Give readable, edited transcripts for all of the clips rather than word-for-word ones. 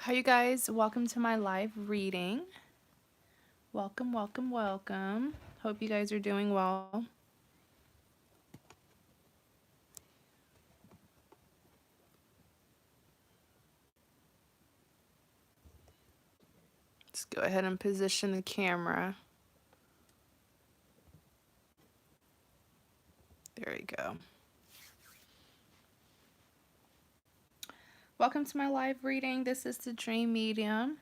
Hi, you guys. Welcome to my live reading. Welcome, welcome, welcome. Hope you guys are doing well. Let's go ahead and position the camera. There we go. Welcome to my live reading. This is the Dream Medium.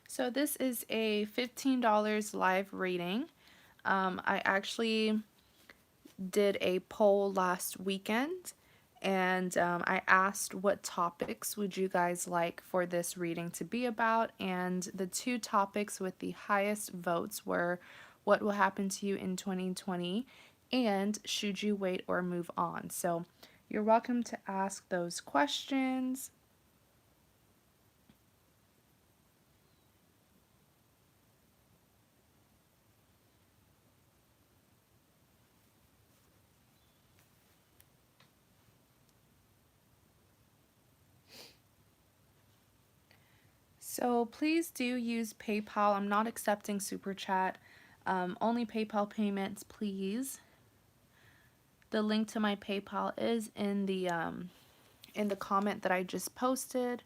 So this is a $15 live reading. I actually did a poll last weekend, and I asked what topics would you guys like for this reading to be about, and the two topics with the highest votes were what will happen to you in 2020 and should you wait or move on. So you're welcome to ask those questions. So please do use PayPal. I'm not accepting Super Chat. Only PayPal payments, please. The link to my PayPal is in the comment that I just posted.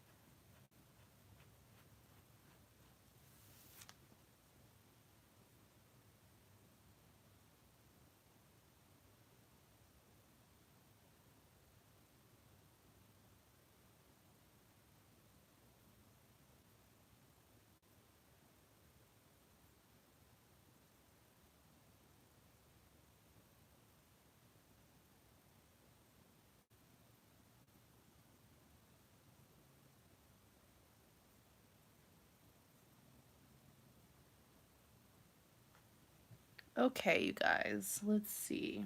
Okay, you guys, let's see.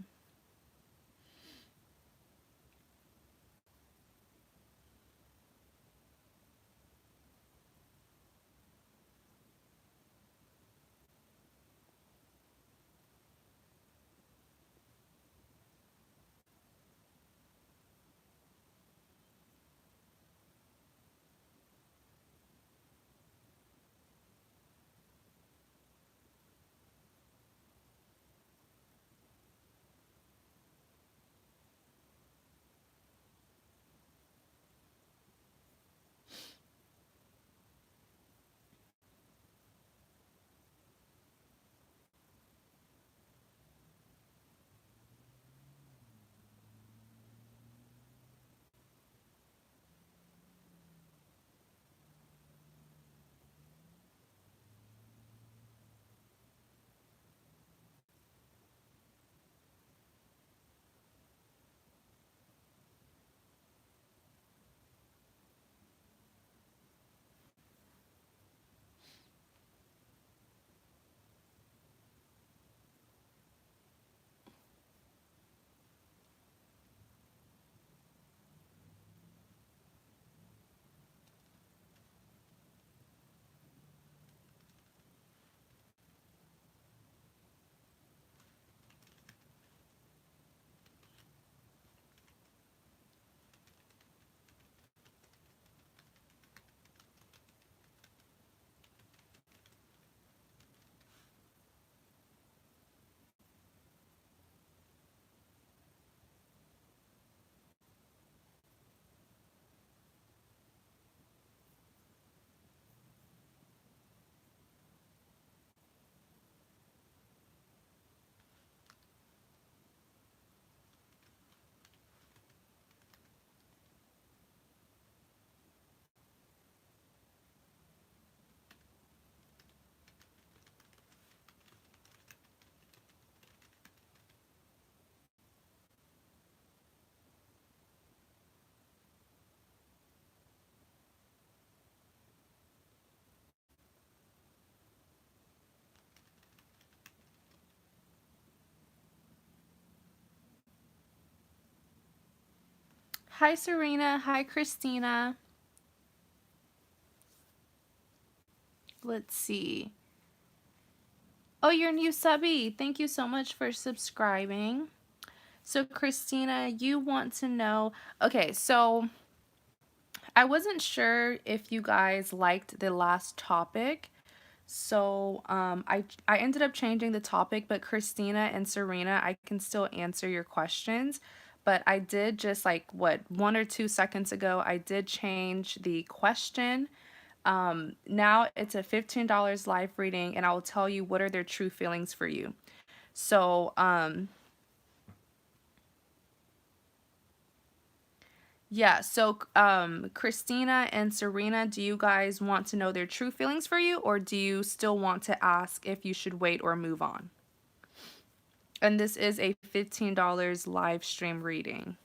Hi, Serena. Hi, Christina. Let's see. Oh, you're new subby. Thank you so much for subscribing. So, Christina, you want to know. Okay, so I wasn't sure if you guys liked the last topic. So, I ended up changing the topic, but Christina and Serena, I can still answer your questions. But I did just like what 1 or 2 seconds ago, I did change the question. Now it's a $15 live reading, and I will tell you what are their true feelings for you. So, yeah, so Christina and Serena, do you guys want to know their true feelings for you, or do you still want to ask if you should wait or move on? And this is a $15 live stream reading.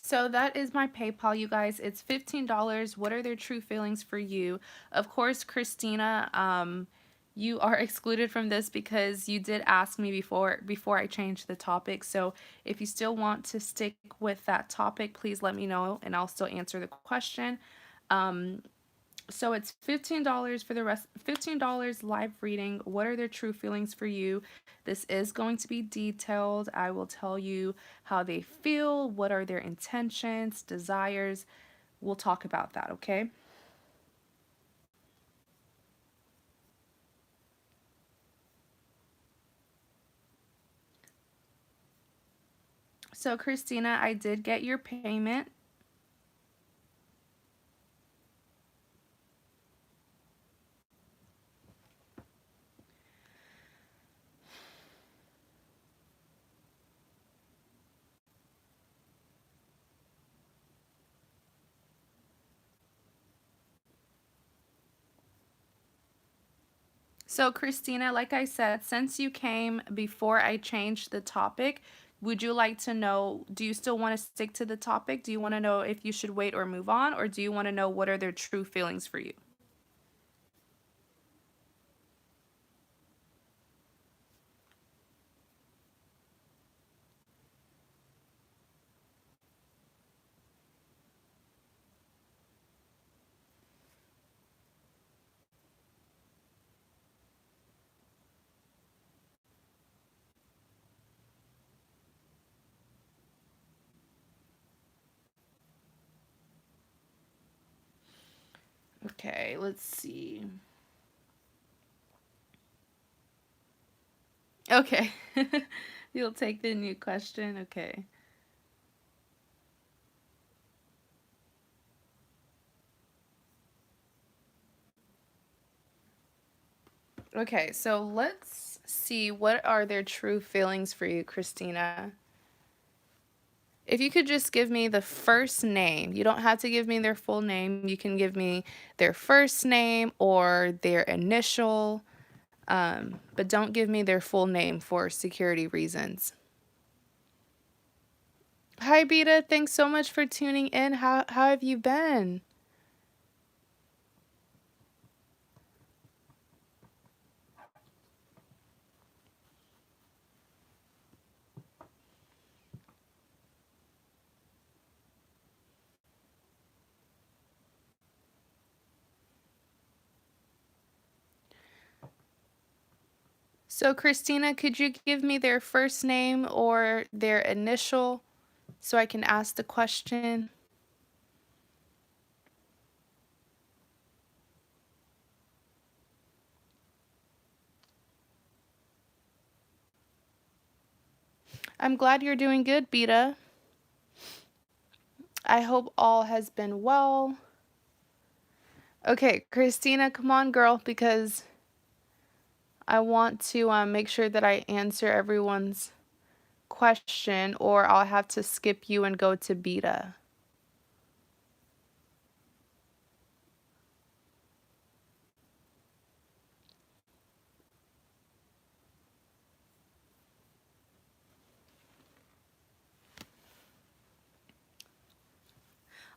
So that is my PayPal, you guys. It's $15. What are their true feelings for you? Of course, Christina, you are excluded from this because you did ask me before I changed the topic. So if you still want to stick with that topic, please let me know and I'll still answer the question. So it's $15 for the rest, $15 live reading. What are their true feelings for you? This is going to be detailed. I will tell you how they feel, what are their intentions, desires. We'll talk about that, okay? So, Christina, I did get your payment. So, Christina, like I said, since you came before I changed the topic, would you like to know, do you still want to stick to the topic? Do you want to know if you should wait or move on? Or do you want to know what are their true feelings for you? Okay, let's see. Okay. You'll take the new question. Okay. Okay, so let's see what are their true feelings for you, Christina. If you could just give me the first name. You don't have to give me their full name. You can give me their first name or their initial, but don't give me their full name for security reasons. Hi, Betta. Thanks so much for tuning in. How have you been? So, Christina, could you give me their first name or their initial? so I can ask the question. I'm glad you're doing good, Betta. I hope all has been well. Okay, Christina, come on, girl, because I want to make sure that I answer everyone's question, or I'll have to skip you and go to Betta.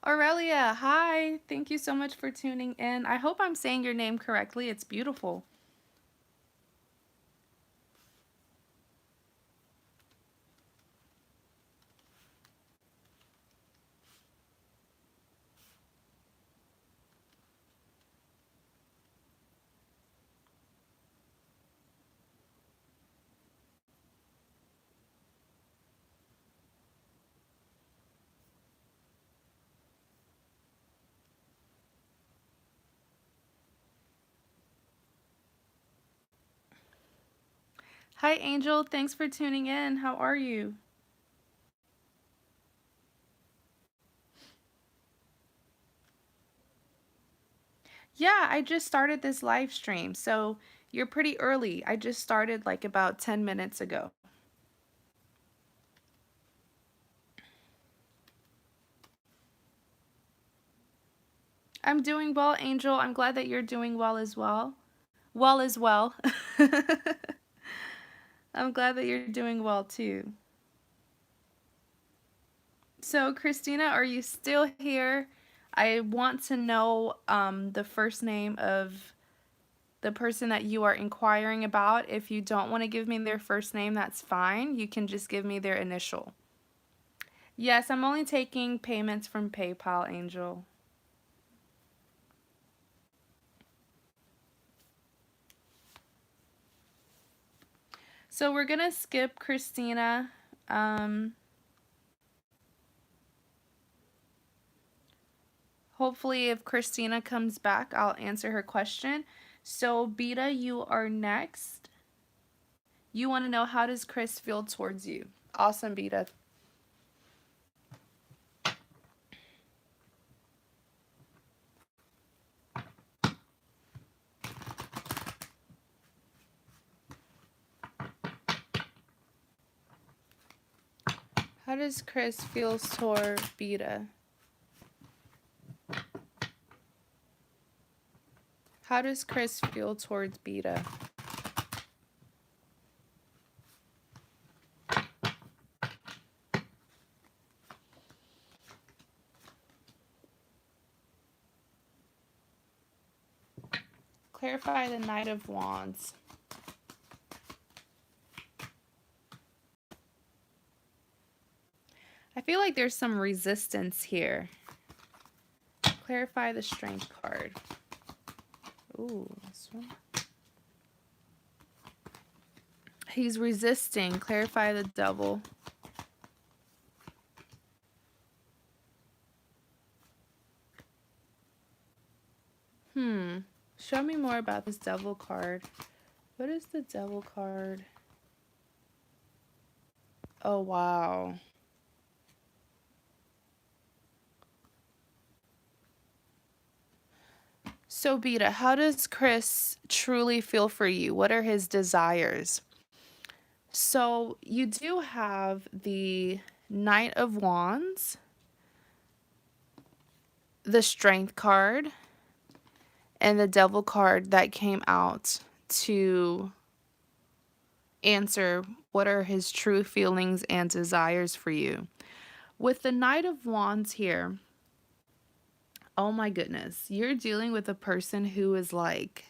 Irelia, hi. Thank you so much for tuning in. I hope I'm saying your name correctly. It's beautiful. Hi, Angel. Thanks for tuning in. How are you? Yeah, I just started this live stream, so you're pretty early. I just started like about 10 minutes ago. I'm doing well, Angel. I'm glad that you're doing well as well. Well as well. I'm glad that you're doing well too. So, Christina, are you still here? I want to know the first name of the person that you are inquiring about. If you don't want to give me their first name, that's fine. You can just give me their initial. Yes, I'm only taking payments from PayPal, Angel. So we're going to skip Christina. Hopefully, if Christina comes back, I'll answer her question. So, Betta, you are next. You want to know, how does Chris feel towards you? Awesome, Betta. How does Chris feel toward Betta? How does Chris feel towards Betta? Clarify the Knight of Wands. I feel like there's some resistance here. Clarify the Strength card. Ooh, this one. He's resisting. Clarify the Devil. Show me more about this Devil card. What is the Devil card? Oh, wow. So, Betta, how does Chris truly feel for you? What are his desires? So, you do have the Knight of Wands, the Strength card, and the Devil card that came out to answer what are his true feelings and desires for you. With the Knight of Wands here, oh my goodness, you're dealing with a person who is like,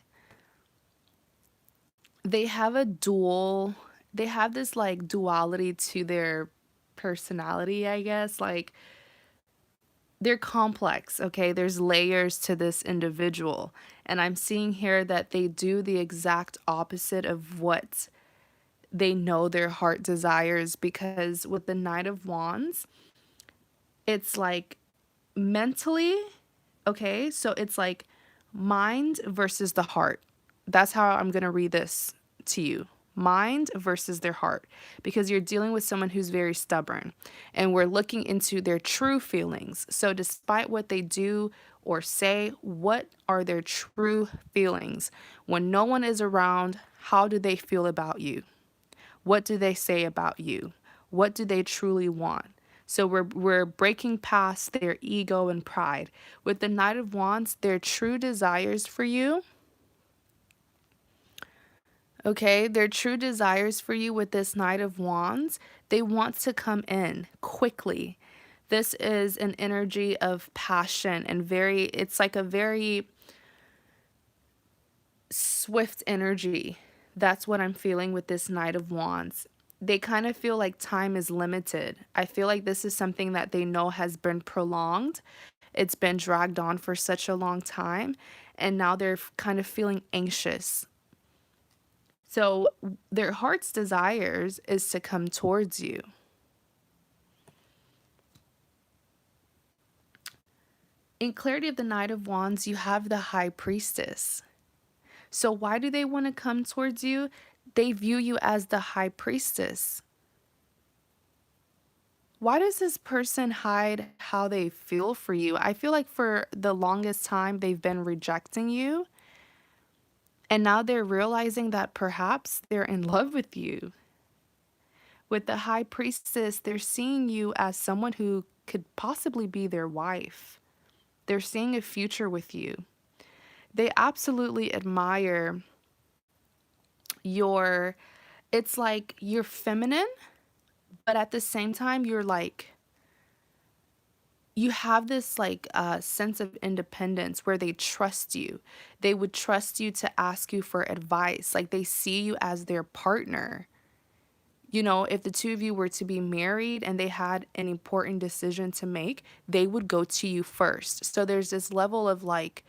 they have this like duality to their personality, I guess. Like, they're complex, okay? There's layers to this individual. And I'm seeing here that they do the exact opposite of what they know their heart desires, because with the Knight of Wands, It's like mentally, okay? So it's like mind versus the heart. That's how I'm going to read this to you. Mind versus their heart, because you're dealing with someone who's very stubborn, and we're looking into their true feelings. So despite what they do or say, what are their true feelings? When no one is around, how do they feel about you? What do they say about you? What do they truly want? So we're breaking past their ego and pride. With the Knight of Wands, their true desires for you, okay, their true desires for you with this Knight of Wands, they want to come in quickly. This is an energy of passion and it's like a very swift energy. That's what I'm feeling with this Knight of Wands. They kind of feel like time is limited. I feel like this is something that they know has been prolonged. It's been dragged on for such a long time, and now they're kind of feeling anxious. So their heart's desires is to come towards you. In clarity of the Knight of Wands, you have the High Priestess. So why do they want to come towards you? They view you as the High Priestess. Why does this person hide how they feel for you? I feel like for the longest time they've been rejecting you, and now they're realizing that perhaps they're in love with you. With the High Priestess, they're seeing you as someone who could possibly be their wife. They're seeing a future with you. They absolutely admire your, it's like you're feminine, but at the same time, you're like, you have this like sense of independence where they trust you. They would trust you to ask you for advice. Like they see you as their partner. You know, if the two of you were to be married and they had an important decision to make, they would go to you first. So there's this level of like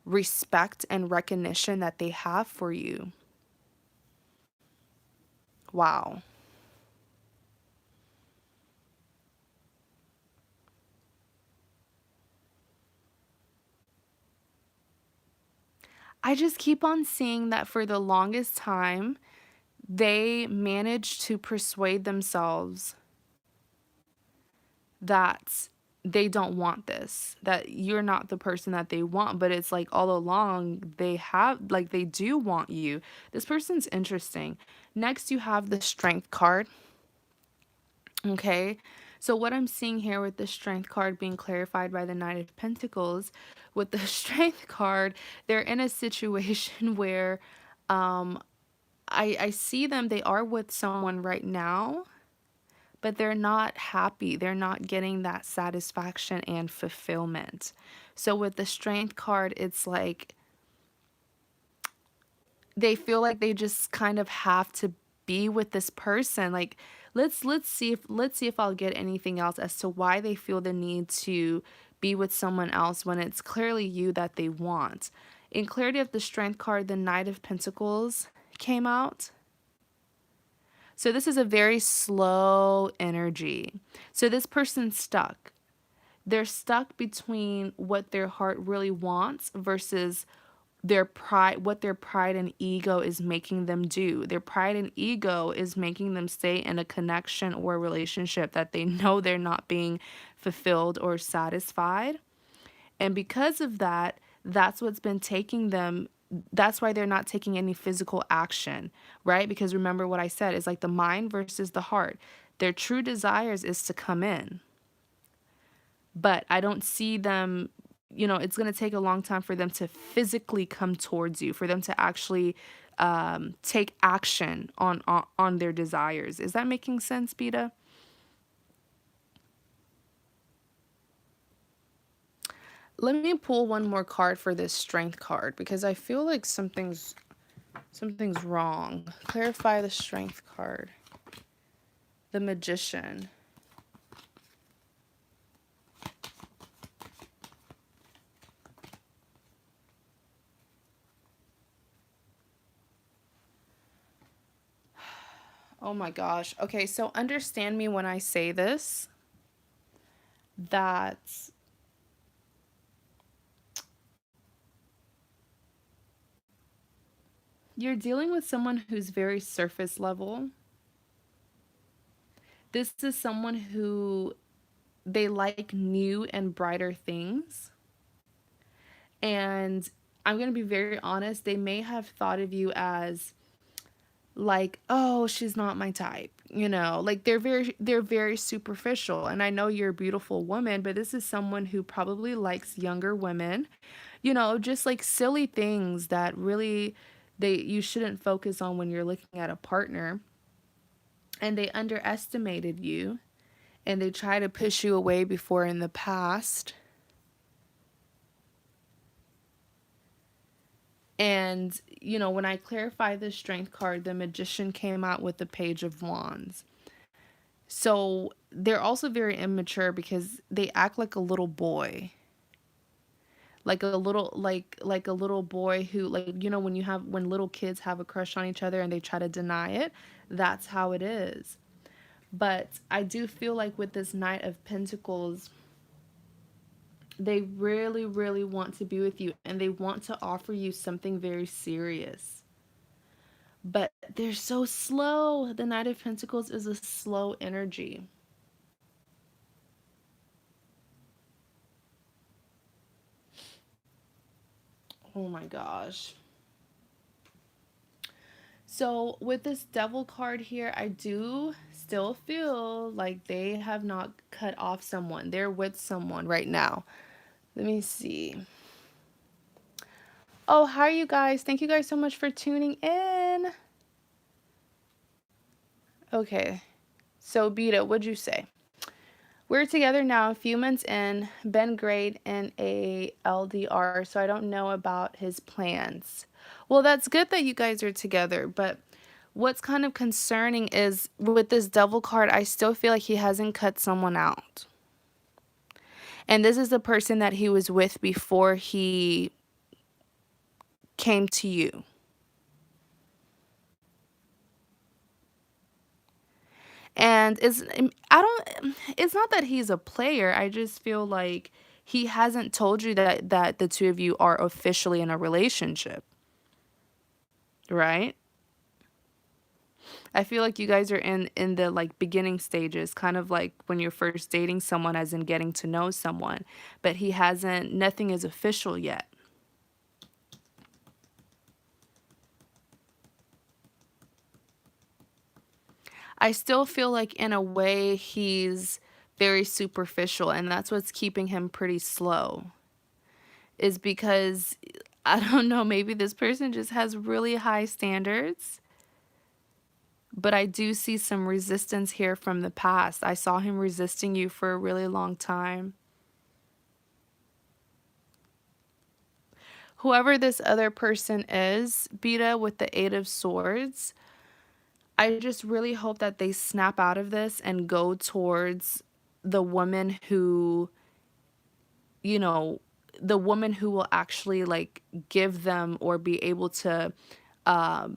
respect and recognition that they have for you. Wow. I just keep on seeing that for the longest time, they managed to persuade themselves that they don't want this, that you're not the person that they want, but it's like all along they have, like they do want you. This person's interesting. Next, you have the Strength card. Okay. So what I'm seeing here with the Strength card being clarified by the Knight of Pentacles, with the Strength card, they're in a situation where I see them, they are with someone right now, but they're not happy. They're not getting that satisfaction and fulfillment. So with the Strength card, it's like they feel like they just kind of have to be with this person. Like let's see if I'll get anything else as to why they feel the need to be with someone else when it's clearly you that they want. In clarity of the Strength card, the Knight of Pentacles came out. So this is a very slow energy. So this person's stuck. They're stuck between what their heart really wants versus their pride, what their pride and ego is making them do. Their pride and ego is making them stay in a connection or a relationship that they know they're not being fulfilled or satisfied. And because of that, that's what's been taking them. That's why they're not taking any physical action, right? Because remember what I said is like the mind versus the heart. Their true desires is to come in. But I don't see them, it's going to take a long time for them to physically come towards you, for them to actually take action on their desires. Is that making sense, Betta? Let me pull one more card for this Strength card because I feel like something's wrong. Clarify the Strength card. The Magician. Oh my gosh. Okay, so understand me when I say this. that you're dealing with someone who's very surface level. This is someone who they like new and brighter things. And I'm going to be very honest, they may have thought of you as like, oh, she's not my type. Like they're very superficial. And I know you're a beautiful woman, but this is someone who probably likes younger women. Just like silly things that really they you shouldn't focus on when you're looking at a partner. And they underestimated you and they try to push you away before in the past. And, when I clarify the strength card, the magician came out with the page of wands. So they're also very immature because they act like a little boy. Like a little boy who, like, when little kids have a crush on each other and they try to deny it, that's how it is. But I do feel like with this Knight of Pentacles, they really, really want to be with you and they want to offer you something very serious. But they're so slow. The Knight of Pentacles is a slow energy. Oh my gosh. So with this Devil card here, I do still feel like they have not cut off someone. They're with someone right now. Let me see. Oh, hi you guys. Thank you guys so much for tuning in. Okay. So Betta, what'd you say? We're together now, a few months in, been great in a LDR, so I don't know about his plans. Well, that's good that you guys are together, but what's kind of concerning is with this Devil card, I still feel like he hasn't cut someone out. And this is the person that he was with before he came to you. And it's not that he's a player. I just feel like he hasn't told you that the two of you are officially in a relationship, right? I feel like you guys are in the like beginning stages, kind of like when you're first dating someone, as in getting to know someone, but he hasn't, nothing is official yet. I still feel like in a way he's very superficial, and that's what's keeping him pretty slow. Is because I don't know, maybe this person just has really high standards. But I do see some resistance here from the past. I saw him resisting you for a really long time. Whoever this other person is, Betta with the Eight of Swords, I just really hope that they snap out of this and go towards the woman who, you know, the woman who will actually like give them or be able to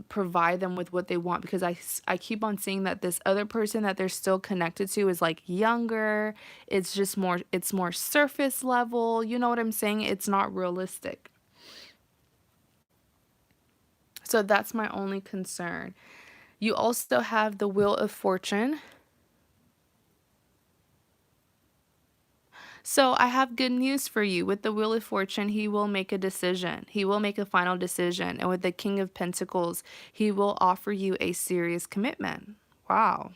provide them with what they want, because I keep on seeing that this other person that they're still connected to is like younger. It's just more surface level. You know what I'm saying? It's not realistic. So that's my only concern. You also have the Wheel of Fortune. So I have good news for you. With the Wheel of Fortune, he will make a decision. He will make a final decision. And with the King of Pentacles, he will offer you a serious commitment. Wow.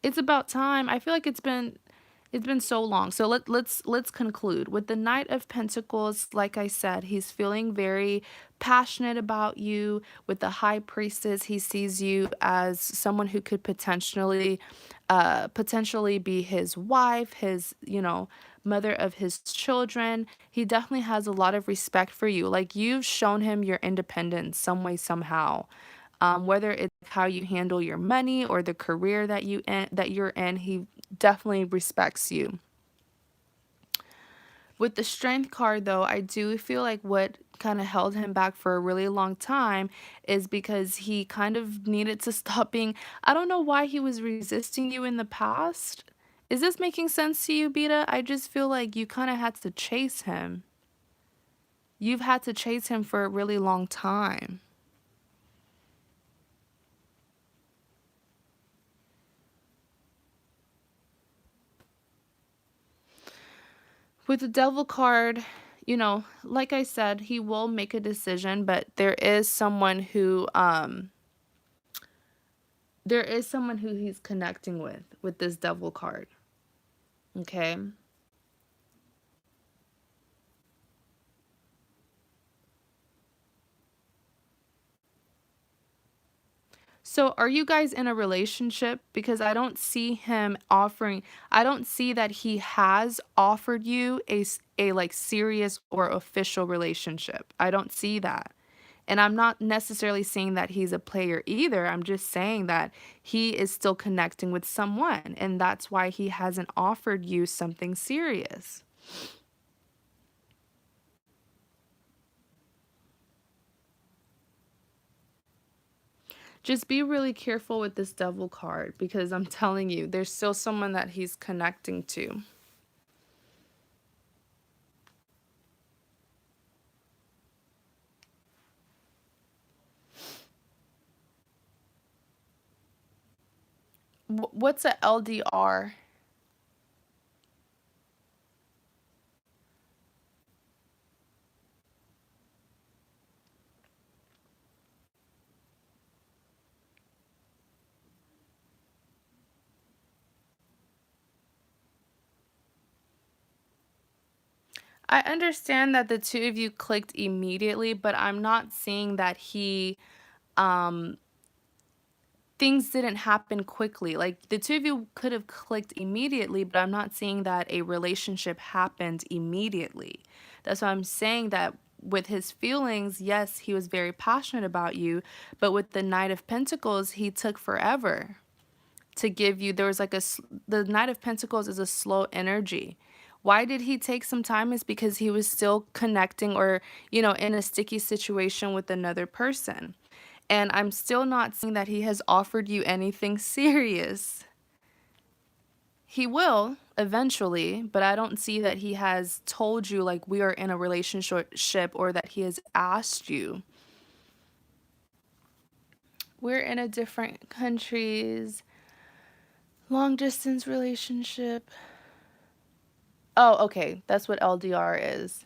It's about time. I feel like it's been so long. So let's conclude. With the Knight of Pentacles, like I said, he's feeling very passionate about you. With the High Priestess, he sees you as someone who could potentially be his wife, his, mother of his children. He definitely has a lot of respect for you. Like, you've shown him your independence some way, somehow. Whether it's how you handle your money or the career that you're in, he definitely respects you. With the strength card, though, I do feel like what kind of held him back for a really long time is because he kind of needed to stop being. I don't know why he was resisting you in the past. Is this making sense to you, Beta? I just feel like you kind of had to chase him. You've had to chase him for a really long time. With the devil card, like I said, he will make a decision, but there is someone who he's connecting with this devil card. Okay? So are you guys in a relationship? Because I don't see him offering, I don't see that he has offered you a like serious or official relationship. I don't see that. And I'm not necessarily saying that he's a player either. I'm just saying that he is still connecting with someone, and that's why he hasn't offered you something serious. Just be really careful with this devil card because I'm telling you, there's still someone that he's connecting to. What's a LDR? I understand that the two of you clicked immediately, but I'm not seeing that um things didn't happen quickly. Like the two of you could have clicked immediately, but I'm not seeing that a relationship happened immediately. That's why I'm saying that with his feelings, yes, he was very passionate about you, but with the Knight of Pentacles, he took forever to give you. There was like the Knight of Pentacles is a slow energy. Why did he take some time? Is because he was still connecting or, in a sticky situation with another person. And I'm still not seeing that he has offered you anything serious. He will eventually, but I don't see that he has told you like we are in a relationship or that he has asked you. We're in a different countries. Long distance relationship. Oh, okay. That's what LDR is.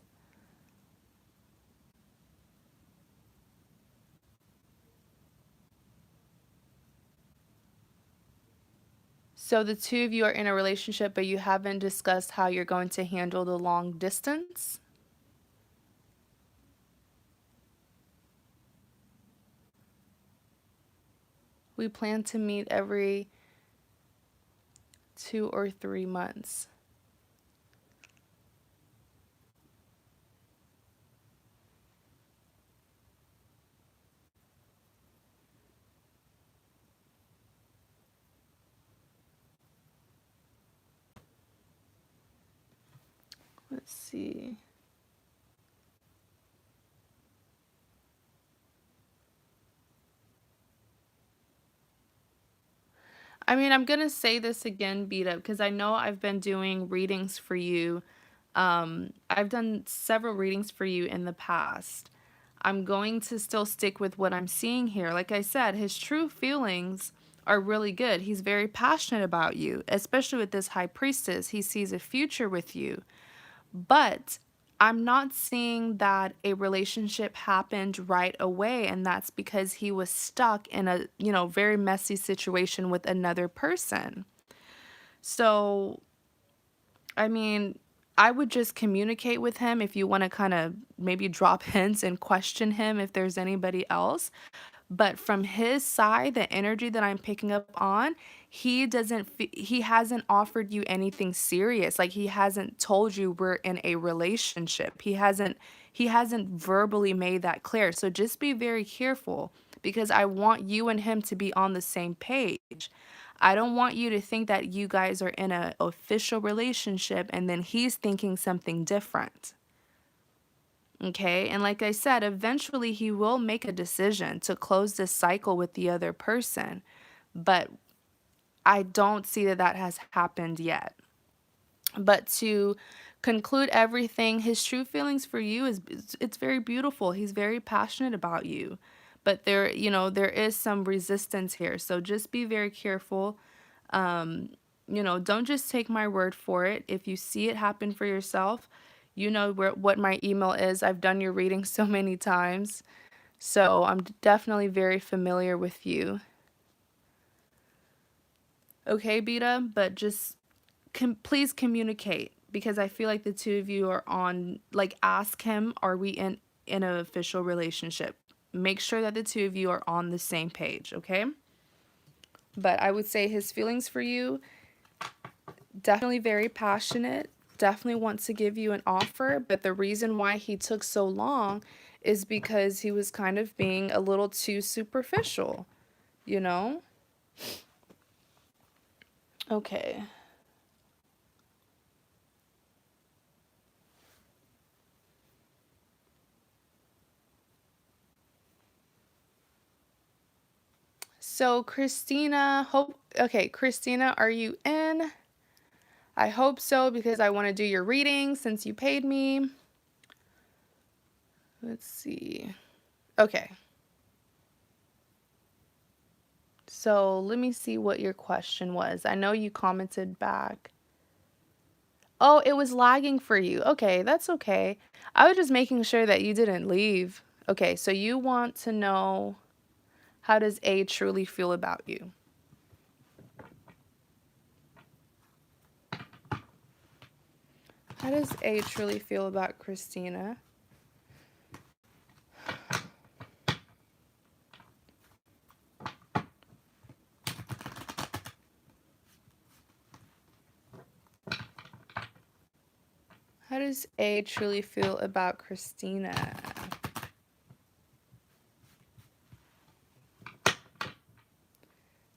So the two of you are in a relationship, but you haven't discussed how you're going to handle the long distance? We plan to meet every 2 or 3 months. Let's see. I mean, I'm going to say this again, Beat Up, because I know I've been doing readings for you. I've done several readings for you in the past. I'm going to still stick with what I'm seeing here. Like I said, his true feelings are really good. He's very passionate about you, especially with this High Priestess. He sees a future with you. But I'm not seeing that a relationship happened right away, and that's because he was stuck in a, very messy situation with another person. So, I mean, I would just communicate with him if you want to kind of maybe drop hints and question him if there's anybody else. But from his side, the energy that I'm picking up on, he hasn't offered you anything serious. Like he hasn't told you we're in a relationship. He hasn't verbally made that clear. So just be very careful because I want you and him to be on the same page. I don't want you to think that you guys are in an official relationship and then he's thinking something different. Okay? And like I said, eventually he will make a decision to close this cycle with the other person. But I don't see that that has happened yet. But to conclude everything, his true feelings for you is it's very beautiful. He's very passionate about you. But there, you know, there is some resistance here. So just be very careful. You know, don't just take my word for it. If you see it happen for yourself, you know what my email is. I've done your reading so many times. So I'm definitely very familiar with you. Okay, Beta, but just please communicate because I feel like the two of you are on, like, ask him, are we in an official relationship? Make sure that the two of you are on the same page, okay? But I would say his feelings for you, definitely very passionate, definitely wants to give you an offer, but the reason why he took so long is because he was kind of being a little too superficial, you know? Okay. So Christina, Christina, are you in? I hope so because I want to do your reading since you paid me. Let's see. Okay. So let me see what your question was. I know you commented back. Oh, it was lagging for you. Okay, that's okay. I was just making sure that you didn't leave. Okay, so you want to know, how does A truly feel about you? How does A truly feel about Christina? How does A truly feel about Christina?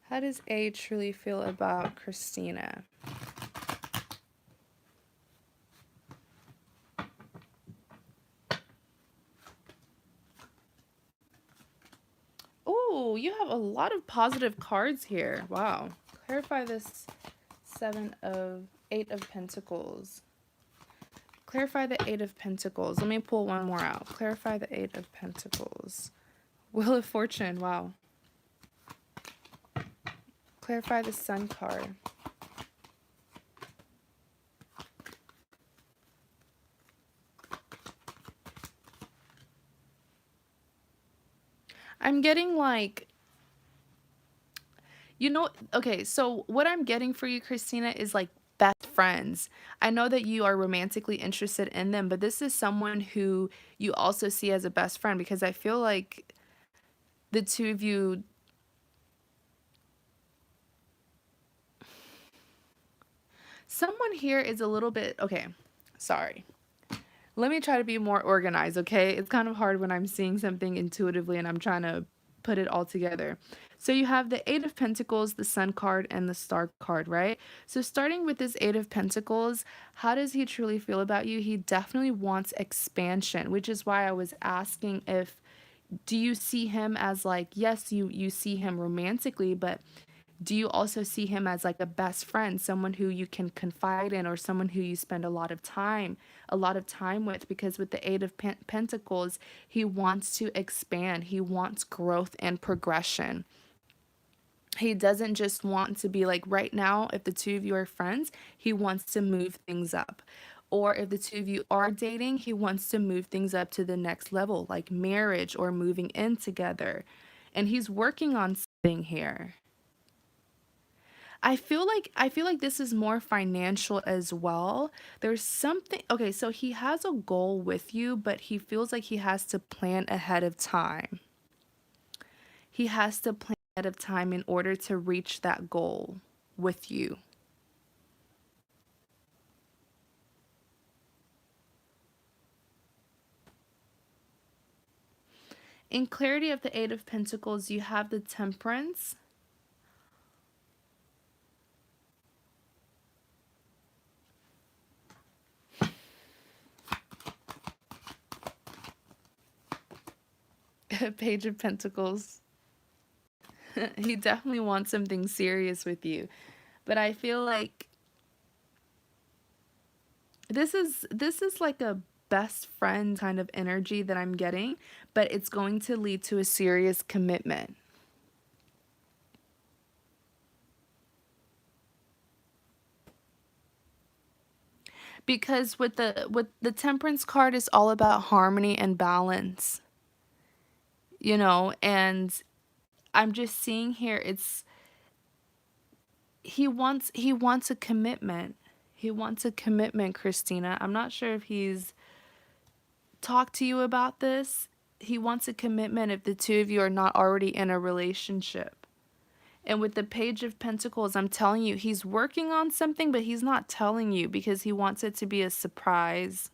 How does A truly feel about Christina? Oh, you have a lot of positive cards here. Wow. Clarify this Eight of Pentacles. Clarify the Eight of Pentacles. Let me pull one more out. Clarify the Eight of Pentacles. Wheel of Fortune. Wow. Clarify the Sun card. I'm getting like, you know, okay, so what I'm getting for you, Christina, is like best friends. I know that you are romantically interested in them, but this is someone who you also see as a best friend because I feel like the two of you, someone here is a little bit, okay, sorry. Let me try to be more organized, okay? It's kind of hard when I'm seeing something intuitively and I'm trying to put it all together. So you have the Eight of Pentacles, the Sun card, and the Star card, right? So starting with this Eight of Pentacles, how does he truly feel about you? He definitely wants expansion, which is why I was asking if, do you see him as like, yes, you see him romantically, but do you also see him as like a best friend, someone who you can confide in or someone who you spend a lot of time with? Because with the Eight of Pentacles, he wants to expand. He wants growth and progression. He doesn't just want to be like right now, if the two of you are friends, he wants to move things up. Or if the two of you are dating, he wants to move things up to the next level, like marriage or moving in together. And he's working on something here. I feel like this is more financial as well. There's something, okay, so he has a goal with you, but he feels like he has to plan ahead of time. He has to plan ahead of time in order to reach that goal with you. In clarity of the Eight of Pentacles, you have the Temperance. Page of Pentacles. He definitely wants something serious with you. But I feel like this is like a best friend kind of energy that I'm getting, but it's going to lead to a serious commitment. Because with the Temperance card is all about harmony and balance, and I'm just seeing here it's he wants a commitment. He wants a commitment, Christina. I'm not sure if he's talked to you about this. He wants a commitment if the two of you are not already in a relationship. And with the Page of Pentacles, I'm telling you, he's working on something, but he's not telling you because he wants it to be a surprise.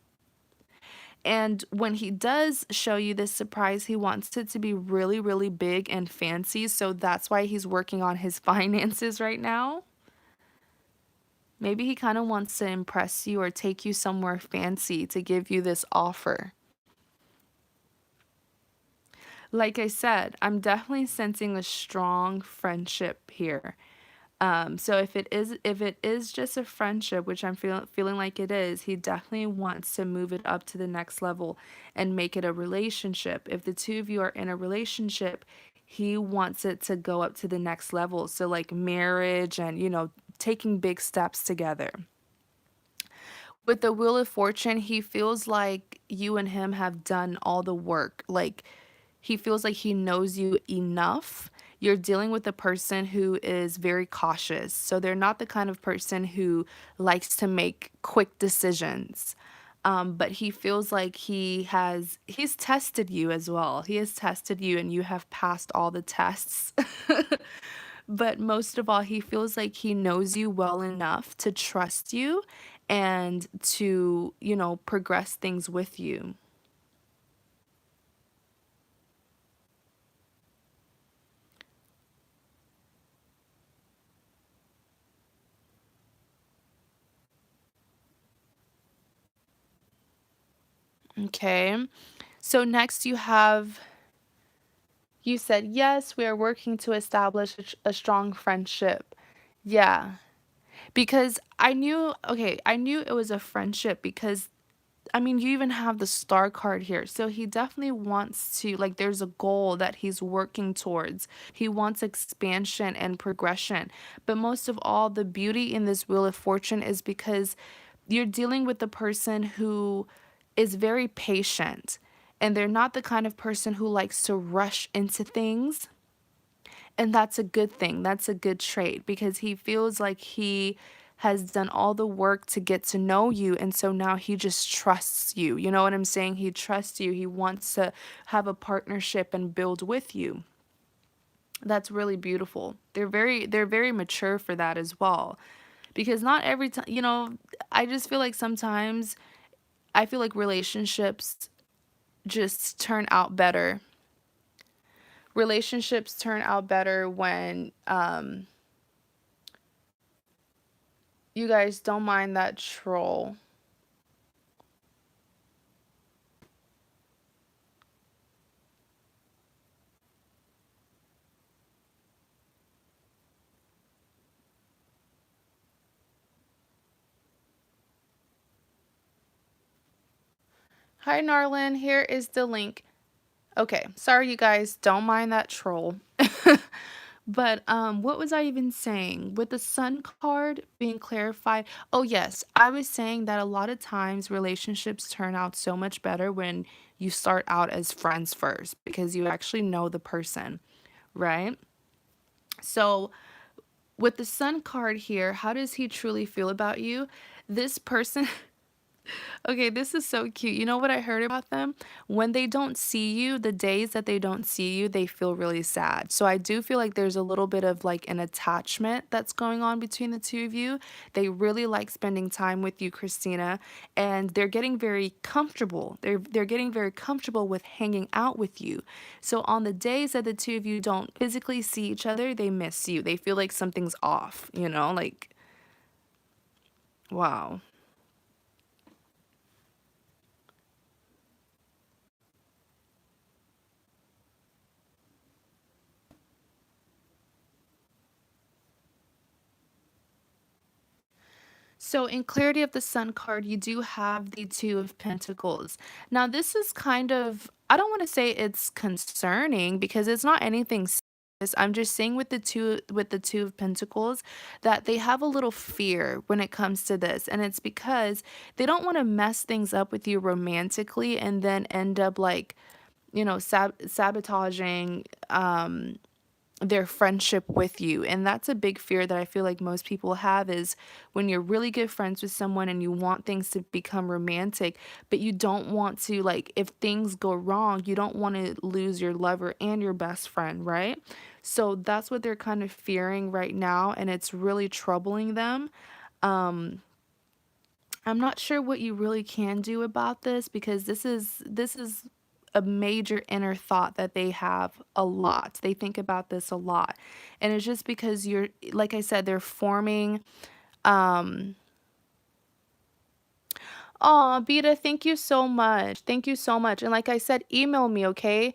And when he does show you this surprise, he wants it to be really, really big and fancy. So that's why he's working on his finances right now. Maybe he kind of wants to impress you or take you somewhere fancy to give you this offer. Like I said, I'm definitely sensing a strong friendship here. So if it is just a friendship, which I'm feeling like it is, he definitely wants to move it up to the next level and make it a relationship. If the two of you are in a relationship, he wants it to go up to the next level. So like marriage and, taking big steps together. With the Wheel of Fortune, he feels like you and him have done all the work. Like he feels like he knows you enough. You're dealing with a person who is very cautious. So they're not the kind of person who likes to make quick decisions. But he feels like he's tested you as well. He has tested you and you have passed all the tests. But most of all, he feels like he knows you well enough to trust you and to, progress things with you. Okay. So next you said, yes, we are working to establish a strong friendship. Yeah. Because I knew it was a friendship because I mean, you even have the star card here. So he definitely wants to, like, there's a goal that he's working towards. He wants expansion and progression. But most of all, the beauty in this Wheel of Fortune is because you're dealing with a person who is very patient. And they're not the kind of person who likes to rush into things. And that's a good thing. That's a good trait because he feels like he has done all the work to get to know you. And so now he just trusts you. You know what I'm saying? He trusts you. He wants to have a partnership and build with you. That's really beautiful. They're very mature for that as well. Because not every time, I just feel like sometimes I feel like relationships just turn out better. Relationships turn out better when you guys don't mind that troll. Hi, Marlon. Here is the link. Okay, sorry, you guys. Don't mind that troll. But what was I even saying? With the sun card being clarified. Oh, yes. I was saying that a lot of times relationships turn out so much better when you start out as friends first because you actually know the person, right? So, with the sun card here, how does he truly feel about you? This person Okay, this is so cute. You know what I heard about them? When they don't see you, the days that they don't see you, they feel really sad. So I do feel like there's a little bit of like an attachment that's going on between the two of you. They really like spending time with you, Christina, and they're getting very comfortable. They're getting very comfortable with hanging out with you. So on the days that the two of you don't physically see each other, they miss you. They feel like something's off, like wow. So in Clarity of the Sun card, you do have the Two of Pentacles. Now, this is kind of, I don't want to say it's concerning because it's not anything serious. I'm just saying with the Two of Pentacles that they have a little fear when it comes to this. And it's because they don't want to mess things up with you romantically and then end up like, sabotaging their friendship with you. And that's a big fear that I feel like most people have is when you're really good friends with someone and you want things to become romantic, but you don't want to, like, if things go wrong, you don't want to lose your lover and your best friend, right? So that's what they're kind of fearing right now, and it's really troubling them. um I'm not sure what you really can do about this because this is a major inner thought that they have a lot. They think about this a lot. And it's just because you're, like I said, they're forming um oh, Beta, thank you so much. Thank you so much. And like I said, email me, okay?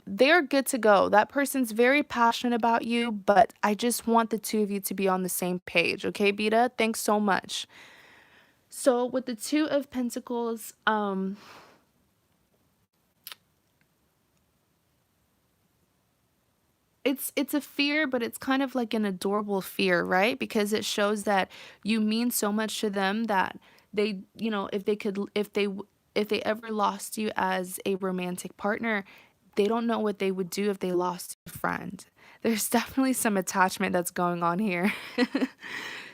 They're good to go. That person's very passionate about you, but I just want the two of you to be on the same page, okay, Beta? Thanks so much. So with the Two of Pentacles, it's a fear, but it's kind of like an adorable fear, right? Because it shows that you mean so much to them that they, if they could, if they ever lost you as a romantic partner, they don't know what they would do if they lost a friend. There's definitely some attachment that's going on here.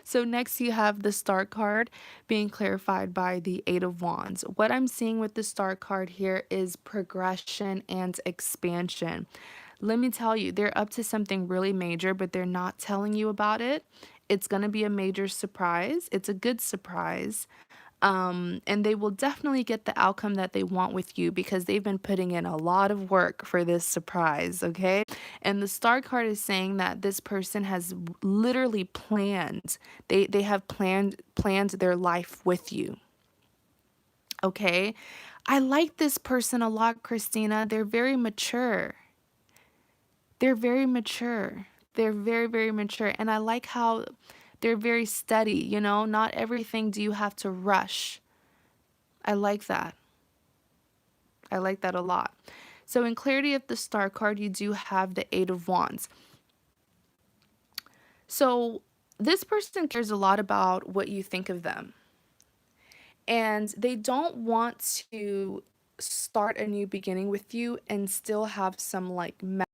So next you have the Star card being clarified by the Eight of Wands. What I'm seeing with the Star card here is progression and expansion. Let me tell you, they're up to something really major, but they're not telling you about it. It's going to be a major surprise. It's a good surprise. And they will definitely get the outcome that they want with you because they've been putting in a lot of work for this surprise, okay? And the Star card is saying that this person has literally planned. They have planned their life with you. Okay? I like this person a lot, Christina. They're very mature. They're very mature. They're very, very mature. And I like how they're very steady, not everything do you have to rush. I like that. I like that a lot. So in Clarity of the Star card, you do have the Eight of Wands. So this person cares a lot about what you think of them. And they don't want to start a new beginning with you and still have some like mess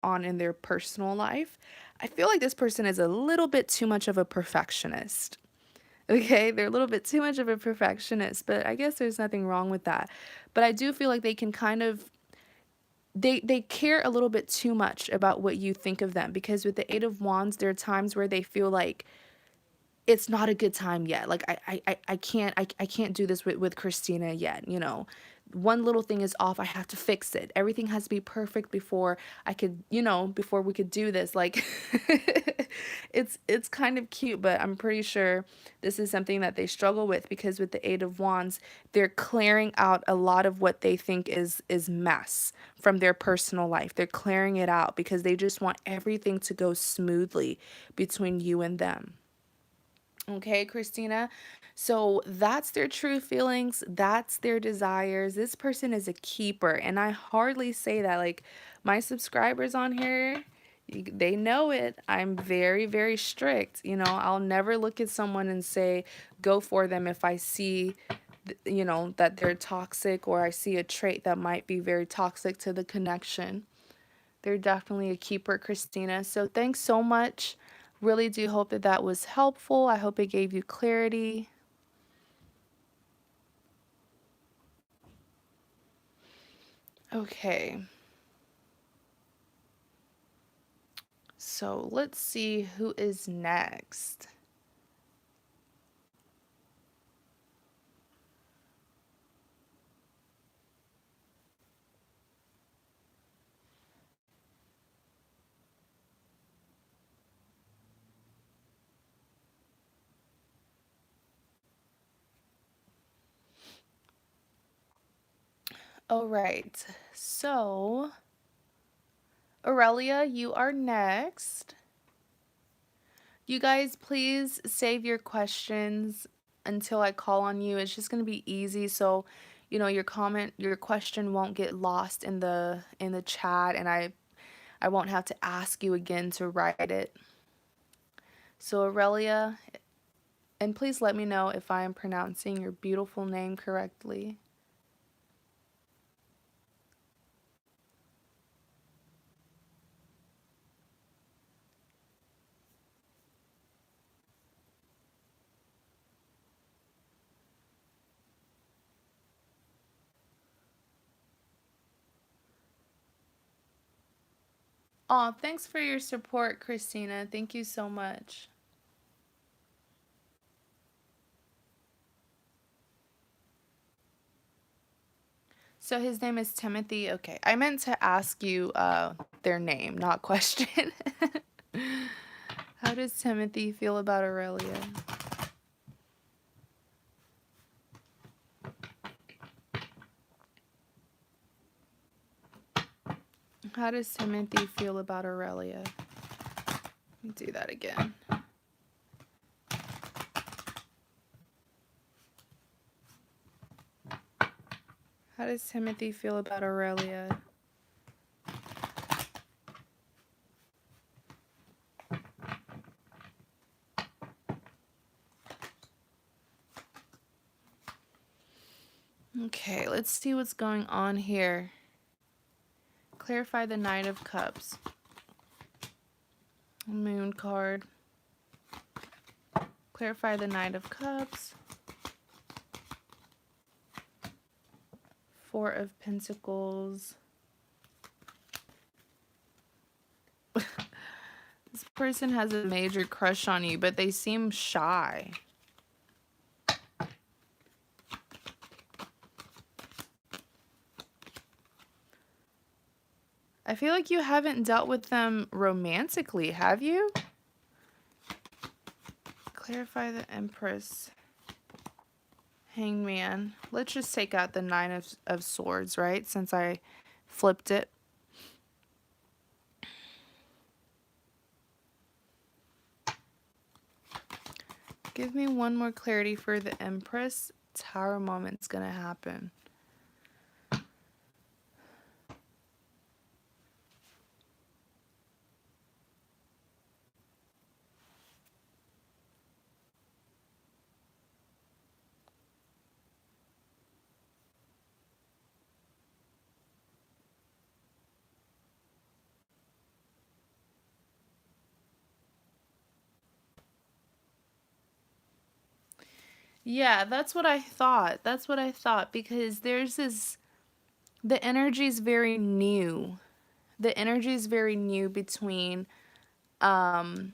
on in their personal life. I feel like this person is a little bit too much of a perfectionist. Okay, they're a little bit too much of a perfectionist, but I guess there's nothing wrong with that. But I do feel like they can kind of they care a little bit too much about what you think of them because with the Eight of Wands, there are times where they feel like it's not a good time yet. Like I can't do this with Christina yet, One little thing is off, I have to fix it. Everything has to be perfect before I could, before we could do this. Like it's kind of cute, but I'm pretty sure this is something that they struggle with because with the Eight of Wands, they're clearing out a lot of what they think is mess from their personal life. They're clearing it out because they just want everything to go smoothly between you and them. Okay, Christina. So that's their true feelings. That's their desires. This person is a keeper. And I hardly say that. Like my subscribers on here, they know it. I'm very, very strict. I'll never look at someone and say, go for them if I see, that they're toxic or I see a trait that might be very toxic to the connection. They're definitely a keeper, Christina. So thanks so much. Really do hope that that was helpful. I hope it gave you clarity. Okay. So let's see who is next. All right. So, Irelia, you are next. You guys, please save your questions until I call on you. It's just going to be easy, so your question won't get lost in the chat, and I won't have to ask you again to write it. So Aurelia, and please let me know if I am pronouncing your beautiful name correctly. Oh, thanks for your support, Christina. Thank you so much. So his name is Timothy. Okay, I meant to ask you their name, not question. How does Timothy feel about Aurelia? How does Timothy feel about Aurelia? Let me do that again. How does Timothy feel about Aurelia? Okay, let's see what's going on here. Clarify the Knight of Cups. Moon card. Clarify the Knight of Cups. Four of Pentacles. This person has a major crush on you, but they seem shy. I feel like you haven't dealt with them romantically, have you? Clarify the Empress. Hangman. Let's just take out the Nine of Swords, right? Since I flipped it. Give me one more clarity for the Empress. Tower moment's gonna happen. Yeah, that's what I thought. That's what I thought, because there's this, the energy is very new. The energy is very new between the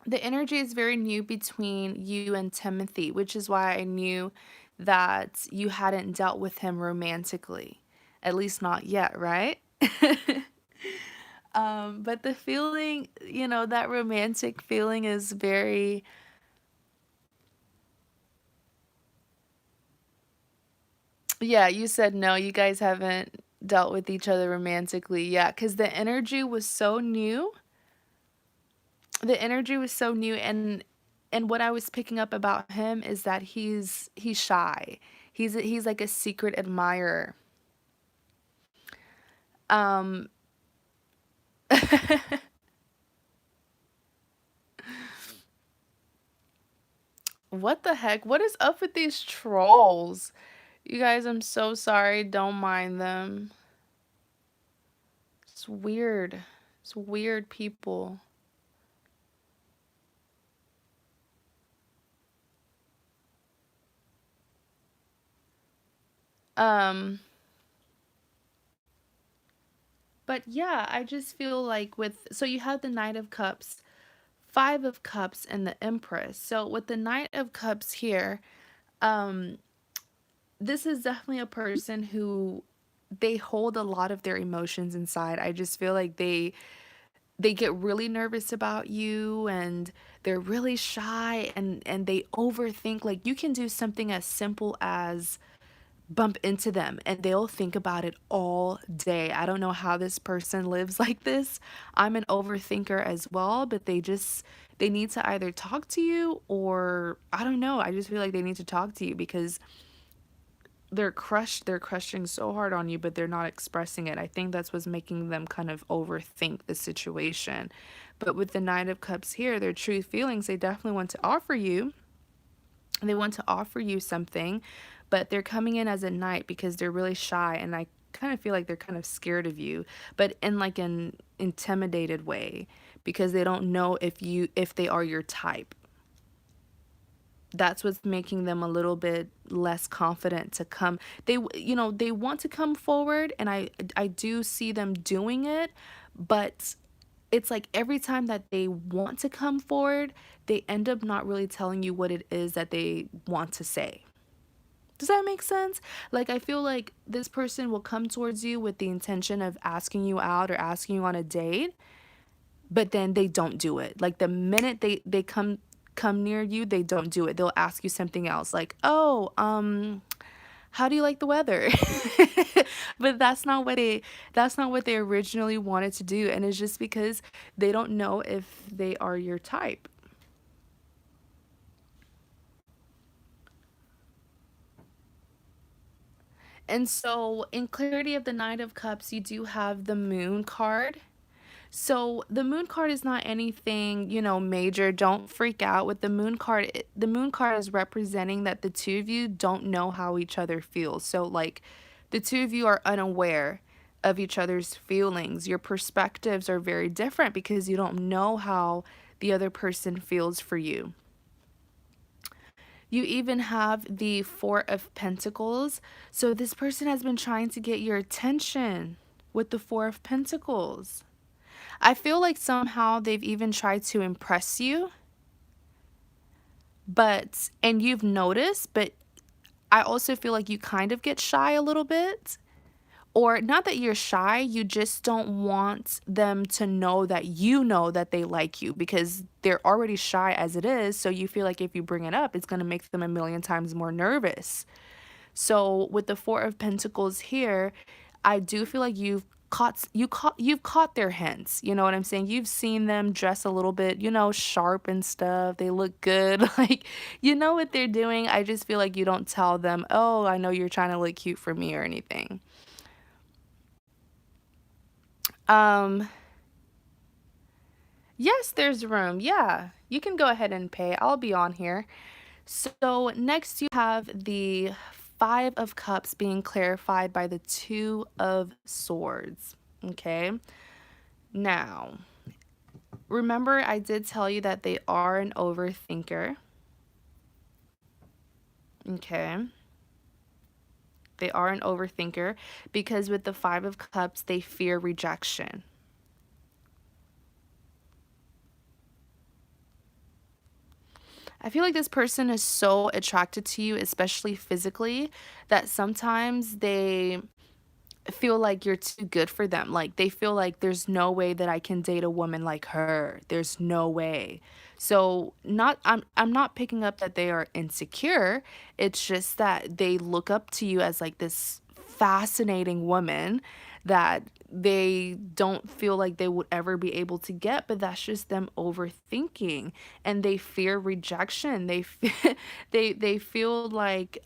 energy is very new between you and Timothy, which is why I knew that you hadn't dealt with him romantically. At least not yet, right? But the feeling, that romantic feeling is very... Yeah, you said no, you guys haven't dealt with each other romantically. Yeah, because the energy was so new. The energy was so new, and what I was picking up about him is that he's shy. He's like a secret admirer. Um What the heck? What is up with these trolls? You guys, I'm so sorry. Don't mind them. It's weird. It's weird people. But yeah, I just feel like so you have the Knight of Cups, Five of Cups, and the Empress. So with the Knight of Cups here, um, this is definitely a person who they hold a lot of their emotions inside. I just feel like they get really nervous about you, and they're really shy, and they overthink. Like, you can do something as simple as bump into them and they'll think about it all day. I don't know how this person lives like this. I'm an overthinker as well, but they need to either talk to you, or I don't know. I just feel like they need to talk to you because they're crushing so hard on you, but they're not expressing it. I think that's what's making them kind of overthink the situation. But with the Knight of Cups here, their true feelings, they definitely want to offer you. They want to offer you something, but they're coming in as a knight because they're really shy, and I kind of feel like they're kind of scared of you, but in like an intimidated way, because they don't know if they are your type. That's what's making them a little bit less confident to come. They want to come forward, and I do see them doing it, but it's like every time that they want to come forward, they end up not really telling you what it is that they want to say. Does that make sense? Like, I feel like this person will come towards you with the intention of asking you out or asking you on a date, but then they don't do it. Like, the minute they come near you, they don't do it. They'll ask you something else, like, "Oh, how do you like the weather?" But that's not what they originally wanted to do, and it's just because they don't know if they are your type. And so, in clarity of the Knight of Cups, you do have the Moon card. So the moon card is not anything, major. Don't freak out with the moon card. The moon card is representing that the two of you don't know how each other feels. So like the two of you are unaware of each other's feelings. Your perspectives are very different because you don't know how the other person feels for you. You even have the Four of Pentacles. So this person has been trying to get your attention with the Four of Pentacles. I feel like somehow they've even tried to impress you, and you've noticed, but I also feel like you kind of get shy a little bit. Or not that you're shy, you just don't want them to know that they like you because they're already shy as it is. So you feel like if you bring it up, it's going to make them a million times more nervous. So with the Four of Pentacles here, I do feel like you've caught their hints. You know what I'm saying? You've seen them dress a little bit, sharp and stuff. They look good. Like, you know what they're doing. I just feel like you don't tell them, "Oh, I know you're trying to look cute for me," or anything. Um, yes, there's room. Yeah. You can go ahead and pay. I'll be on here. So next you have the Five of Cups being clarified by the Two of Swords. Okay. Now, remember I did tell you that they are an overthinker. Okay. They are an overthinker because with the Five of Cups, they fear rejection. I feel like this person is so attracted to you, especially physically, that sometimes they feel like you're too good for them. Like they feel like there's no way that I can date a woman like her. There's no way. So not I'm not picking up that they are insecure. It's just that they look up to you as like this fascinating woman that they don't feel like they would ever be able to get, but that's just them overthinking, and they fear rejection. They feel like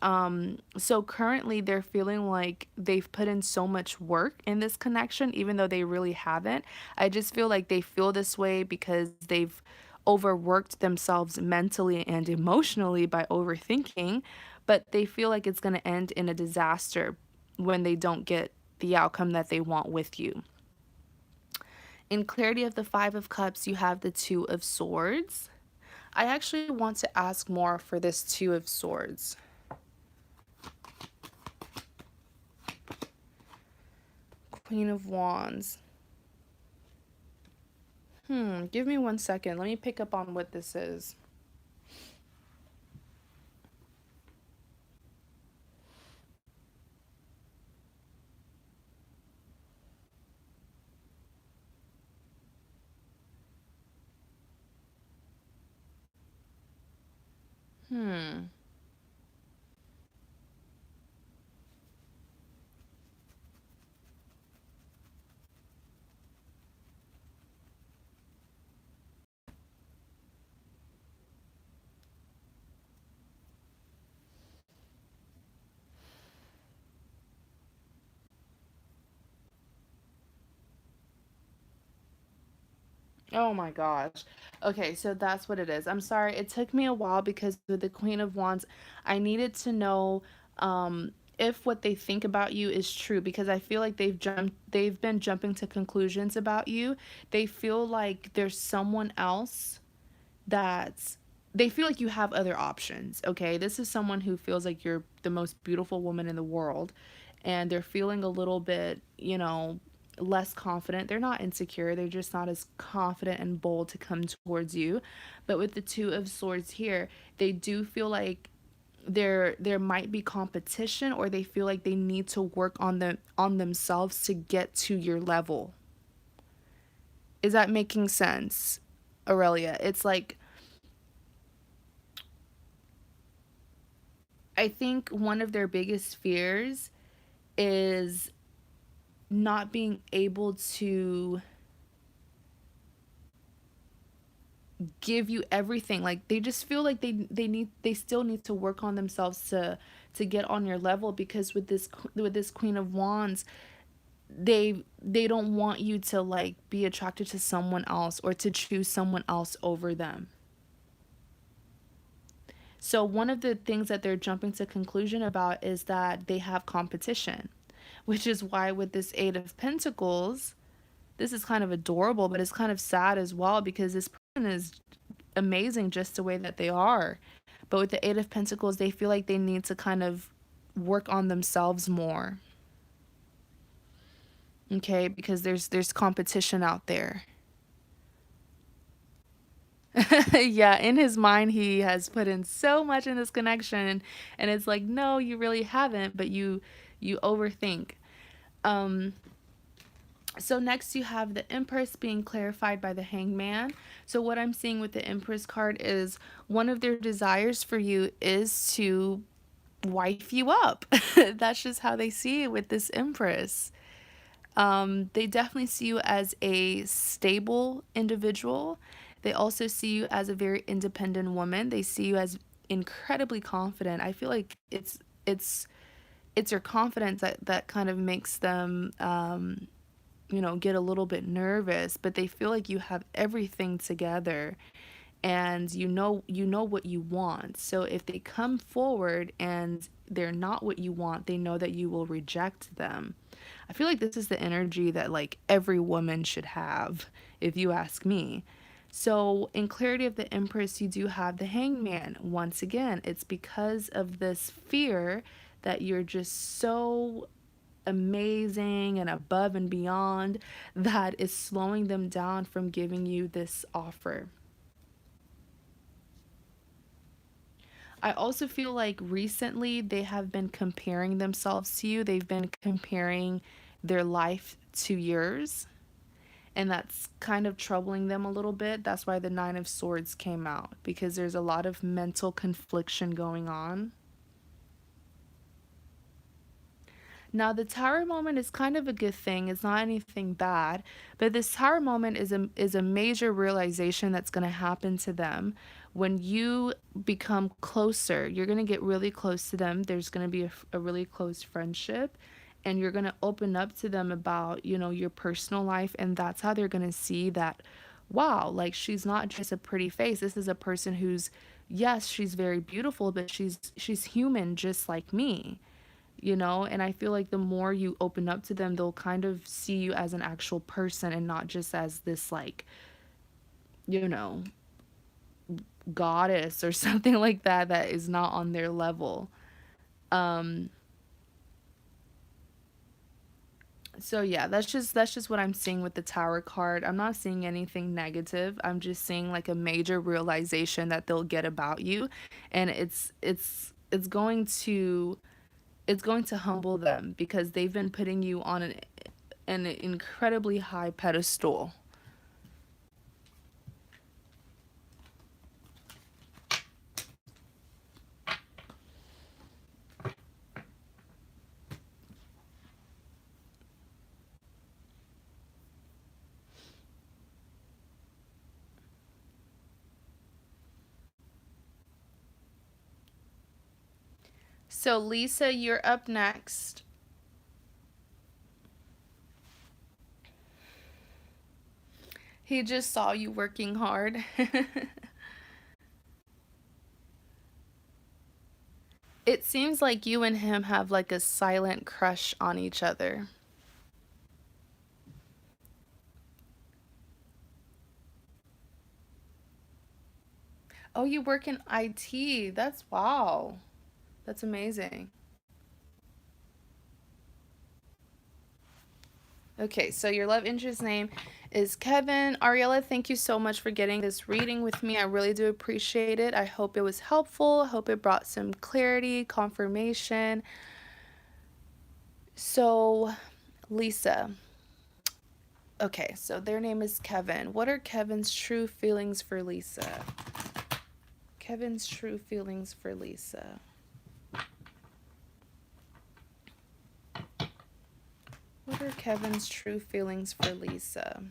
so currently they're feeling like they've put in so much work in this connection even though they really haven't. I just feel like they feel this way because they've overworked themselves mentally and emotionally by overthinking, but they feel like it's going to end in a disaster when they don't get the outcome that they want with you. In clarity of the Five of Cups, you have the Two of Swords. I actually want to ask more for this Two of Swords. Queen of Wands. Give me 1 second. Let me pick up on what this is. Hmm. Oh my gosh. Okay, so that's what it is. I'm sorry. It took me a while because with the Queen of Wands, I needed to know if what they think about you is true because I feel like they've been jumping to conclusions about you. They feel like there's someone else that's they feel like you have other options, okay? This is someone who feels like you're the most beautiful woman in the world and they're feeling a little bit, less confident. They're not insecure, they're just not as confident and bold to come towards you. But with the Two of Swords here, they do feel like there might be competition or they feel like they need to work on themselves to get to your level. Is that making sense, Aurelia? It's like I think one of their biggest fears is not being able to give you everything. Like they just feel like they still need to work on themselves to get on your level because with this Queen of Wands, they don't want you to like be attracted to someone else or to choose someone else over them. So one of the things that they're jumping to conclusion about is that they have competition, which is why with this Eight of Pentacles, this is kind of adorable, but it's kind of sad as well because this person is amazing just the way that they are. But with the Eight of Pentacles, they feel like they need to kind of work on themselves more. Okay, because there's competition out there. Yeah, in his mind he has put in so much in this connection and it's like no, you really haven't, but you overthink. Um So next you have the Empress being clarified by the Hangman. So what I'm seeing with the Empress card is one of their desires for you is to wife you up. That's just how they see it with this Empress. They definitely see you as a stable individual. They also see you as a very independent woman. They see you as incredibly confident. I feel like it's your confidence that kind of makes them get a little bit nervous, but they feel like you have everything together and you know what you want. So if they come forward and they're not what you want, they know that you will reject them. I feel like this is the energy that like every woman should have, if you ask me. So in clarity of the Empress, you do have the Hangman. Once again, it's because of this fear that you're just so amazing and above and beyond that is slowing them down from giving you this offer. I also feel like recently they have been comparing themselves to you. They've been comparing their life to yours, and that's kind of troubling them a little bit. That's why the Nine of Swords came out because there's a lot of mental confliction going on. Now, the tower moment is kind of a good thing. It's not anything bad, but this tower moment is a major realization that's going to happen to them when you become closer. You're going to get really close to them. There's going to be a really close friendship, and you're going to open up to them about, your personal life, and that's how they're going to see that wow, like she's not just a pretty face. This is a person who's yes, she's very beautiful, but she's human just like me. And I feel like the more you open up to them, they'll kind of see you as an actual person and not just as this like you know goddess or something like that is not on their level. Um so yeah, that's just what I'm seeing with the Tower card. I'm not seeing anything negative. I'm just seeing like a major realization that they'll get about you, and it's going to humble them because they've been putting you on an incredibly high pedestal. So, Lisa, you're up next. He just saw you working hard. It seems like you and him have like a silent crush on each other. Oh, you work in IT. That's wow. That's amazing. Okay, so your love interest name is Kevin. Ariella, thank you so much for getting this reading with me. I really do appreciate it. I hope it was helpful. I hope it brought some clarity, confirmation. So, Lisa. Okay, so their name is Kevin. What are Kevin's true feelings for Lisa? Kevin's true feelings for Lisa. What are Kevin's true feelings for Lisa?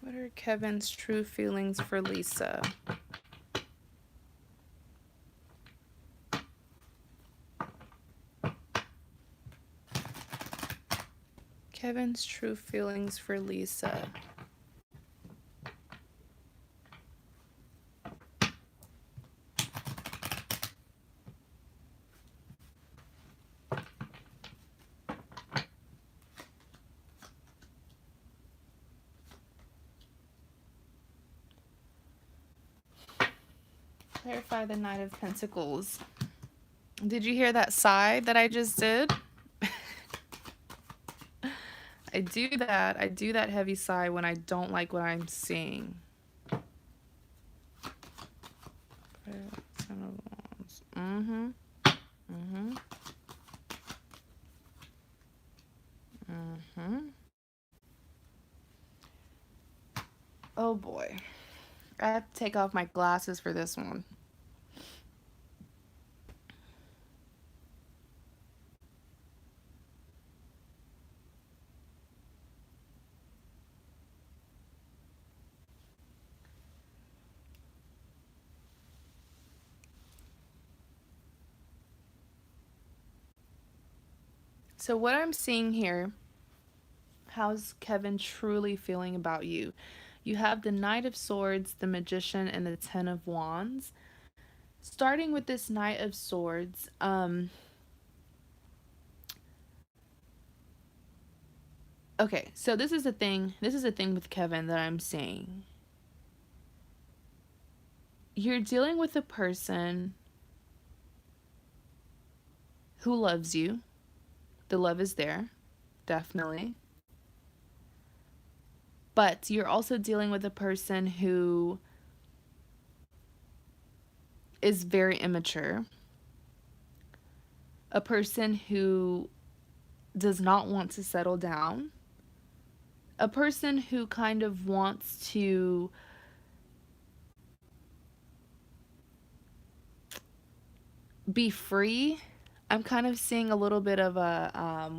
What are Kevin's true feelings for Lisa? Kevin's true feelings for Lisa. Clarify the Knight of Pentacles. Did you hear that sigh that I just did? I do that. I do that heavy sigh when I don't like what I'm seeing. Mm-hmm. Mm-hmm. Mm-hmm. Oh boy. I have to take off my glasses for this one. So what I'm seeing here, how's Kevin truly feeling about you? You have the Knight of Swords, the Magician, and the Ten of Wands. Starting with this Knight of Swords, okay, so this is the thing with Kevin that I'm saying. You're dealing with a person who loves you. The love is there, definitely. But you're also dealing with a person who is very immature, a person who does not want to settle down, a person who kind of wants to be free. I'm kind of seeing a little bit of a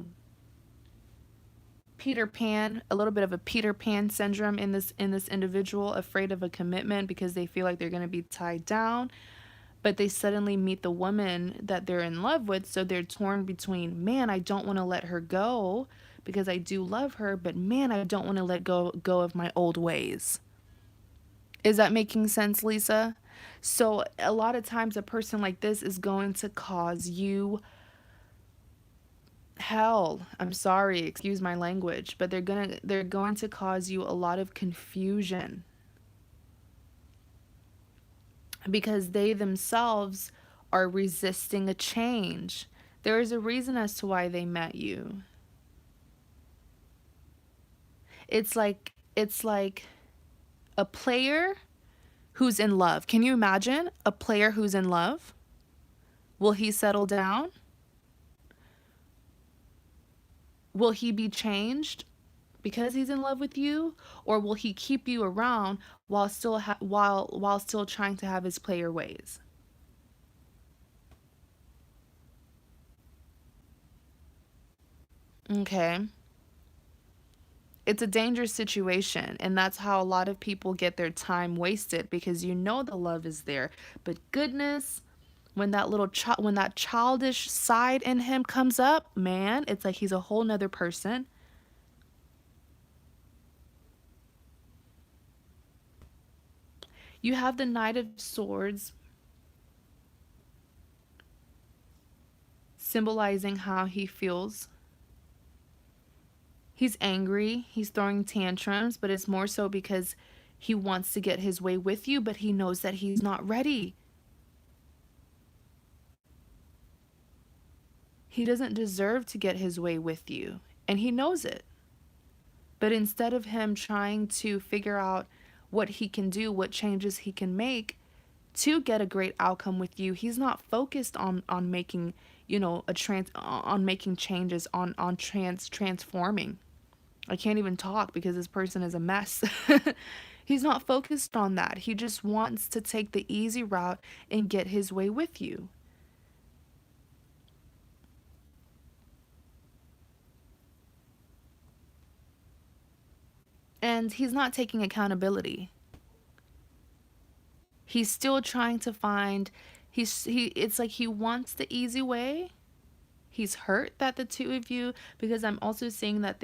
Peter Pan, a little bit of a Peter Pan syndrome in this individual, afraid of a commitment because they feel like they're going to be tied down, but they suddenly meet the woman that they're in love with, so they're torn between, man, I don't want to let her go because I do love her, but man, I don't want to let go of my old ways. Is that making sense, Lisa? So a lot of times a person like this is going to cause you hell. I'm sorry, excuse my language, but they're going to cause you a lot of confusion because they themselves are resisting a change. There is a reason as to why they met you. It's like a player who's in love. Can you imagine a player who's in love? Will he settle down? Will he be changed because he's in love with you, or will he keep you around while still trying to have his player ways? Okay. It's a dangerous situation, and that's how a lot of people get their time wasted, because you know the love is there, but goodness, when that when that childish side in him comes up, man, it's like he's a whole nother person. You have the Knight of Swords symbolizing how he feels. He's angry, he's throwing tantrums, but it's more so because he wants to get his way with you, but he knows that he's not ready. He doesn't deserve to get his way with you, and he knows it. But instead of him trying to figure out what he can do, what changes he can make to get a great outcome with you, he's not focused on making, on making changes, on transforming. I can't even talk because this person is a mess. He's not focused on that. He just wants to take the easy route and get his way with you. And he's not taking accountability. He's still trying to find it's like he wants the easy way. He's hurt that the two of you, because I'm also seeing that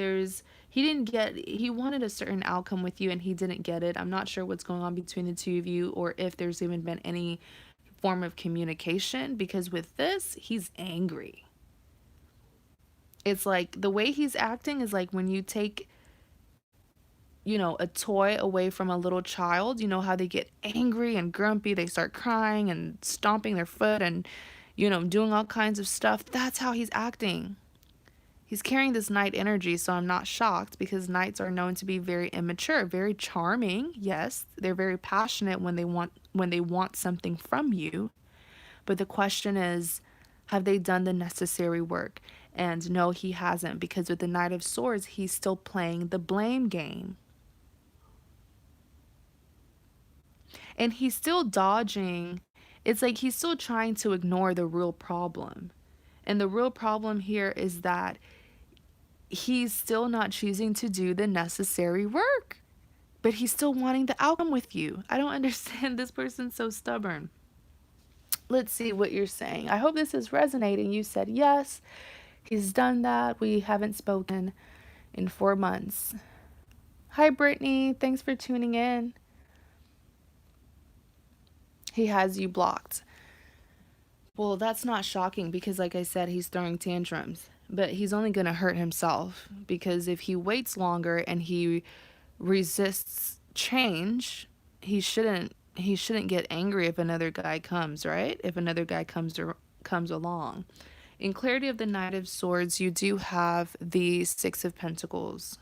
he wanted a certain outcome with you and he didn't get it. I'm not sure what's going on between the two of you, or if there's even been any form of communication, because with this, he's angry. It's like the way he's acting is like when you take, a toy away from a little child. You know how they get angry and grumpy, they start crying and stomping their foot and, doing all kinds of stuff. That's how he's acting. He's carrying this knight energy, so I'm not shocked, because knights are known to be very immature, very charming. Yes, they're very passionate when they want something from you. But the question is, have they done the necessary work? And no, he hasn't, because with the Knight of Swords, he's still playing the blame game. And he's still dodging. It's like he's still trying to ignore the real problem. And the real problem here is that he's still not choosing to do the necessary work. But he's still wanting the outcome with you. I don't understand. This person's so stubborn. Let's see what you're saying. I hope this is resonating. You said yes. He's done that. We haven't spoken in 4 months. Hi, Brittany. Thanks for tuning in. He has you blocked. Well, that's not shocking, because like I said, he's throwing tantrums. But he's only going to hurt himself, because if he waits longer and he resists change, he shouldn't get angry if another guy comes, right? If another guy comes along. In clarity of the Knight of Swords, you do have the Six of Pentacles.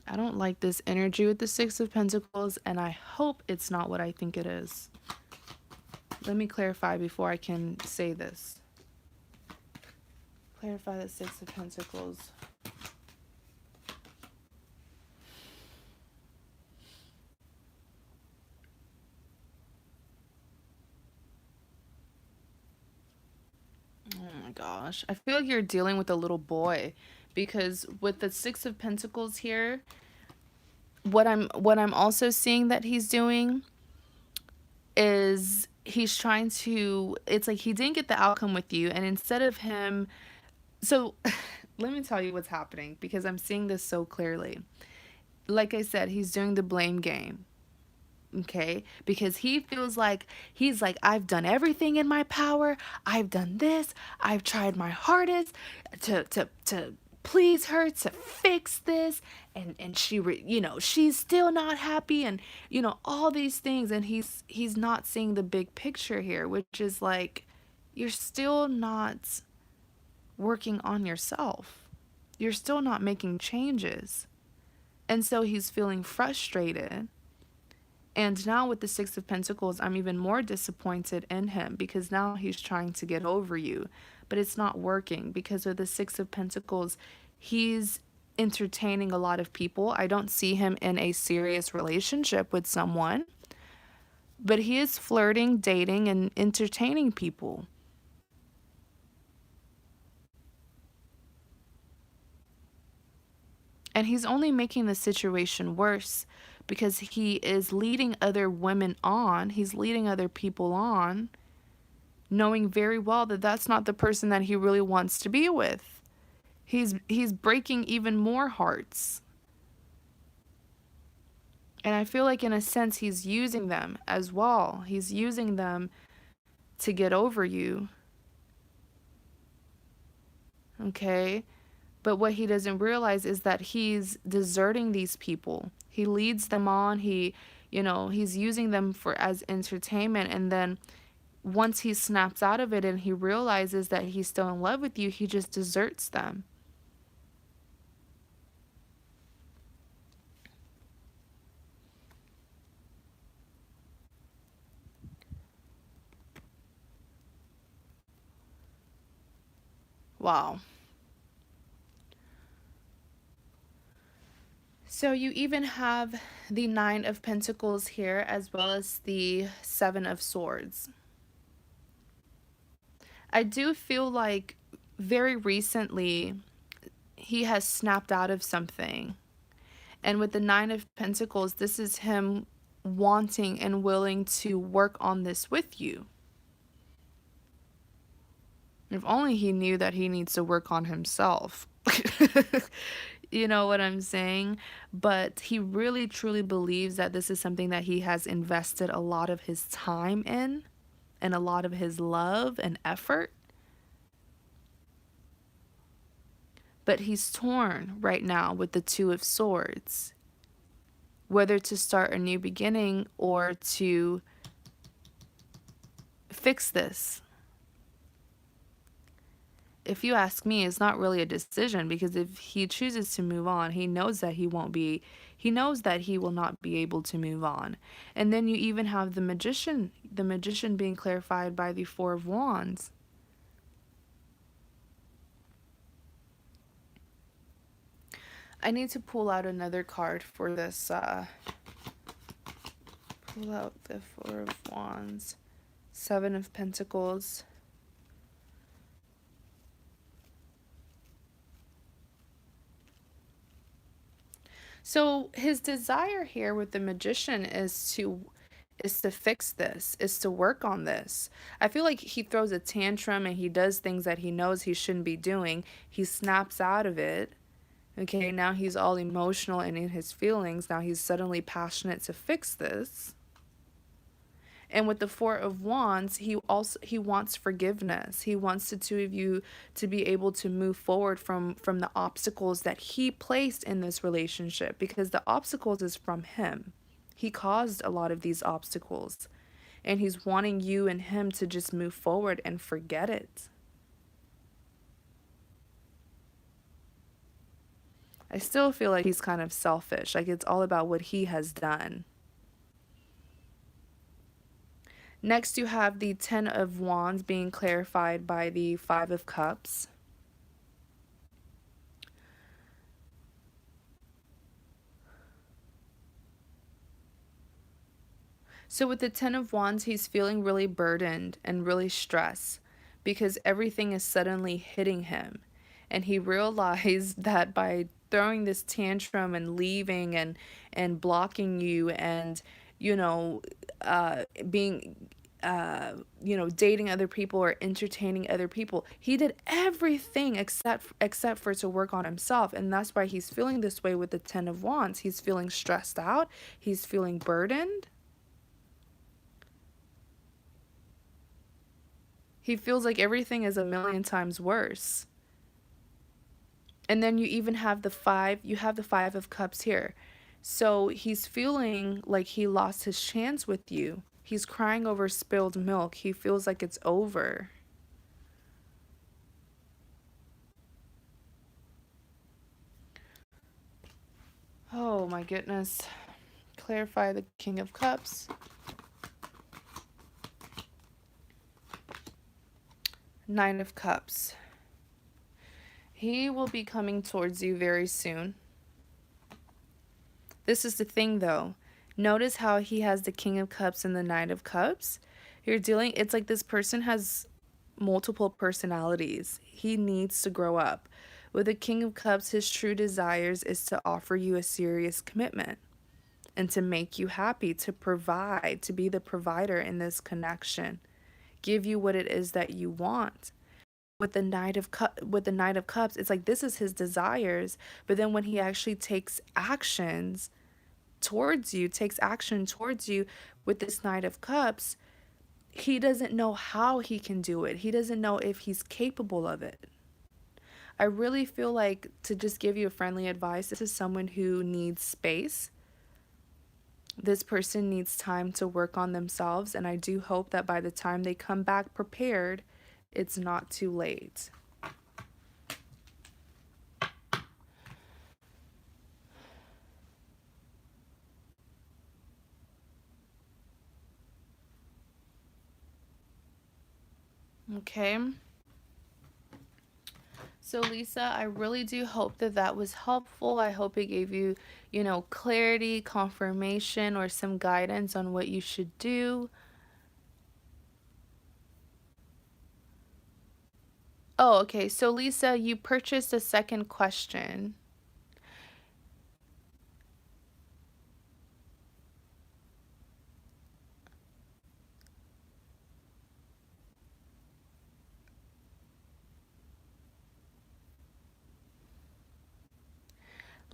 I don't like this energy with the Six of Pentacles, and I hope it's not what I think it is. Let me clarify before I can say this. Clarify the Six of Pentacles. Oh my gosh. I feel like you're dealing with a little boy, because with the Six of Pentacles here, what I'm also seeing that he's doing is he's trying to, it's like he didn't get the outcome with you, and instead of him, so let me tell you what's happening, because I'm seeing this so clearly. Like I said, he's doing the blame game. Okay, because he feels like I've done everything in my power. I've done this. I've tried my hardest to please her, to fix this, and she's still not happy, and all these things, and he's not seeing the big picture here, which is like, you're still not working on yourself. You're still not making changes. And so he's feeling frustrated. And now with the Six of Pentacles, I'm even more disappointed in him, because now he's trying to get over you, but it's not working, because with the Six of Pentacles, he's entertaining a lot of people. I don't see him in a serious relationship with someone, but he is flirting, dating, and entertaining people. And he's only making the situation worse because he is leading other women on. He's leading other people on, knowing very well that that's not the person that he really wants to be with. He's breaking even more hearts. And I feel like in a sense he's using them as well. He's using them to get over you. Okay? But what he doesn't realize is that he's deserting these people. He leads them on. He's using them for as entertainment, and then once he snaps out of it and he realizes that he's still in love with you, he just deserts them. Wow. So you even have the Nine of Pentacles here, as well as the Seven of Swords. I do feel like very recently he has snapped out of something. And with the Nine of Pentacles, this is him wanting and willing to work on this with you. If only he knew that he needs to work on himself. You know what I'm saying? But he really truly believes that this is something that he has invested a lot of his time in and a lot of his love and effort. But he's torn right now with the Two of Swords, whether to start a new beginning or to fix this. If you ask me, it's not really a decision, because if he chooses to move on, he knows that he will not be able to move on. And then you even have the magician being clarified by the Four of Wands. I need to pull out another card for this. Pull out the Four of Wands, Seven of Pentacles. So his desire here with the magician is to fix this, is to work on this. I feel like he throws a tantrum and he does things that he knows he shouldn't be doing. He snaps out of it. Okay, now he's all emotional and in his feelings. Now he's suddenly passionate to fix this. And with the Four of Wands, he wants forgiveness. He wants the two of you to be able to move forward from the obstacles that he placed in this relationship, because the obstacles is from him. He caused a lot of these obstacles, and he's wanting you and him to just move forward and forget it. I still feel like he's kind of selfish. Like it's all about what he has done. Next, you have the Ten of Wands being clarified by the Five of Cups. So with the Ten of Wands, he's feeling really burdened and really stressed because everything is suddenly hitting him. And he realized that by throwing this tantrum and leaving and blocking you and, being dating other people or entertaining other people, he did everything except for to work on himself. And that's why he's feeling this way with the Ten of Wands. He's feeling stressed out. He's feeling burdened. He feels like everything is a million times worse. And then you even have the Five of Cups here. So he's feeling like he lost his chance with you. He's crying over spilled milk. He feels like it's over. Oh my goodness. Clarify the King of Cups. Nine of Cups. He will be coming towards you very soon. This is the thing though. Notice how he has the King of Cups and the Nine of Cups. It's like this person has multiple personalities. He needs to grow up. With the King of Cups, his true desires is to offer you a serious commitment and to make you happy, to provide, to be the provider in this connection, give you what it is that you want. With the Knight of Cups, it's like this is his desires, but then when he actually takes action towards you with this Knight of Cups, he doesn't know how he can do it. He doesn't know if he's capable of it. I really feel like, to just give you a friendly advice, this is someone who needs space. This person needs time to work on themselves, and I do hope that by the time they come back prepared, it's not too late. Okay. So Lisa, I really do hope that that was helpful. I hope it gave you, clarity, confirmation, or some guidance on what you should do. Oh, okay. So Lisa, you purchased a second question.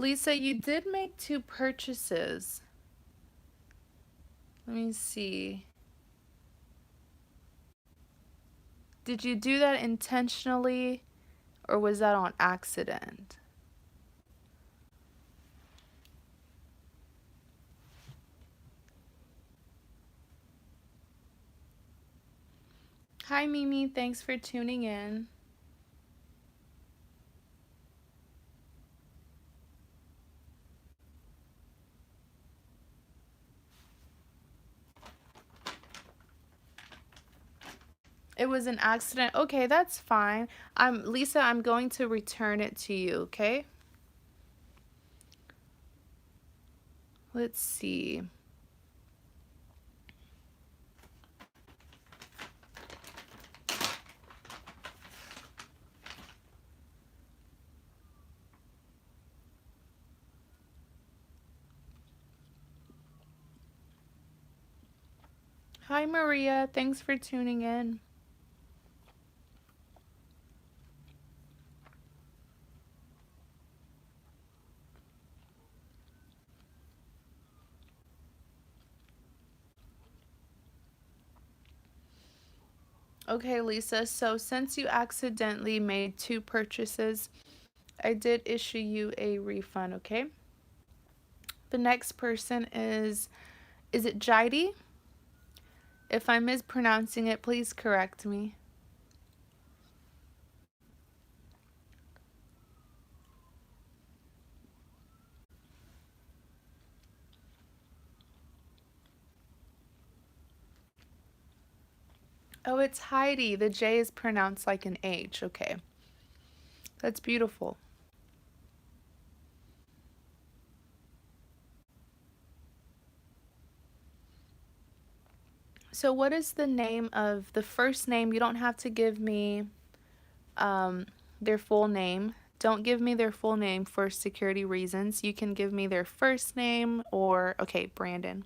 Lisa, you did make 2 purchases. Let me see. Did you do that intentionally, or was that on accident? Hi, Mimi. Thanks for tuning in. It was an accident. Okay, that's fine. Lisa, I'm going to return it to you, okay? Let's see. Hi, Maria. Thanks for tuning in. Okay, Lisa, so since you accidentally made 2 purchases, I did issue you a refund, okay? The next person is it Heidi? If I'm mispronouncing it, please correct me. Oh, it's Heidi. The J is pronounced like an H. Okay. That's beautiful. So what is the name of the first name? You don't have to give me their full name. Don't give me their full name for security reasons. You can give me their first name or, okay, Brandon.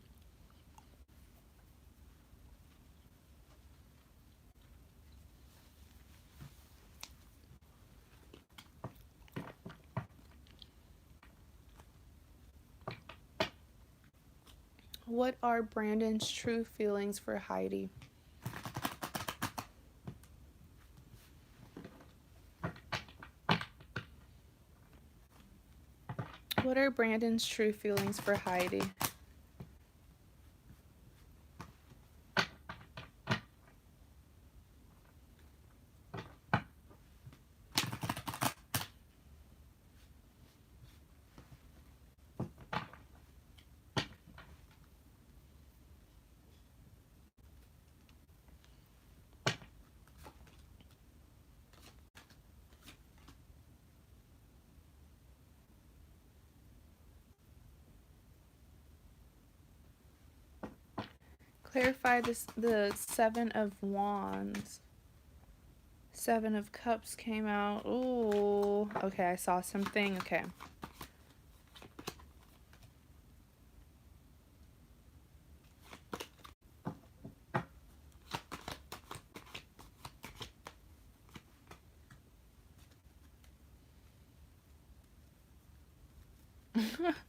What are Brandon's true feelings for Heidi? What are Brandon's true feelings for Heidi? Clarify this, the 7 of Wands. Seven of Cups came out. Ooh. Okay, I saw something. Okay.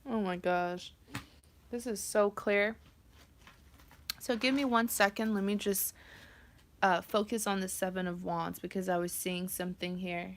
Oh my gosh. This is so clear. So give me 1 second. Let me just focus on the Seven of Wands because I was seeing something here.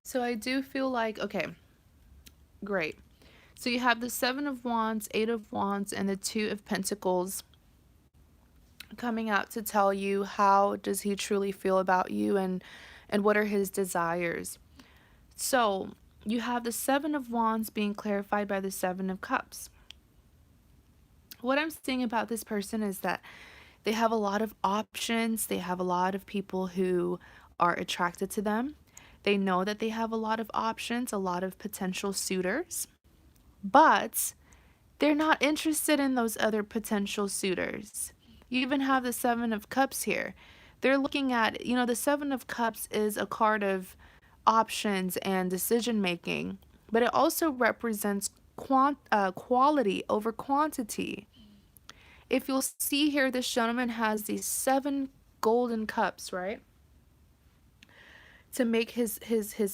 So I do feel like, okay, great. So you have the Seven of Wands, Eight of Wands, and the Two of Pentacles coming out to tell you how does he truly feel about you and what are his desires. So you have the Seven of Wands being clarified by the Seven of Cups. What I'm seeing about this person is that they have a lot of options. They have a lot of people who are attracted to them. They know that they have a lot of options, a lot of potential suitors, but they're not interested in those other potential suitors. You even have the Seven of Cups here. They're looking at, the Seven of Cups is a card of options and decision making, but it also represents quality over quantity. If you'll see here, this gentleman has these 7 golden cups, right? To make his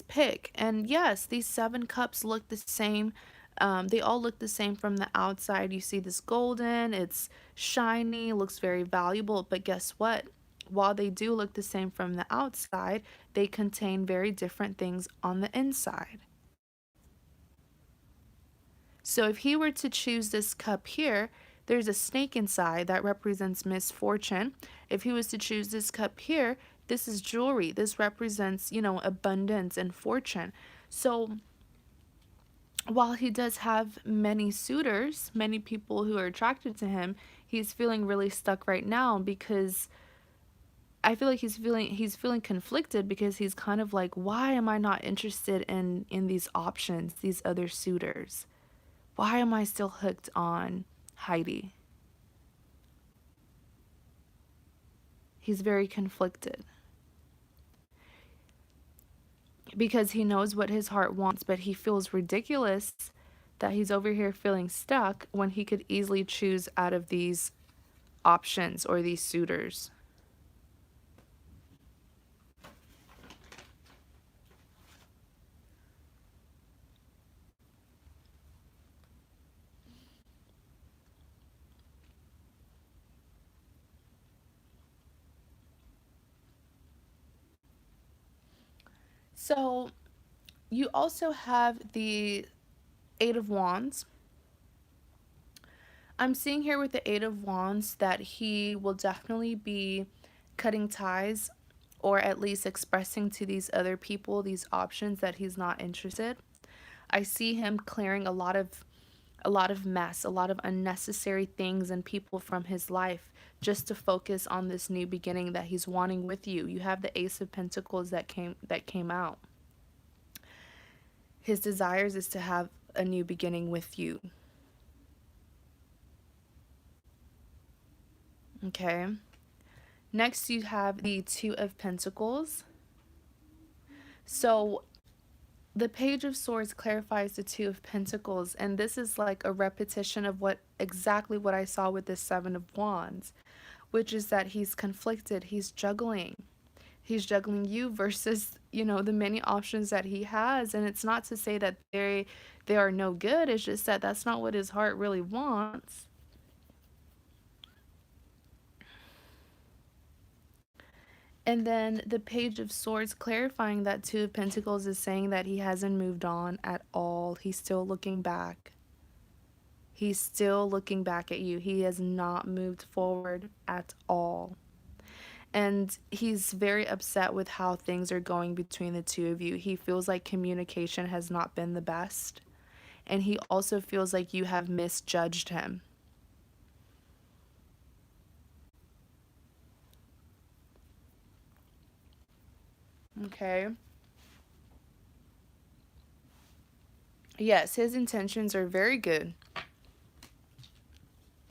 pick. And yes, these 7 cups look the same. They all look the same from the outside. You see this golden, it's shiny, looks very valuable. But guess what? While they do look the same from the outside, they contain very different things on the inside. So if he were to choose this cup here, there's a snake inside that represents misfortune. If he was to choose this cup here, this is jewelry. This represents, abundance and fortune. So while he does have many suitors, many people who are attracted to him, he's feeling really stuck right now because I feel like he's feeling conflicted because he's kind of like, why am I not interested in these options, these other suitors? Why am I still hooked on Heidi? He's very conflicted because he knows what his heart wants, but he feels ridiculous that he's over here feeling stuck when he could easily choose out of these options or these suitors. So you also have the Eight of Wands. I'm seeing here with the Eight of Wands that he will definitely be cutting ties or at least expressing to these other people these options that he's not interested. I see him clearing a lot of mess, a lot of unnecessary things and people from his life just to focus on this new beginning that he's wanting with you. You have the Ace of Pentacles that came out. His desires is to have a new beginning with you. Okay. Next, you have the Two of Pentacles. So, the Page of Swords clarifies the Two of Pentacles, and this is like a repetition of exactly what I saw with the Seven of Wands, which is that he's conflicted, he's juggling. He's juggling you versus, the many options that he has, and it's not to say that they are no good, it's just that that's not what his heart really wants. And then the Page of Swords clarifying that Two of Pentacles is saying that he hasn't moved on at all. He's still looking back. He's still looking back at you. He has not moved forward at all. And he's very upset with how things are going between the two of you. He feels like communication has not been the best. And he also feels like you have misjudged him. Okay. Yes, his intentions are very good.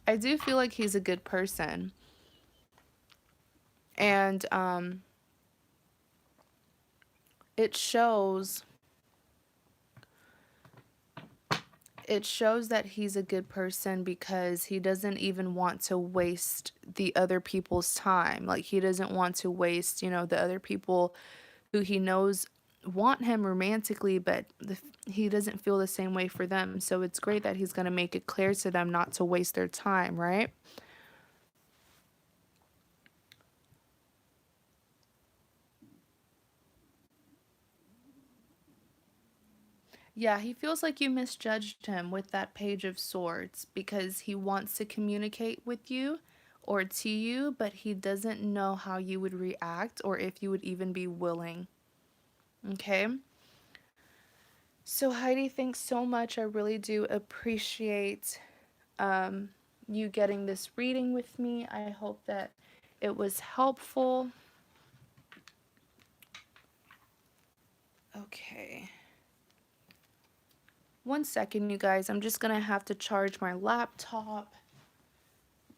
I do feel like he's a good person. And it shows that he's a good person because he doesn't even want to waste the other people's time. Like, he doesn't want to waste, the other people who he knows want him romantically, but he doesn't feel the same way for them. So it's great that he's going to make it clear to them not to waste their time, right? Yeah, he feels like you misjudged him with that Page of Swords because he wants to communicate with you or to you, but he doesn't know how you would react or if you would even be willing. Okay? So, Heidi, thanks so much. I really do appreciate you getting this reading with me. I hope that it was helpful. Okay. 1 second, you guys. I'm just going to have to charge my laptop.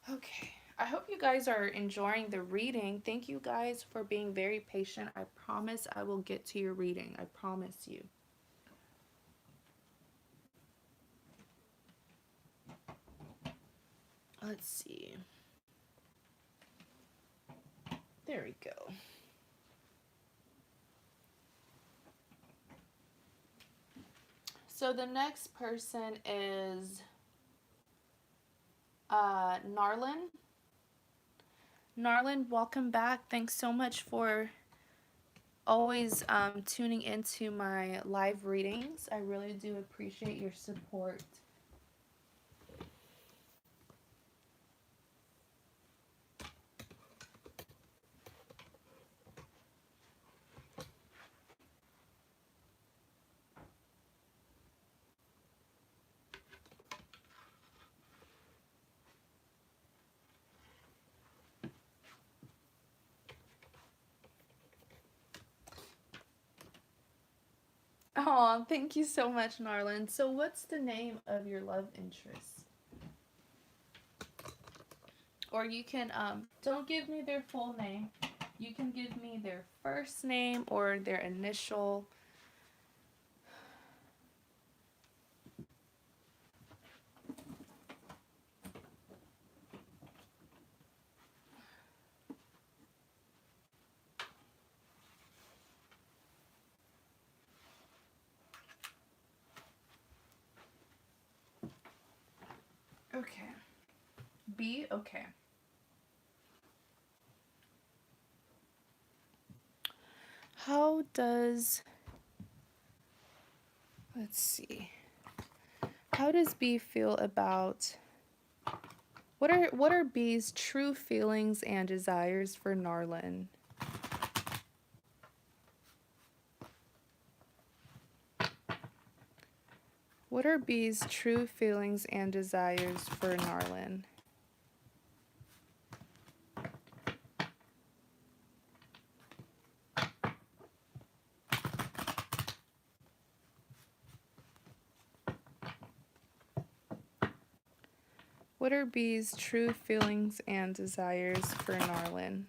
Okay. I hope you guys are enjoying the reading. Thank you guys for being very patient. I promise I will get to your reading. I promise you. Let's see. There we go. So the next person is Marlon. Marlon, welcome back. Thanks so much for always tuning into my live readings. I really do appreciate your support. Oh, thank you so much, Marlon. So what's the name of your love interest? Or you can, don't give me their full name. You can give me their first name or their initial. Okay. B, okay. How does, let's see. How does B feel about, what are B's true feelings and desires for Marlon? What are B's true feelings and desires for Marlon? What are B's true feelings and desires for Marlon?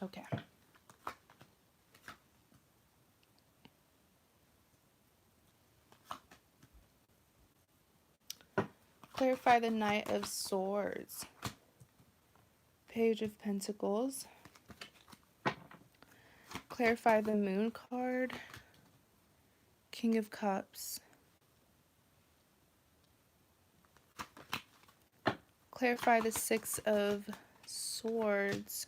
Okay. Clarify the Knight of Swords. Page of Pentacles. Clarify the Moon card. King of Cups. Clarify the Six of Swords.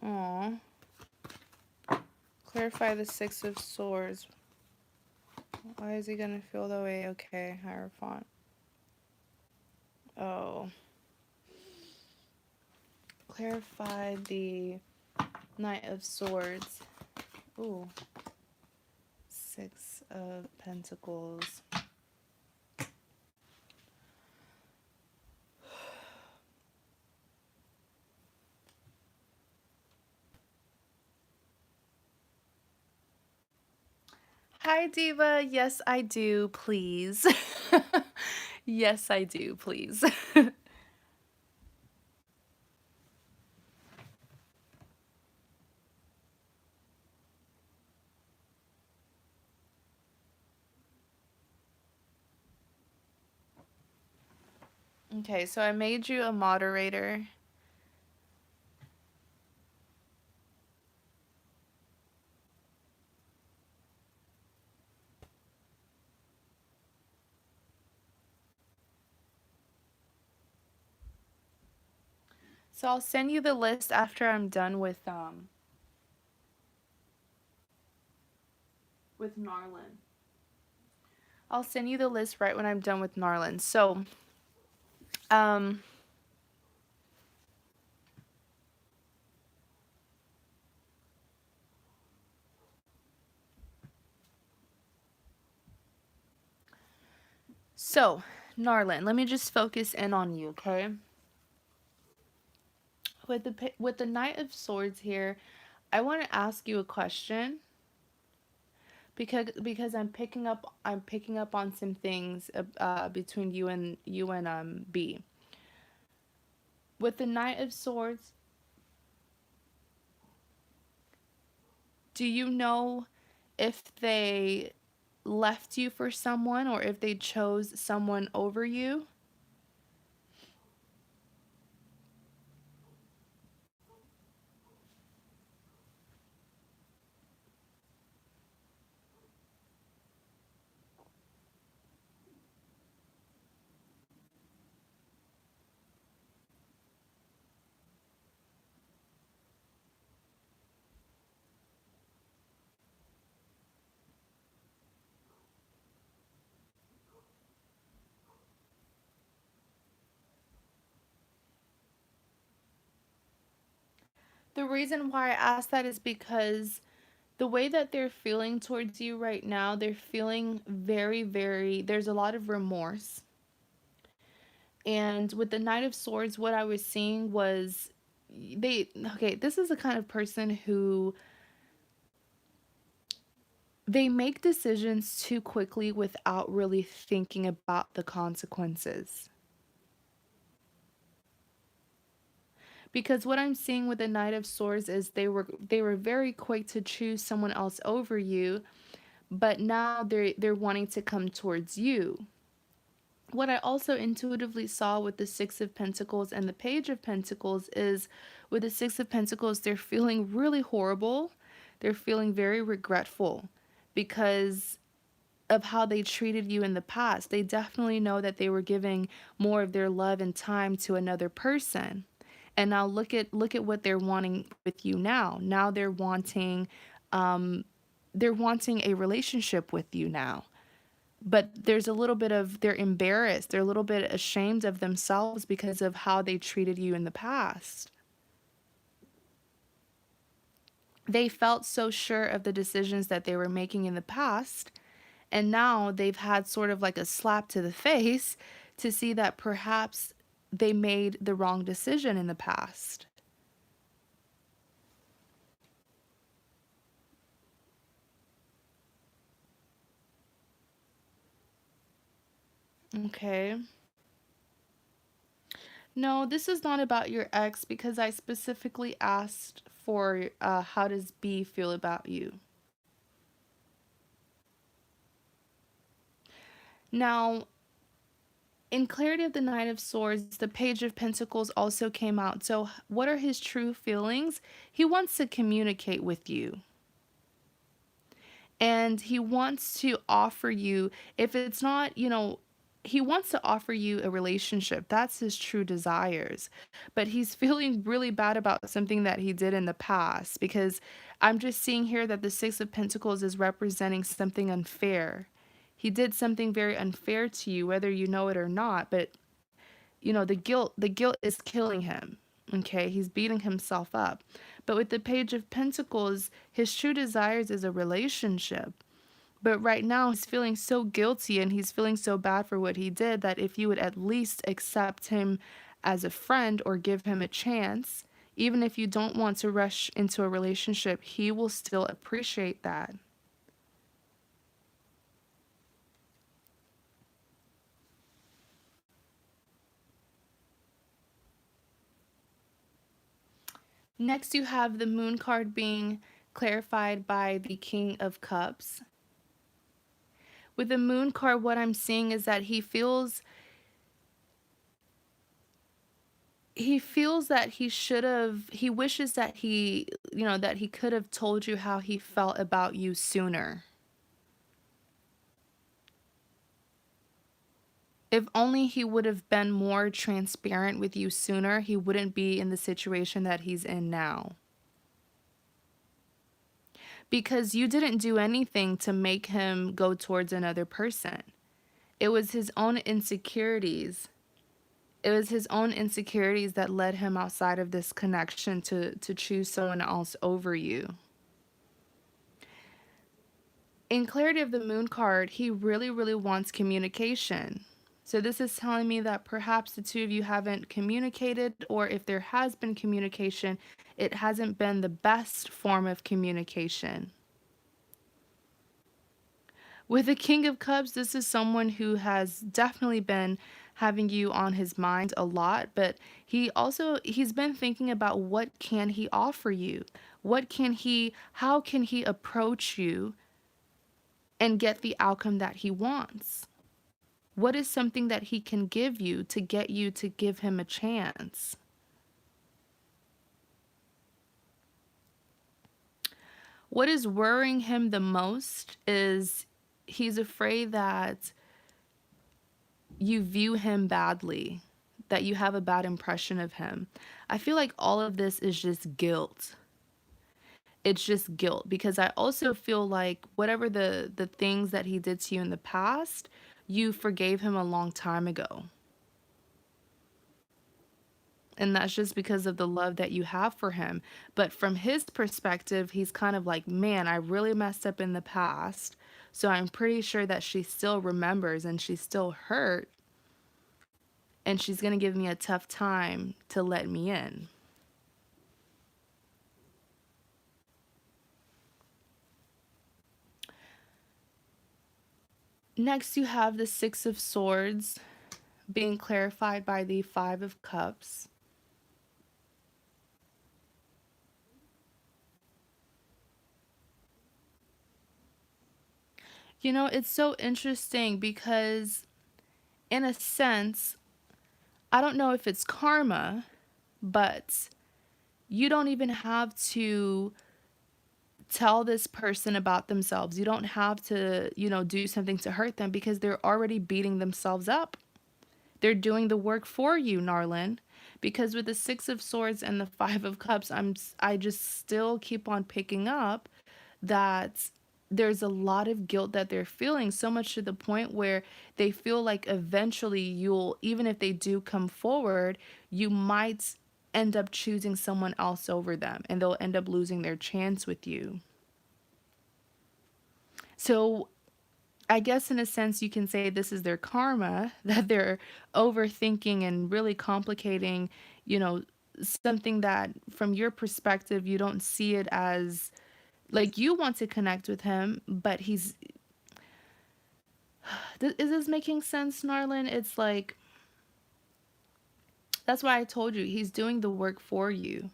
Aww. Clarify the Six of Swords. Why is he gonna feel the way? Okay, Hierophant. Oh. Clarify the Knight of Swords. Ooh. Six of Pentacles. Hi, Diva. Yes, I do, please. Yes, I do, please. Okay, so I made you a moderator. So I'll send you the list after I'm done with Marlon. I'll send you the list right when I'm done with Marlon. Um so Narlin, let me just focus in on you, okay? With the Knight of Swords here, I want to ask you a question because I'm picking up on some things between you and B. With the Knight of Swords, do you know if they left you for someone or if they chose someone over you? The reason why I ask that is because the way that they're feeling towards you right now, they're feeling there's a lot of remorse. And with the Knight of Swords, what I was seeing was this is the kind of person who they make decisions too quickly without really thinking about the consequences. Because what I'm seeing with the Knight of Swords is they were very quick to choose someone else over you, but now they're wanting to come towards you. What I also intuitively saw with the Six of Pentacles and the Page of Pentacles is with the Six of Pentacles, they're feeling really horrible. They're feeling very regretful because of how they treated you in the past. They definitely know that they were giving more of their love and time to another person. And now look at what they're wanting with you now. Now they're wanting a relationship with you now. But there's a little bit of they're embarrassed. They're a little bit ashamed of themselves because of how they treated you in the past. They felt so sure of the decisions that they were making in the past, and now they've had sort of like a slap to the face to see that perhaps they made the wrong decision in the past. Okay. No, this is not about your ex because I specifically asked for how does B feel about you. Now, in Clarity of the Knight of Swords, the Page of Pentacles also came out. So, what are his true feelings? He wants to communicate with you. And he wants to offer you, if it's not, he wants to offer you a relationship. That's his true desires. But he's feeling really bad about something that he did in the past because I'm just seeing here that the Six of Pentacles is representing something unfair. He did something very unfair to you, whether you know it or not, but the guilt is killing him. Okay, he's beating himself up. But with the Page of Pentacles, his true desires is a relationship. But right now, he's feeling so guilty and he's feeling so bad for what he did that if you would at least accept him as a friend or give him a chance, even if you don't want to rush into a relationship, he will still appreciate that. Next, you have the Moon card being clarified by the King of Cups. With the Moon card, what I'm seeing is that he feels that he wishes that that he could have told you how he felt about you sooner. If only he would have been more transparent with you sooner, he wouldn't be in the situation that he's in now. Because you didn't do anything to make him go towards another person. It was his own insecurities. It was his own insecurities that led him outside of this connection to choose someone else over you. In clarity of the Moon card, he really, really wants communication. So this is telling me that perhaps the two of you haven't communicated, or if there has been communication, it hasn't been the best form of communication. With the King of Cups, this is someone who has definitely been having you on his mind a lot, but he's been thinking about what can he offer you? How can he approach you and get the outcome that he wants? What is something that he can give you to get you to give him a chance? What is worrying him the most is he's afraid that you view him badly, that you have a bad impression of him. I feel like all of this is just guilt. It's just guilt, because I also feel like whatever the things that he did to you in the past, you forgave him a long time ago. And that's just because of the love that you have for him. But from his perspective, he's kind of like, man, I really messed up in the past. So I'm pretty sure that she still remembers and she's still hurt. And she's going to give me a tough time to let me in. Next, you have the Six of Swords being clarified by the Five of Cups. You know, it's so interesting because, in a sense, I don't know if it's karma, but you don't even have to tell this person about themselves. You don't have to, do something to hurt them because they're already beating themselves up. They're doing the work for you, Marlon. Because with the Six of Swords and the Five of Cups, I just still keep on picking up that there's a lot of guilt that they're feeling, so much to the point where they feel like eventually even if they do come forward, you might end up choosing someone else over them and they'll end up losing their chance with you. So I guess in a sense you can say this is their karma, that they're overthinking and really complicating, you know, something that from your perspective you don't see it as, like, you want to connect with him, but is this making sense, Narlin? It's like, that's why I told you he's doing the work for you.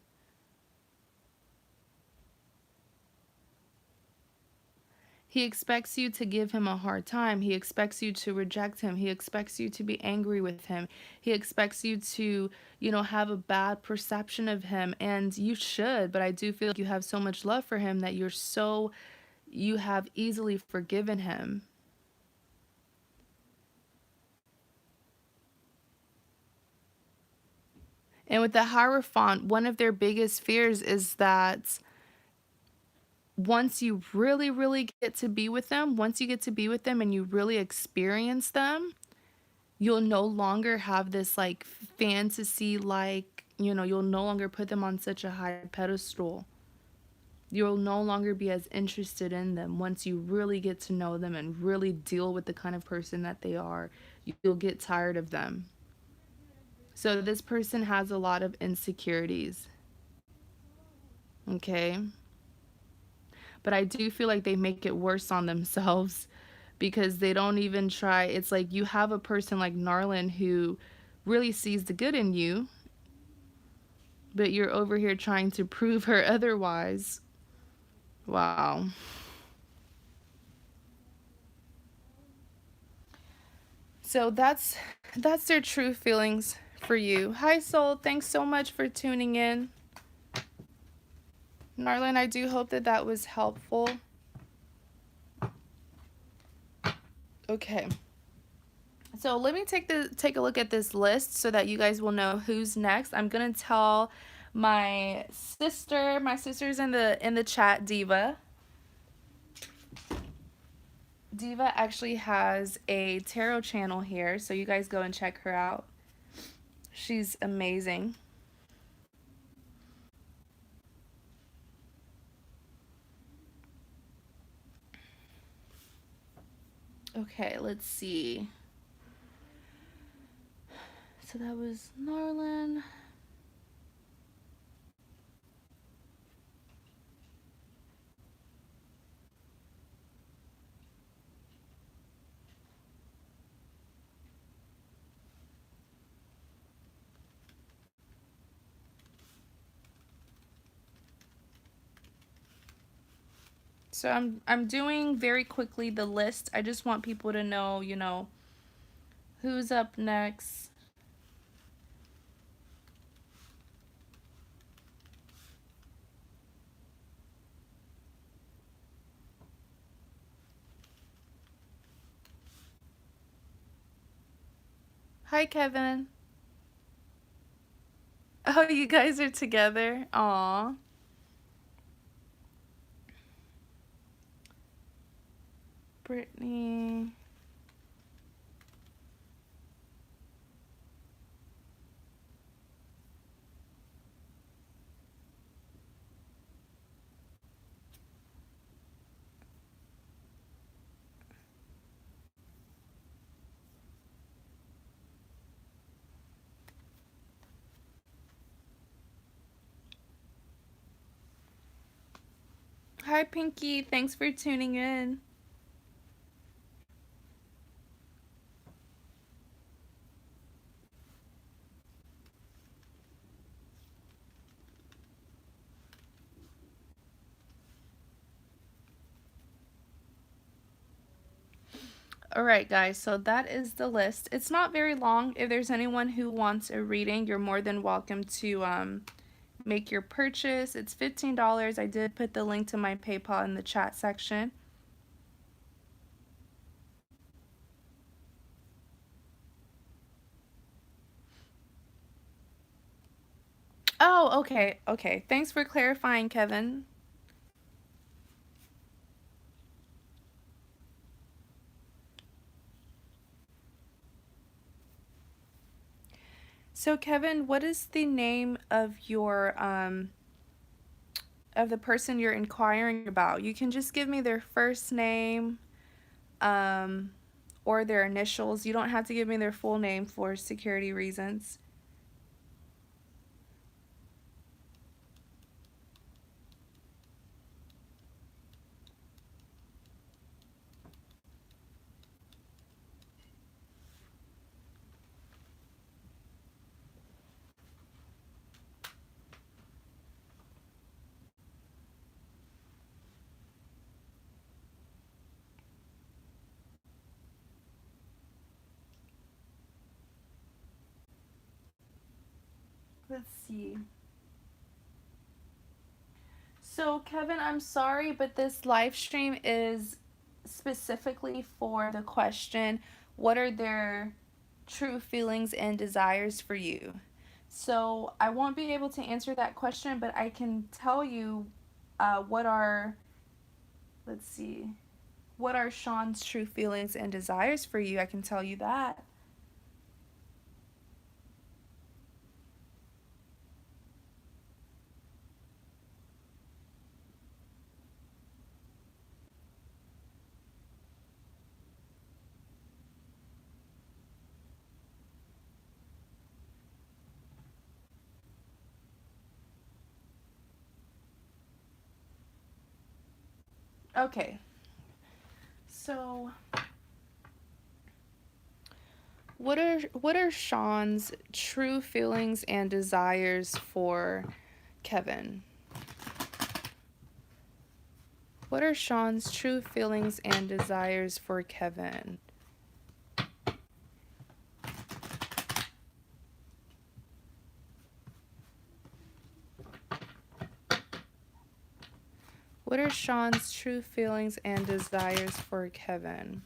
He expects you to give him a hard time. He expects you to reject him. He expects you to be angry with him. He expects you to, have a bad perception of him. And you should, but I do feel like you have so much love for him that you have easily forgiven him. And with the Hierophant, one of their biggest fears is that once you really, really get to be with them, once you get to be with them and you really experience them, you'll no longer have this like fantasy, like, you'll no longer put them on such a high pedestal. You'll no longer be as interested in them once you really get to know them and really deal with the kind of person that they are. You'll get tired of them. So this person has a lot of insecurities, okay? But I do feel like they make it worse on themselves because they don't even try. It's like you have a person like Marlon who really sees the good in you, but you're over here trying to prove her otherwise. Wow. So that's their true feelings for you. Hi Soul, thanks so much for tuning in. Marlon, I do hope that that was helpful. Okay. So let me take a look at this list so that you guys will know who's next. I'm gonna tell my sister's in the chat, Diva. Diva actually has a tarot channel here, so you guys go and check her out. She's amazing. Okay, let's see. So that was Marlon. So I'm doing very quickly the list. I just want people to know, who's up next. Hi, Kevin. Oh, you guys are together? Aw. Brittany. Hi, Pinky. Thanks for tuning in. Alright, guys, so that is the list. It's not very long. If there's anyone who wants a reading, you're more than welcome to make your purchase. It's $15. I did put the link to my PayPal in the chat section. Oh, okay, okay. Thanks for clarifying, Kevin. So, Kevin, what is the name of your of the person you're inquiring about? You can just give me their first name, um, or their initials. You don't have to give me their full name for security reasons. Let's see. So, Kevin, I'm sorry, but this live stream is specifically for the question, what are their true feelings and desires for you? So, I won't be able to answer that question, but I can tell you what are Let's see. What are Sean's true feelings and desires for you? I can tell you that. Okay. So, what are Sean's true feelings and desires for Kevin? What are Sean's true feelings and desires for Kevin? What are Sean's true feelings and desires for Kevin?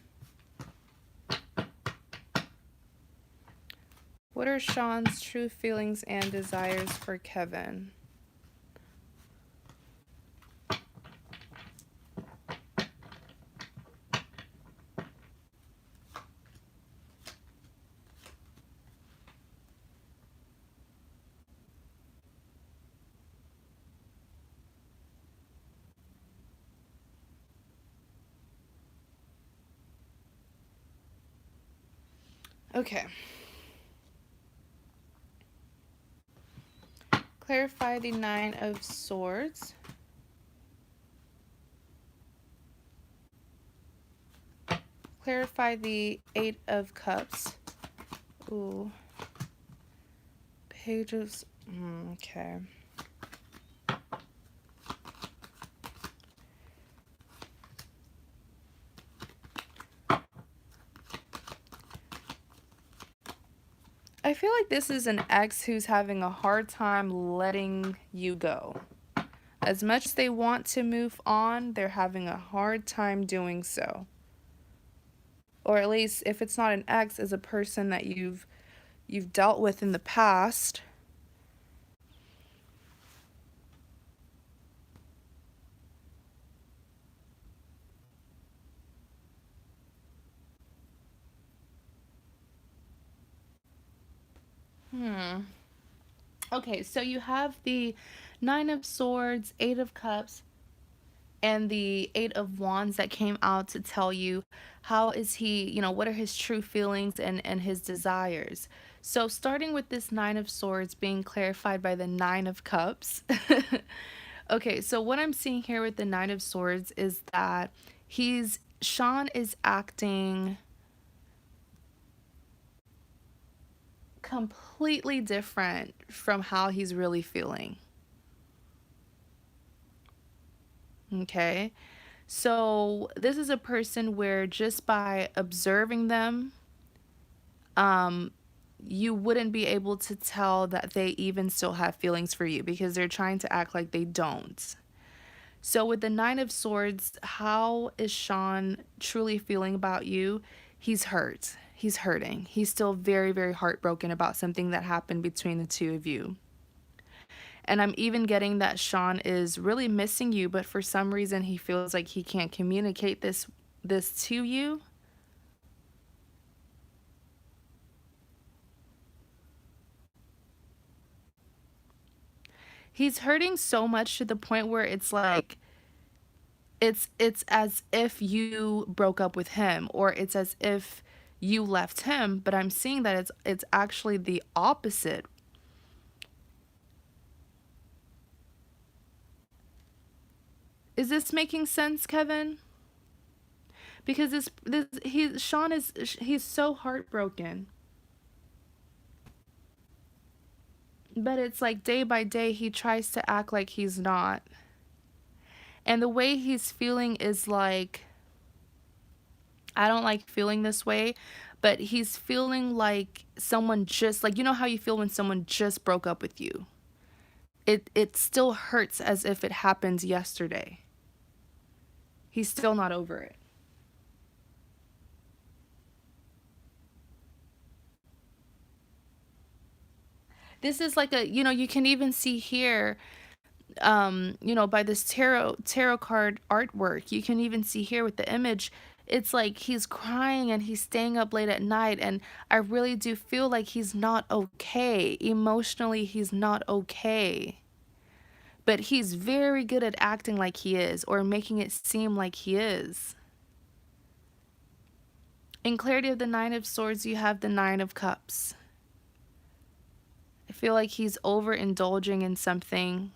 What are Sean's true feelings and desires for Kevin? Okay. Clarify the Nine of Swords. Clarify the Eight of Cups. Ooh. Page of... okay. I feel like this is an ex who's having a hard time letting you go. As much as they want to move on, they're having a hard time doing so. Or at least if it's not an ex, as a person that you've dealt with in the past. Okay, so you have the Nine of Swords, Eight of Cups, and the Eight of Wands that came out to tell you how is he, what are his true feelings and his desires. So starting with this Nine of Swords being clarified by the Nine of Cups. Okay, so what I'm seeing here with the Nine of Swords is that Sean is acting completely different from how he's really feeling. Okay. So this is a person where just by observing them, you wouldn't be able to tell that they even still have feelings for you because they're trying to act like they don't. So with the Nine of Swords, how is Sean truly feeling about you? He's hurt. He's hurting. He's still very, very heartbroken about something that happened between the two of you. And I'm even getting that Sean is really missing you, but for some reason he feels like he can't communicate this to you. He's hurting so much to the point where it's like it's as if you broke up with him, or it's as if you left him, but I'm seeing that it's actually the opposite. Is this making sense, Kevin? Because he's so heartbroken. But it's like day by day he tries to act like he's not. And the way he's feeling is like, I don't like feeling this way, but he's feeling like someone just, like, you know how you feel when someone just broke up with you? It still hurts as if it happened yesterday. He's still not over it. This is like you can even see here by this tarot card artwork. You can even see here with the image, it's like he's crying and he's staying up late at night, and I really do feel like he's not okay. Emotionally, he's not okay. But he's very good at acting like he is, or making it seem like he is. In clarity of the Nine of Swords, you have the Nine of Cups. I feel like he's overindulging in something.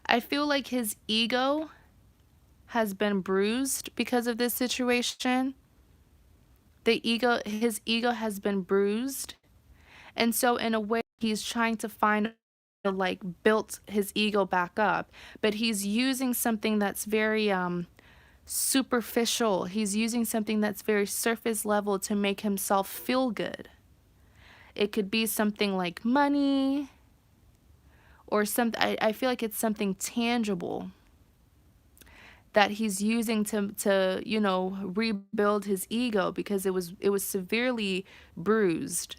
I feel like his ego has been bruised because of this situation. His ego has been bruised. And so in a way, he's trying to find, like, built his ego back up, but he's using something that's very superficial. He's using something that's very surface level to make himself feel good. It could be something like money, or something. I feel like it's something tangible that he's using to rebuild his ego, because it was severely bruised.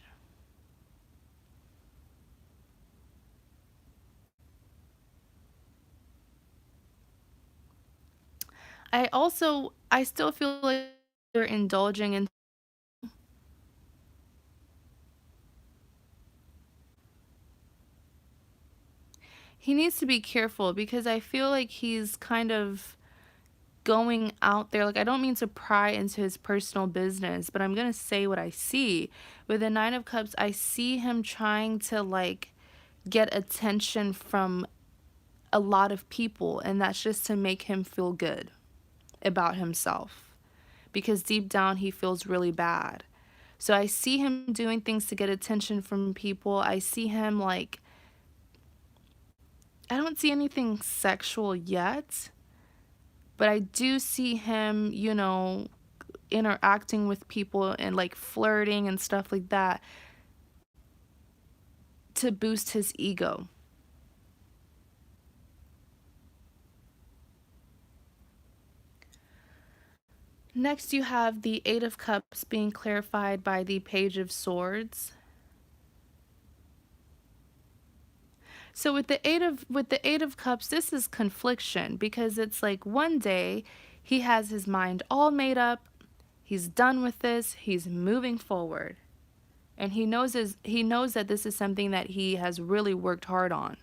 I still feel like they're indulging in. He needs to be careful, because I feel like he's kind of going out there. Like, I don't mean to pry into his personal business, but I'm going to say what I see. With the Nine of Cups, I see him trying to, like, get attention from a lot of people, and that's just to make him feel good about himself, because deep down he feels really bad. So I see him doing things to get attention from people. I see him, like, I don't see anything sexual yet, but I do see him, interacting with people and, like, flirting and stuff like that to boost his ego. Next, you have the Eight of Cups being clarified by the Page of Swords. So with the Eight of Cups, this is confliction, because it's like one day he has his mind all made up, he's done with this, he's moving forward. And he knows that this is something that he has really worked hard on.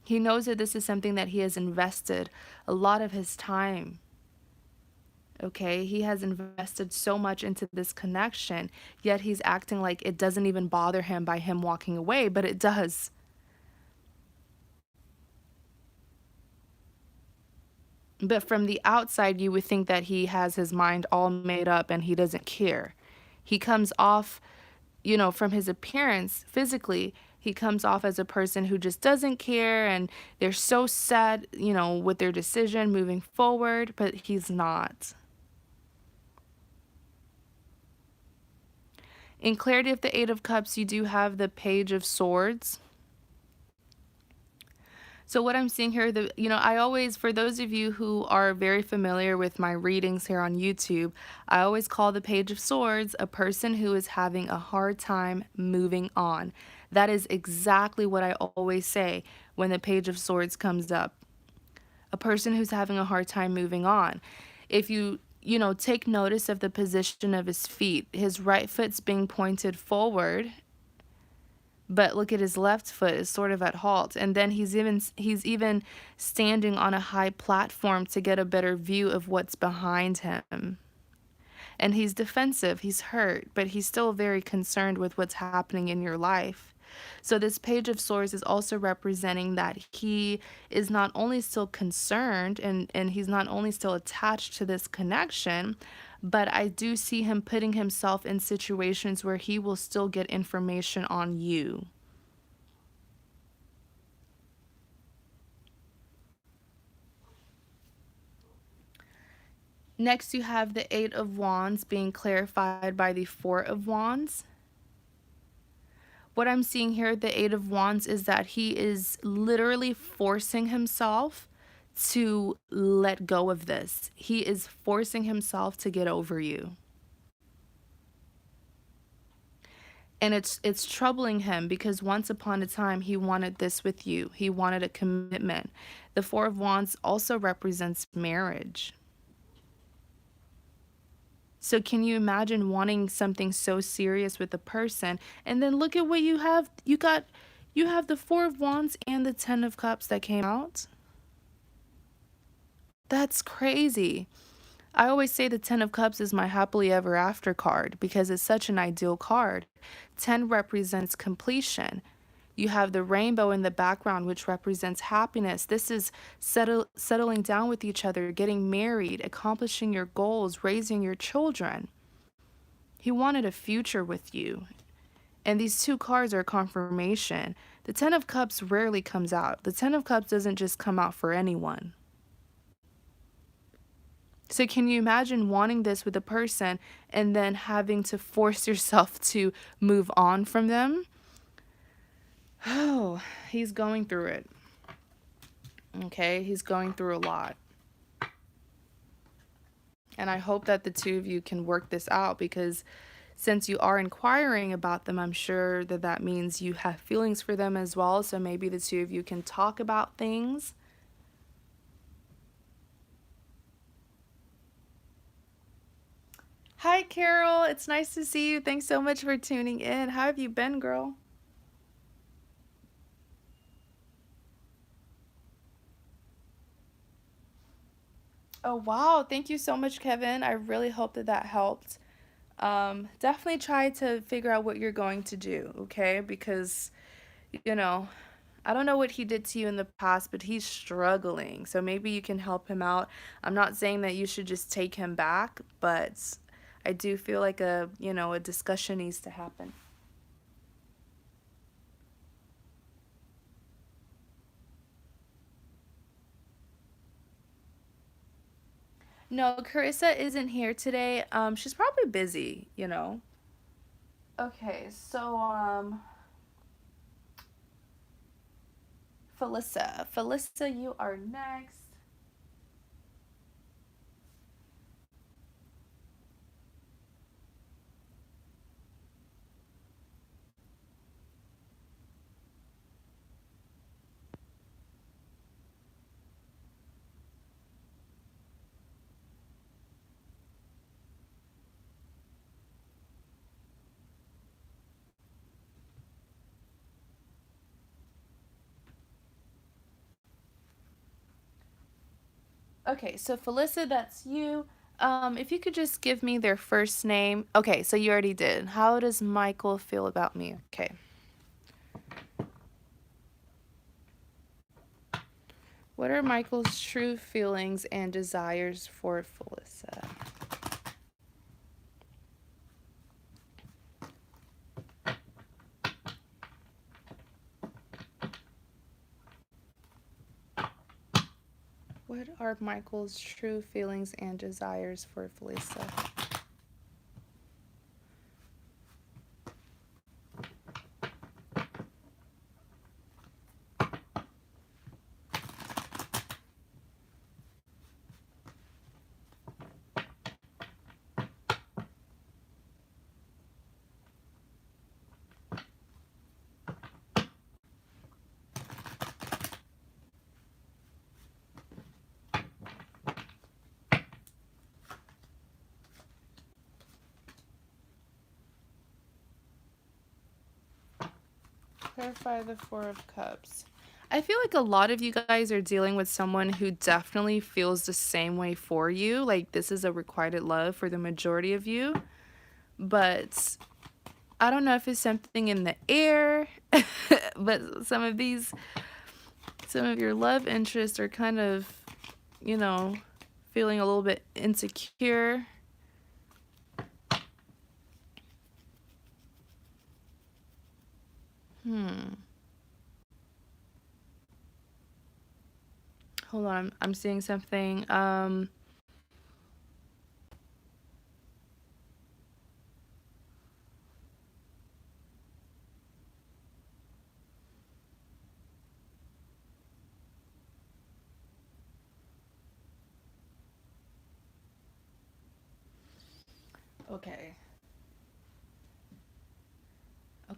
He knows that this is something that he has invested a lot of his time. Okay, he has invested so much into this connection, yet he's acting like it doesn't even bother him by him walking away, but it does. But from the outside, you would think that he has his mind all made up and he doesn't care. He comes off, from his appearance physically, he comes off as a person who just doesn't care, and they're so sad, with their decision moving forward, but he's not. In clarity of the Eight of Cups, you do have the Page of Swords. So what I'm seeing here, I always, for those of you who are very familiar with my readings here on YouTube, I always call the Page of Swords a person who is having a hard time moving on. That is exactly what I always say when the Page of Swords comes up. A person who's having a hard time moving on. If you take notice of the position of his feet, his right foot's being pointed forward, but look at his left foot is sort of at halt, and then he's even standing on a high platform to get a better view of what's behind him. And he's defensive, he's hurt, but he's still very concerned with what's happening in your life. So this Page of Swords is also representing that he is not only still concerned, and he's not only still attached to this connection, but I do see him putting himself in situations where he will still get information on you. Next, you have the Eight of Wands being clarified by the Four of Wands. What I'm seeing here, the Eight of Wands, is that he is literally forcing himself to let go of this. He is forcing himself to get over you. And it's troubling him because once upon a time he wanted this with you. He wanted a commitment. The Four of Wands also represents marriage. So can you imagine wanting something so serious with a person, and then look at what you have? You have the Four of Wands and the Ten of Cups that came out. That's crazy. I always say the Ten of Cups is my happily ever after card because it's such an ideal card. 10 represents completion. You have the rainbow in the background, which represents happiness. This is settling down with each other, getting married, accomplishing your goals, raising your children. He wanted a future with you. And these two cards are confirmation. The Ten of Cups rarely comes out. The Ten of Cups doesn't just come out for anyone. So can you imagine wanting this with a person and then having to force yourself to move on from them? Oh, he's going through it. Okay, he's going through a lot. And I hope that the two of you can work this out, because since you are inquiring about them, I'm sure that that means you have feelings for them as well. So maybe the two of you can talk about things. Hi, Carol. It's nice to see you. Thanks so much for tuning in. How have you been, girl? Oh, wow. Thank you so much, Kevin. I really hope that that helped. Definitely try to figure out what you're going to do, okay? Because, you know, I don't know what he did to you in the past, but he's struggling. So maybe you can help him out. I'm not saying that you should just take him back, but I do feel like a discussion needs to happen. No, Carissa isn't here today. She's probably busy. Okay, so Felisa. Felisa, you are next. Okay, so Felisa, that's you. If you could just give me their first name. Okay, so you already did. How does Michael feel about me? Okay. What are Michael's true feelings and desires for Felisa? What are Michael's true feelings and desires for Felisa? Clarify the Four of Cups. I feel like a lot of you guys are dealing with someone who definitely feels the same way for you. Like, this is a requited love for the majority of you. But I don't know if it's something in the air, but some of your love interests are kind of, you know, feeling a little bit insecure. Hold on, I'm seeing something. Okay.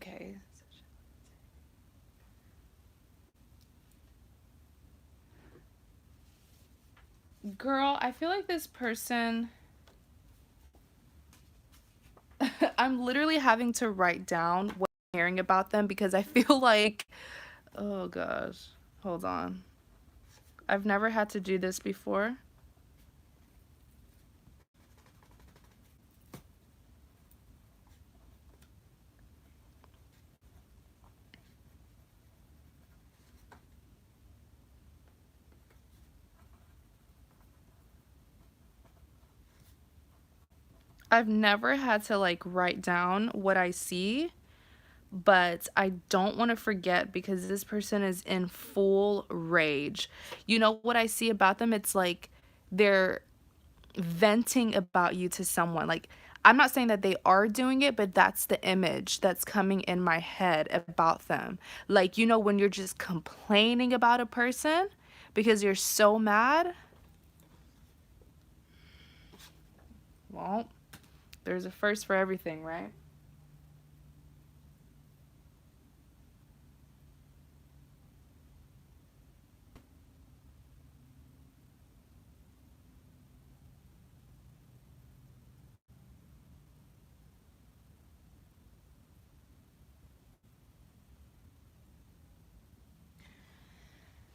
Okay. Girl, I feel like this person, I'm literally having to write down what I'm hearing about them because I feel like, oh gosh, hold on. I've never had to do this before. I've never had to like write down what I see, but I don't want to forget because this person is in full rage. You know what I see about them? It's like they're venting about you to someone. Like, I'm not saying that they are doing it, but that's the image that's coming in my head about them. Like, you know, when you're just complaining about a person because you're so mad. Well, there's a first for everything, right?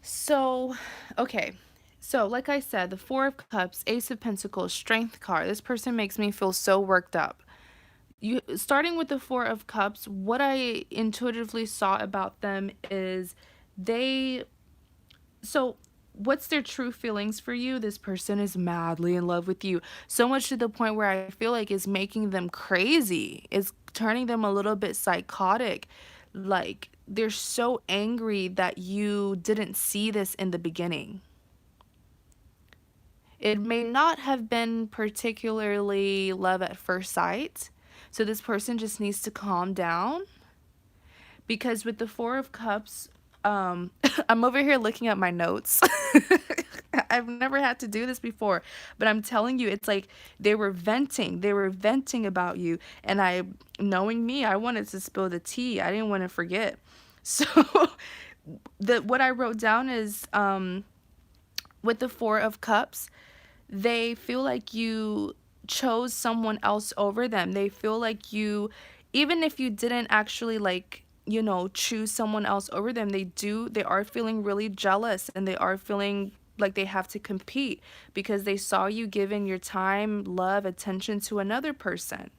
So, okay. So, like I said, the Four of Cups, Ace of Pentacles, Strength card. This person makes me feel so worked up. You starting with the Four of Cups, what I intuitively saw about them is they so what's their true feelings for you? This person is madly in love with you. So much to the point where I feel like it's making them crazy. It's turning them a little bit psychotic. Like they're so angry that you didn't see this in the beginning. It may not have been particularly love at first sight. So this person just needs to calm down because with the Four of Cups, I'm over here looking at my notes. I've never had to do this before, but I'm telling you, it's like they were venting. They were venting about you, and knowing me, I wanted to spill the tea. I didn't want to forget. So, the what I wrote down is with the Four of Cups, they feel like you chose someone else over them. They feel like you, even if you didn't actually like, you know, choose someone else over them, they are feeling really jealous and they are feeling like they have to compete because they saw you giving your time, love, attention to another person.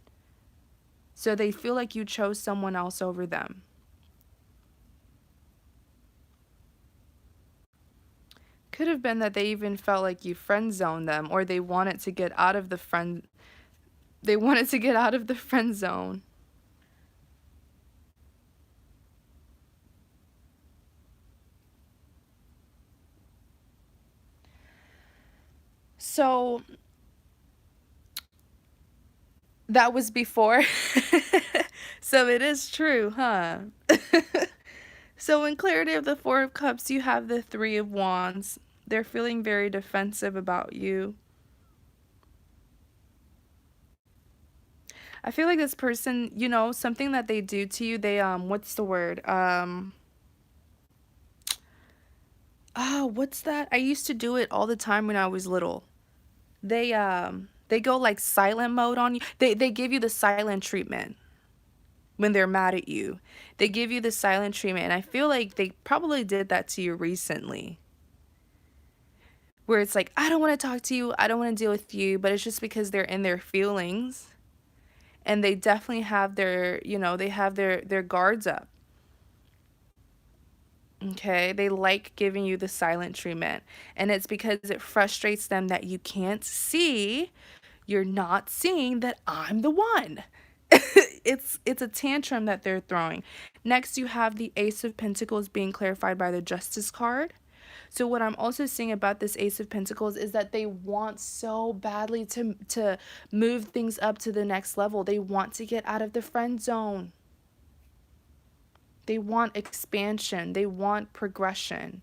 So they feel like you chose someone else over them. Could have been that they even felt like you friend zoned them or they wanted to get out of the friend zone. So that was before. So it is true, huh? So in clarity of the Four of Cups, you have the Three of Wands. They're feeling very defensive about you. I feel like this person, you know, something that they do to you, they what's the word? Oh, what's that? I used to do it all the time when I was little. They go like silent mode on you. They give you the silent treatment when they're mad at you. They give you the silent treatment, and I feel like they probably did that to you recently. Where it's like, I don't want to talk to you, I don't want to deal with you, but it's just because they're in their feelings and they definitely have their, you know, they have their guards up. Okay, they like giving you the silent treatment, and it's because it frustrates them that you can't see, you're not seeing that I'm the one. It's a tantrum that they're throwing. Next, you have the Ace of Pentacles being clarified by the Justice card. So what I'm also seeing about this Ace of Pentacles is that they want so badly to move things up to the next level. They want to get out of the friend zone. They want expansion. They want progression.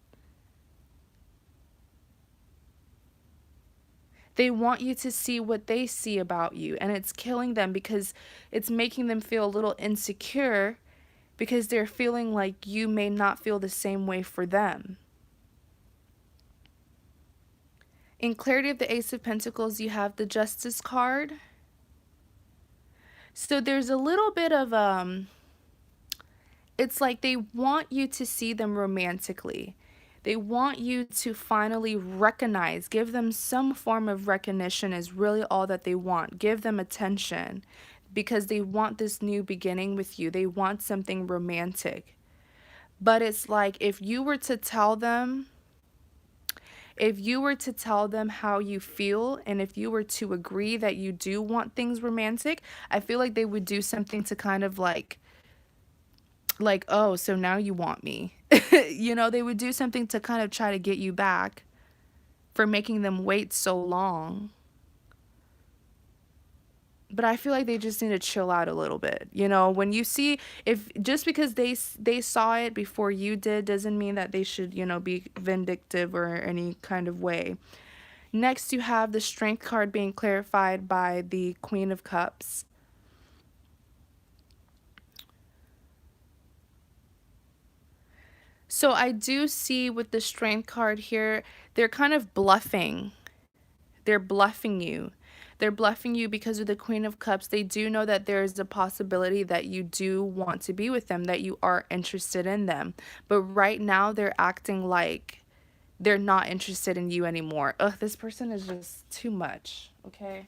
They want you to see what they see about you, and it's killing them because it's making them feel a little insecure because they're feeling like you may not feel the same way for them. In clarity of the Ace of Pentacles, you have the Justice card. So there's a little bit of it's like they want you to see them romantically. They want you to finally recognize, give them some form of recognition is really all that they want. Give them attention because they want this new beginning with you. They want something romantic. But it's like if you were to tell them how you feel, and if you were to agree that you do want things romantic, I feel like they would do something to kind of like, oh, so now you want me. You know, they would do something to kind of try to get you back for making them wait so long. But I feel like they just need to chill out a little bit. You know, when you see, if just because they saw it before you did doesn't mean that they should, you know, be vindictive or any kind of way. Next, you have the Strength card being clarified by the Queen of Cups. So I do see with the Strength card here, they're kind of bluffing. They're bluffing you. They're bluffing you because of the Queen of Cups. They do know that there is a possibility that you do want to be with them, that you are interested in them. But right now, they're acting like they're not interested in you anymore. Ugh, this person is just too much, okay?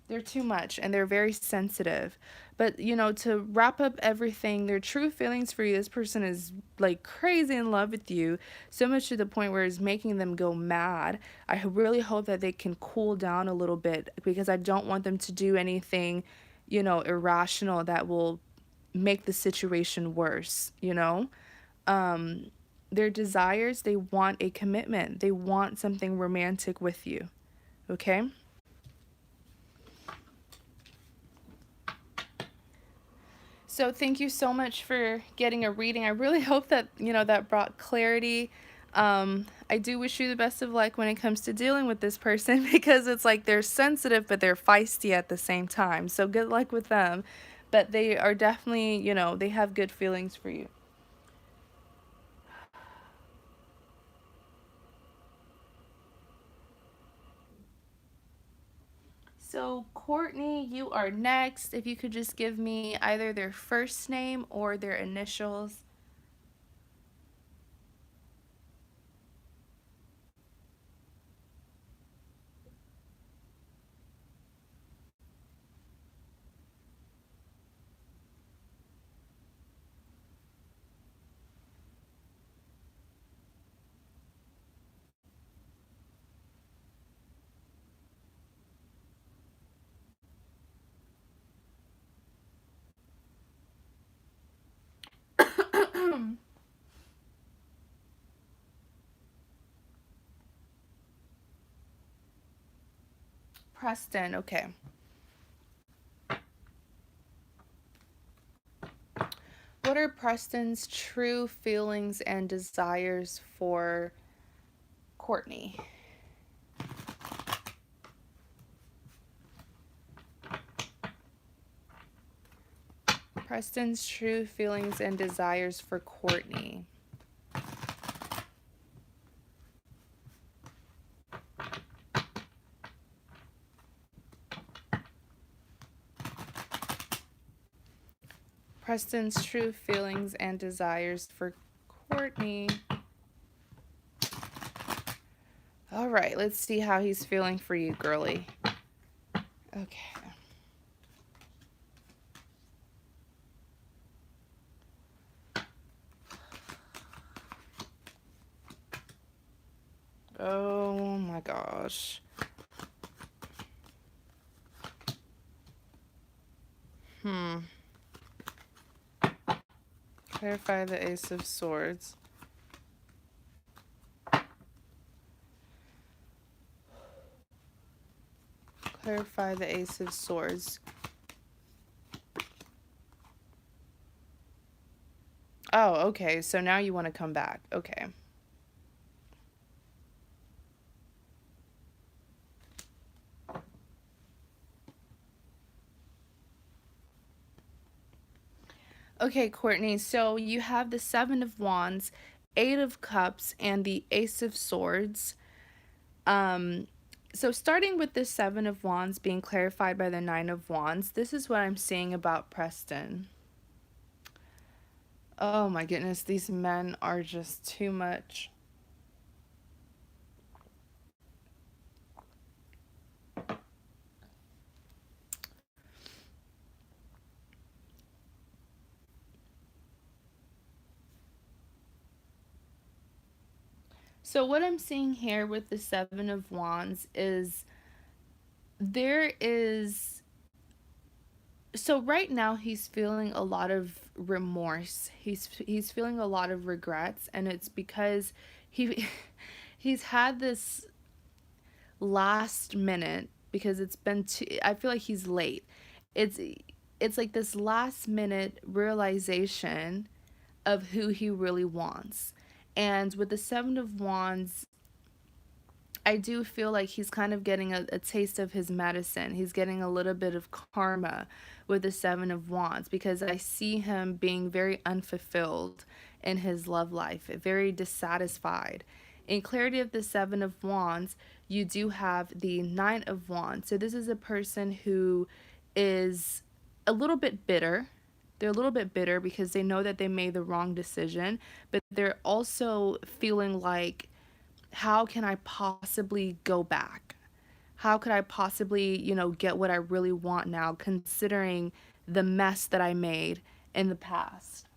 They're too much, and they're very sensitive. But, you know, to wrap up everything, their true feelings for you, this person is like crazy in love with you, so much to the point where it's making them go mad. I really hope that they can cool down a little bit, because I don't want them to do anything, you know, irrational that will make the situation worse, you know? Their desires, they want a commitment. They want something romantic with you, okay? So thank you so much for getting a reading. I really hope that, you know, that brought clarity. I do wish you the best of luck when it comes to dealing with this person, because it's like they're sensitive, but they're feisty at the same time. So good luck with them. But they are definitely, you know, they have good feelings for you. So Courtney, you are next. If you could just give me either their first name or their initials. Preston, okay. What are Preston's true feelings and desires for Courtney? Preston's true feelings and desires for Courtney. Preston's true feelings and desires for Courtney. All right, let's see how he's feeling for you, girly. Okay. Oh my gosh. Clarify the Ace of Swords. Clarify the Ace of Swords. Oh, okay. So now you want to come back. Okay. Okay, Courtney, so you have the Seven of Wands, Eight of Cups, and the Ace of Swords. Um, so starting with the Seven of Wands being clarified by the Nine of Wands, this is what I'm seeing about Preston. Oh my goodness, these men are just too much. So what I'm seeing here with the Seven of Wands is there is so right now he's feeling a lot of remorse. He's feeling a lot of regrets, and it's because he he's had this last minute, because it's been too, I feel like he's late. It's it's like this last minute realization of who he really wants. And with the Seven of Wands, I do feel like he's kind of getting a taste of his medicine. He's getting a little bit of karma with the Seven of Wands, because I see him being very unfulfilled in his love life, very dissatisfied. In clarity of the Seven of Wands, you do have the Nine of Wands. So this is a person who is a little bit bitter. They're a little bit bitter because they know that they made the wrong decision, but they're also feeling like, how can I possibly go back? How could I possibly, get what I really want now, considering the mess that I made in the past?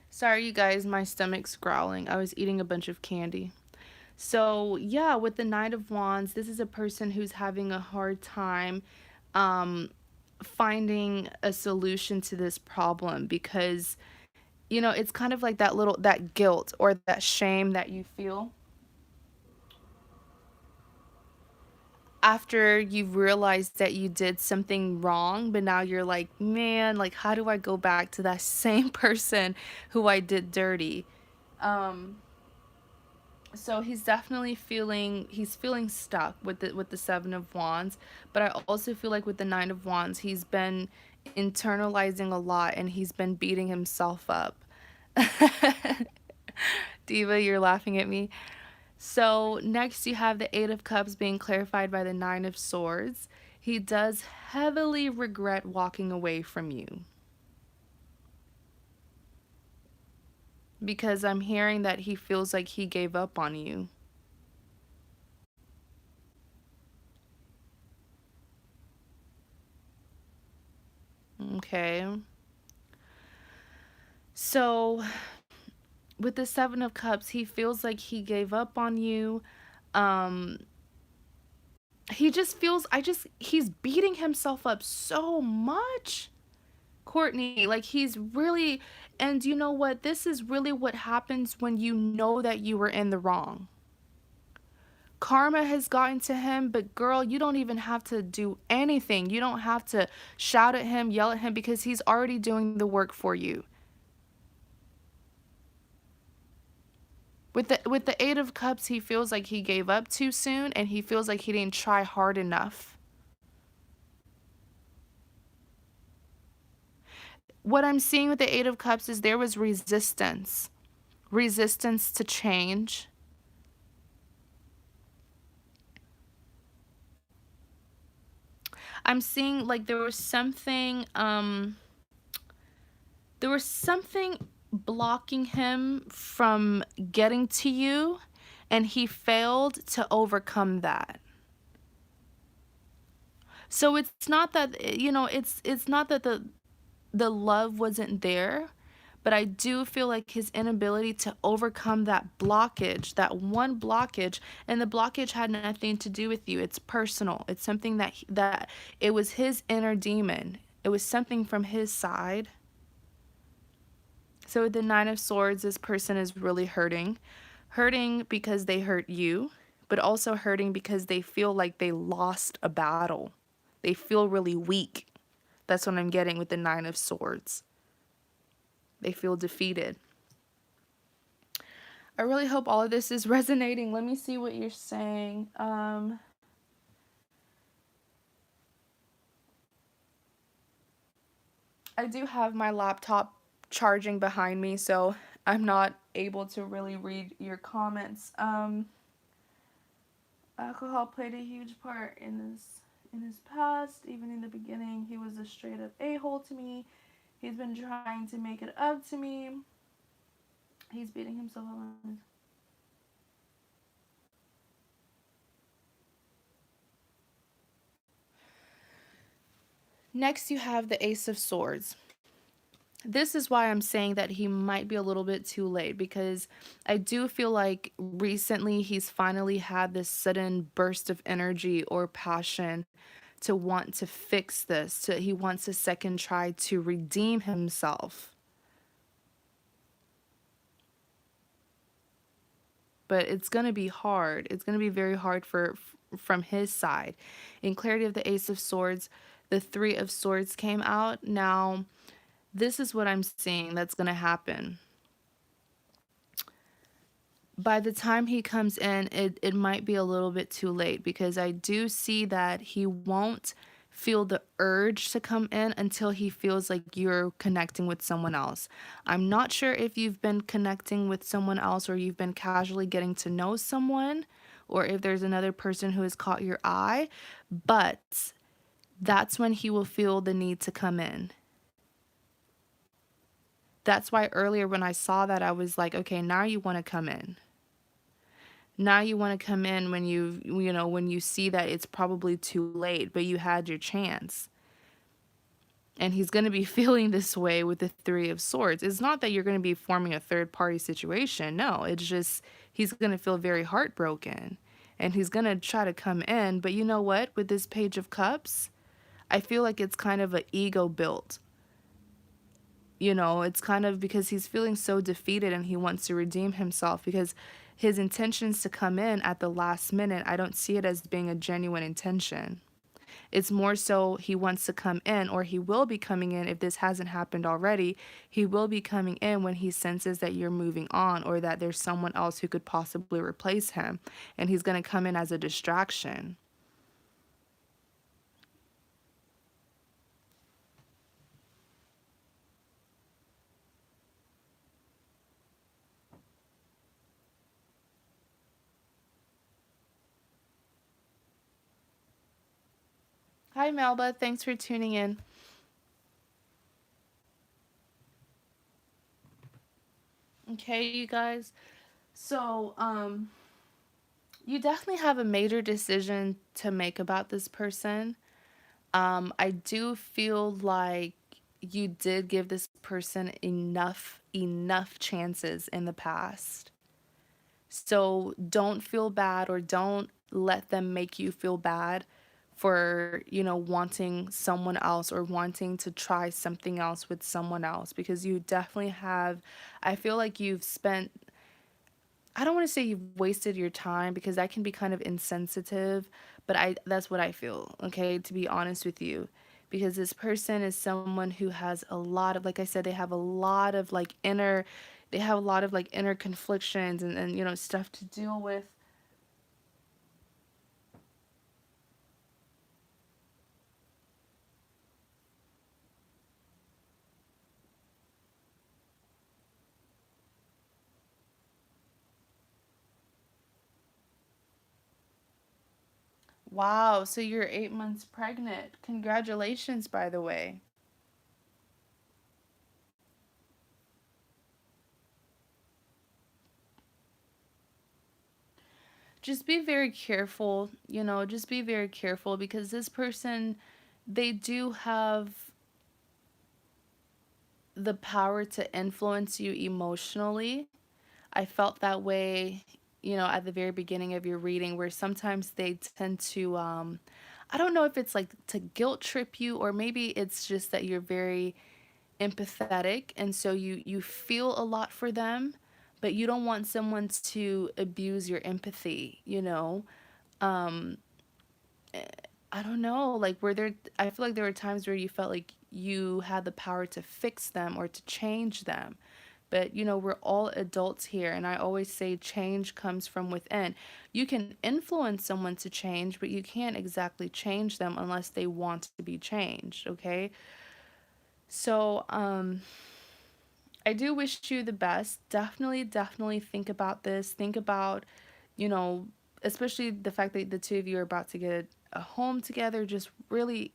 Sorry, you guys, my stomach's growling. I was eating a bunch of candy. So, yeah, with the Knight of Wands, this is a person who's having a hard time um, finding a solution to this problem, because it's kind of like that guilt or that shame that you feel after you've realized that you did something wrong, but now you're like, man, like, how do I go back to that same person who I did dirty? Um, so he's feeling stuck with the Seven of Wands, but I also feel like with the Nine of Wands, he's been internalizing a lot and he's been beating himself up. Diva, you're laughing at me. So next you have the Eight of Cups being clarified by the Nine of Swords. He does heavily regret walking away from you, because I'm hearing that he feels like he gave up on you. Okay. So with the Seven of Cups, he feels like he gave up on you. Um he just feels he's beating himself up so much. Courtney, like he's really, and you know what? This is really what happens when you know that you were in the wrong. Karma has gotten to him, but girl, you don't even have to do anything. You don't have to shout at him, yell at him, because he's already doing the work for you. With the Eight of Cups, he feels like he gave up too soon and he feels like he didn't try hard enough. What I'm seeing with the Eight of Cups is there was resistance. Resistance to change. I'm seeing like there was something blocking him from getting to you, and he failed to overcome that. So it's not that, it's not that the love wasn't there, but I do feel like his inability to overcome that blockage, that one blockage, and the blockage had nothing to do with you. It's personal. It's something that it was his inner demon. It was something from his side. So with the Nine of Swords, this person is really hurting. Hurting because they hurt you, but also hurting because they feel like they lost a battle. They feel really weak. That's what I'm getting with the Nine of Swords. They feel defeated. I really hope all of this is resonating. Let me see what you're saying. I do have my laptop charging behind me, so I'm not able to really read your comments. Alcohol played a huge part in his past. Even in the beginning, he was a straight up a-hole to me. He's been trying to make it up to me. He's beating himself up on his. Next, you have the Ace of Swords. This is why I'm saying that he might be a little bit too late, because I do feel like recently he's finally had this sudden burst of energy or passion to want to fix this. He wants a second try to redeem himself. But it's going to be hard. It's going to be very hard from his side. In clarity of the Ace of Swords, the Three of Swords came out. Now, this is what I'm seeing that's going to happen. By the time he comes in, it might be a little bit too late, because I do see that he won't feel the urge to come in until he feels like you're connecting with someone else. I'm not sure if you've been connecting with someone else, or you've been casually getting to know someone, or if there's another person who has caught your eye, but that's when he will feel the need to come in. That's why earlier when I saw that, I was like, okay, now you want to come in. Now you want to come in when when you see that it's probably too late, but you had your chance. And he's going to be feeling this way with the Three of Swords. It's not that you're going to be forming a third party situation. No, it's just he's going to feel very heartbroken. And he's going to try to come in. But you know what? With this Page of Cups, I feel like it's kind of an ego built. It's kind of because he's feeling so defeated and he wants to redeem himself, because his intentions to come in at the last minute, I don't see it as being a genuine intention. It's more so he wants to come in, or he will be coming in if this hasn't happened already. He will be coming in when he senses that you're moving on, or that there's someone else who could possibly replace him. And he's going to come in as a distraction. Hi, Melba. Thanks for tuning in. Okay, you guys. So, you definitely have a major decision to make about this person. I do feel like you did give this person enough chances in the past. So don't feel bad, or don't let them make you feel bad for, wanting someone else, or wanting to try something else with someone else, because you definitely have. I feel like you've spent, I don't want to say you've wasted your time, because that can be kind of insensitive, but I that's what I feel, okay, to be honest with you. Because this person is someone who has a lot of, like I said, they have a lot of like inner conflictions, and stuff to deal with. Wow, so you're 8 months pregnant. Congratulations, by the way. Just be very careful, just be very careful, because this person, they do have the power to influence you emotionally. I felt that way, at the very beginning of your reading, where sometimes they tend to, I don't know if it's like to guilt trip you, or maybe it's just that you're very empathetic, and so you feel a lot for them, but you don't want someone to abuse your empathy. Um, I don't know, like, I feel like there were times where you felt like you had the power to fix them or to change them. But, we're all adults here, and I always say change comes from within. You can influence someone to change, but you can't exactly change them unless they want to be changed, okay? So, I do wish you the best. Definitely, definitely think about this. Think about, you know, especially the fact that the two of you are about to get a home together. Just really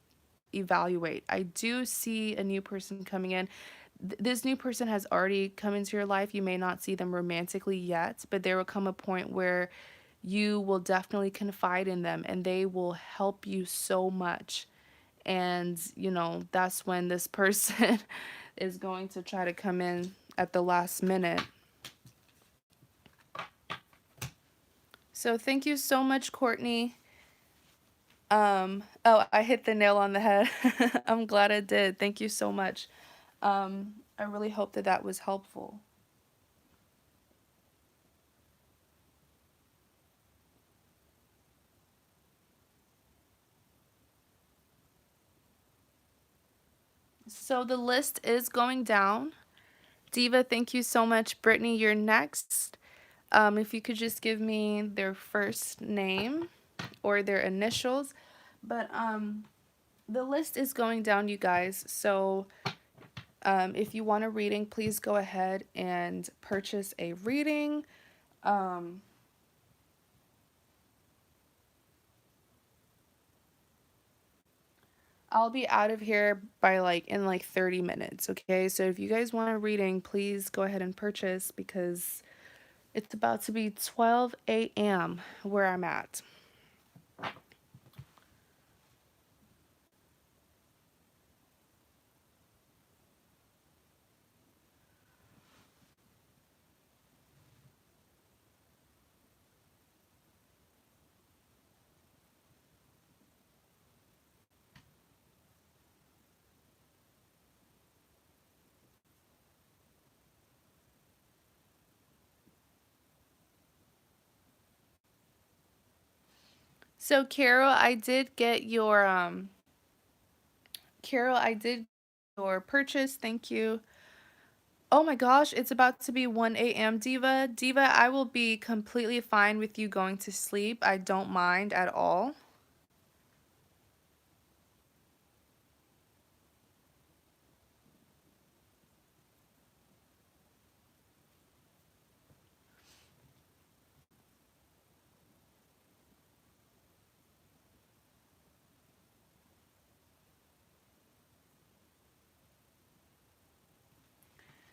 evaluate. I do see a new person coming in. This new person has already come into your life. You may not see them romantically yet, but there will come a point where you will definitely confide in them and they will help you so much. And, that's when this person is going to try to come in at the last minute. So thank you so much, Courtney. Oh, I hit the nail on the head. I'm glad I did. Thank you so much. I really hope that that was helpful. So the list is going down. Diva, thank you so much. Brittany, you're next. If you could just give me their first name or their initials. But the list is going down, you guys. So if you want a reading, please go ahead and purchase a reading. Um, I'll be out of here by in 30 minutes, okay? So if you guys want a reading, please go ahead and purchase because it's about to be 12 a.m. where I'm at. So Carol, I did get your purchase. Thank you. Oh my gosh, it's about to be 1 a.m. Diva. Diva, I will be completely fine with you going to sleep. I don't mind at all.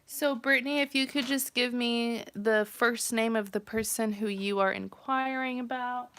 So, Brittany, if you could just give me the first name of the person who you are inquiring about.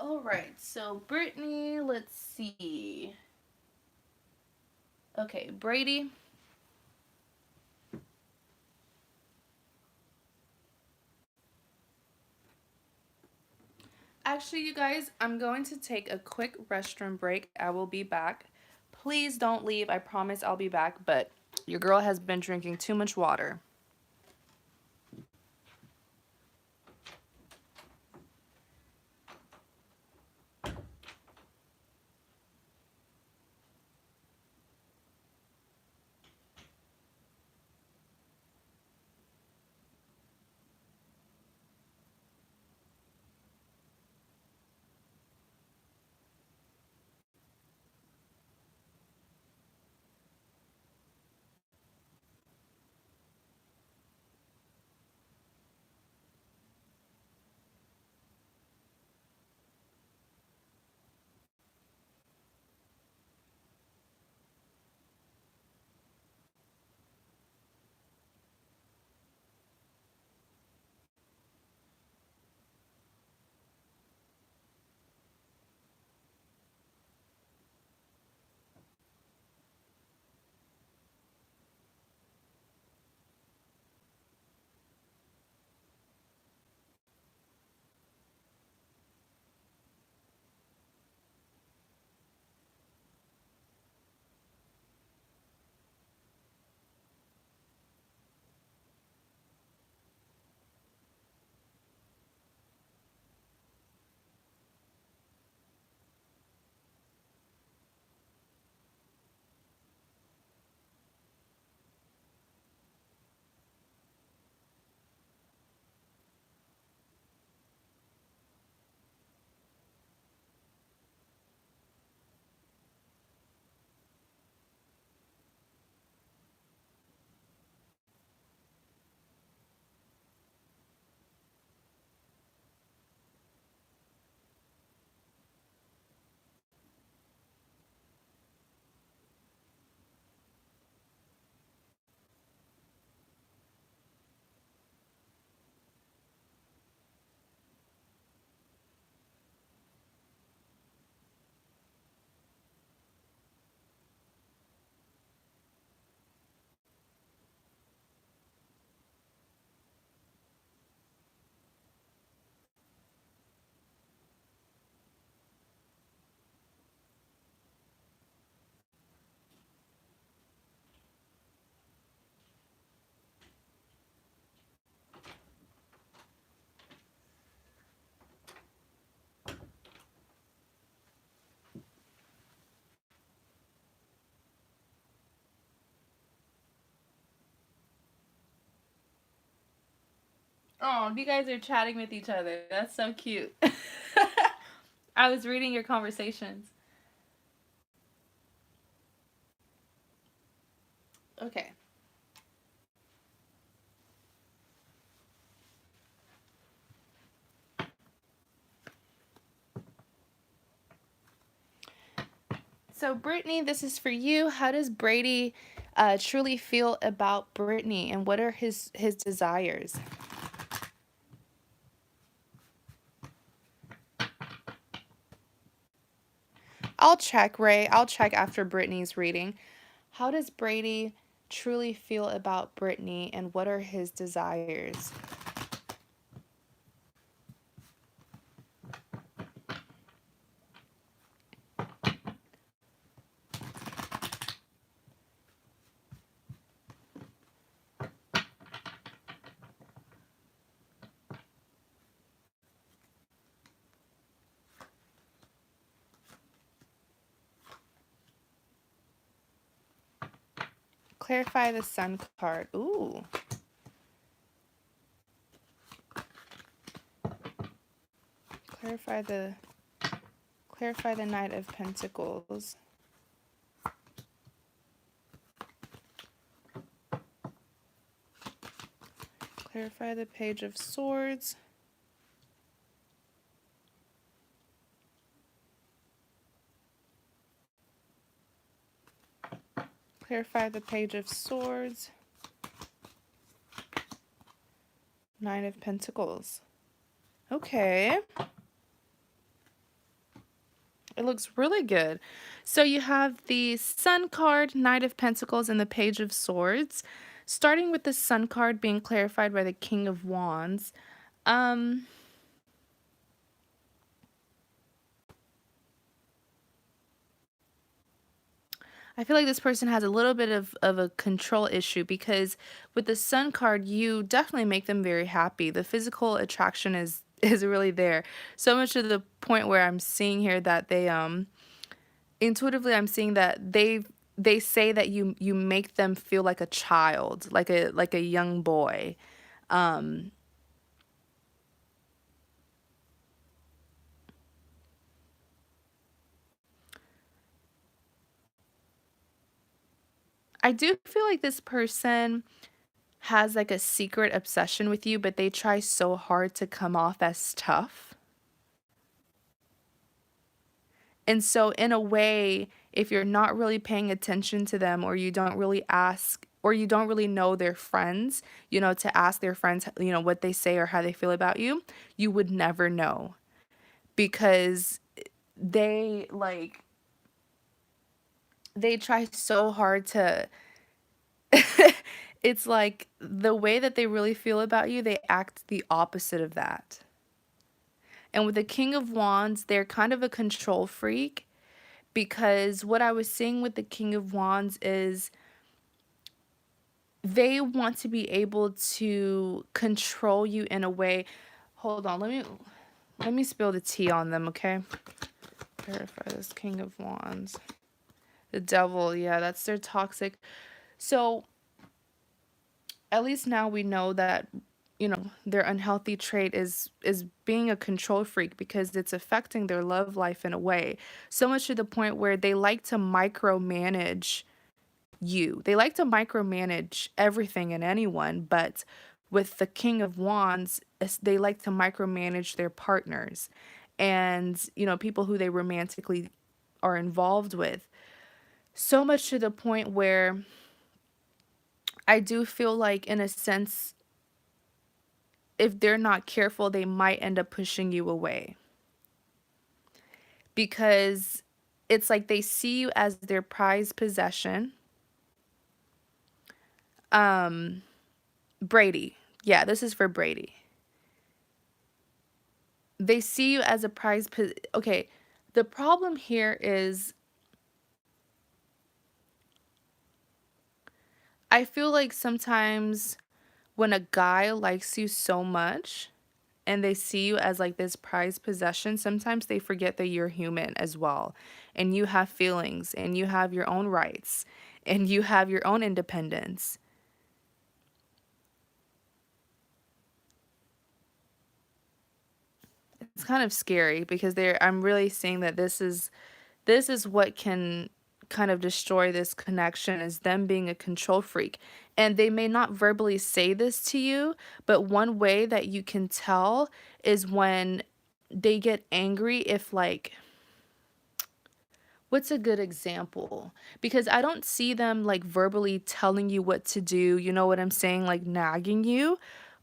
All right, so Brittany, let's see. Okay, Brady. Actually, you guys, I'm going to take a quick restroom break. I will be back. Please don't leave. I promise I'll be back, but your girl has been drinking too much water. Oh, you guys are chatting with each other. That's so cute. I was reading your conversations. Okay. So, Brittany, this is for you. How does Brady truly feel about Brittany, and what are his desires? I'll check, Ray. I'll check after Brittany's reading. How does Brady truly feel about Brittany, and what are his desires? Clarify the Sun card. Ooh. Clarify the Knight of Pentacles. Clarify the Page of Swords. Clarify the Page of Swords. Nine of Pentacles. Okay. It looks really good. So you have the Sun card, Knight of Pentacles, and the Page of Swords. Starting with the Sun card being clarified by the King of Wands. I feel like this person has a little bit of a control issue, because with the Sun card, you definitely make them very happy. The physical attraction is really there. So much to the point where I'm seeing here that they intuitively I'm seeing that they say that you make them feel like a child, like a young boy. I do feel like this person has like a secret obsession with you, but they try so hard to come off as tough. And so, in a way, if you're not really paying attention to them, or you don't really ask, or you don't really know their friends, to ask their friends, what they say or how they feel about you, you would never know, because they like, they try so hard to, it's like the way that they really feel about you, they act the opposite of that. And with the King of Wands, they're kind of a control freak, because what I was seeing with the King of Wands is they want to be able to control you in a way. Hold on, let me spill the tea on them, okay? Clarify this King of Wands. The Devil, yeah, that's their toxic. So at least now we know that their unhealthy trait is being a control freak, because it's affecting their love life in a way, so much to the point where they like to micromanage you. They like to micromanage everything and anyone, but with the King of Wands, they like to micromanage their partners and, people who they romantically are involved with. So much to the point where I do feel like, in a sense, if they're not careful, they might end up pushing you away, because it's like they see you as their prized possession. Brady. Yeah, this is for Brady. They see you as a okay, the problem here is I feel like sometimes when a guy likes you so much and they see you as like this prized possession, sometimes they forget that you're human as well, and you have feelings, and you have your own rights, and you have your own independence. it's kind of scary because I'm really seeing that this is what can kind of destroy this connection, is them being a control freak. And they may not verbally say this to you, but one way that you can tell is when they get angry, if like, what's a good example? Because I don't see them like verbally telling you what to do, you know what I'm saying, like nagging you,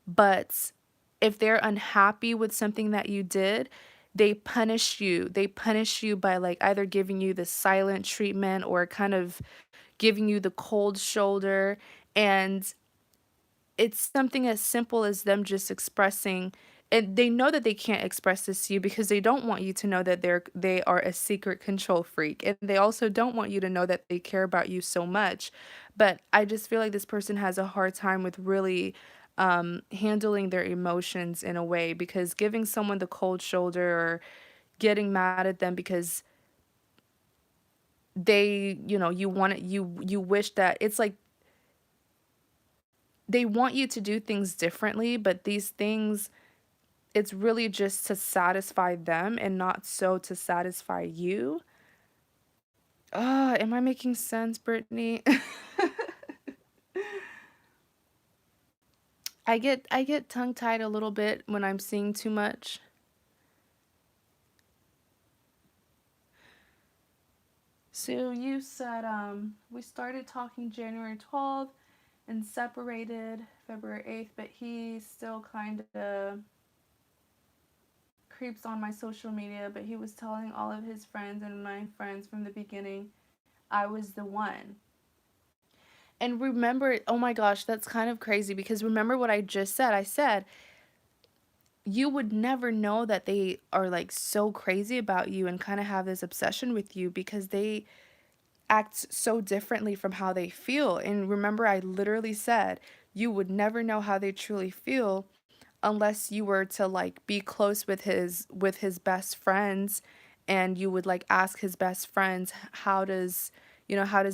but if they're unhappy with something that you did, they punish you. They punish you by like either giving you the silent treatment or kind of giving you the cold shoulder. And it's something as simple as them just expressing, and they know that they can't express this to you because they don't want you to know that they are a secret control freak, and they also don't want you to know that they care about you so much. But I just feel like this person has a hard time with really handling their emotions in a way, because giving someone the cold shoulder or getting mad at them because they, you want it, you wish that it's like they want you to do things differently, but these things, it's really just to satisfy them and not so to satisfy you. Am I making sense, Brittany? I get tongue tied a little bit when I'm seeing too much. So you said we started talking January 12th and separated February 8th, but he still kind of creeps on my social media, but he was telling all of his friends and my friends from the beginning I was the one. And remember, oh my gosh, that's kind of crazy because remember what I just said. I said you would never know that they are like so crazy about you and kind of have this obsession with you because they act so differently from how they feel. And remember, I literally said you would never know how they truly feel unless you were to like be close with his best friends, and you would like ask his best friends, how does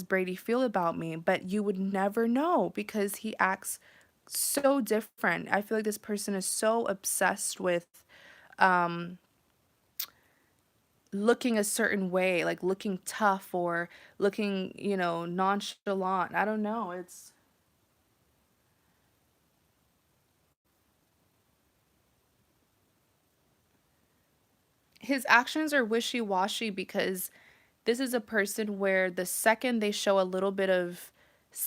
Brady feel about me? But you would never know because he acts so different. I feel like this person is so obsessed with um looking a certain way, like looking tough or looking, nonchalant. I don't know. It's his actions are wishy-washy because this is a person where the second they show a little bit of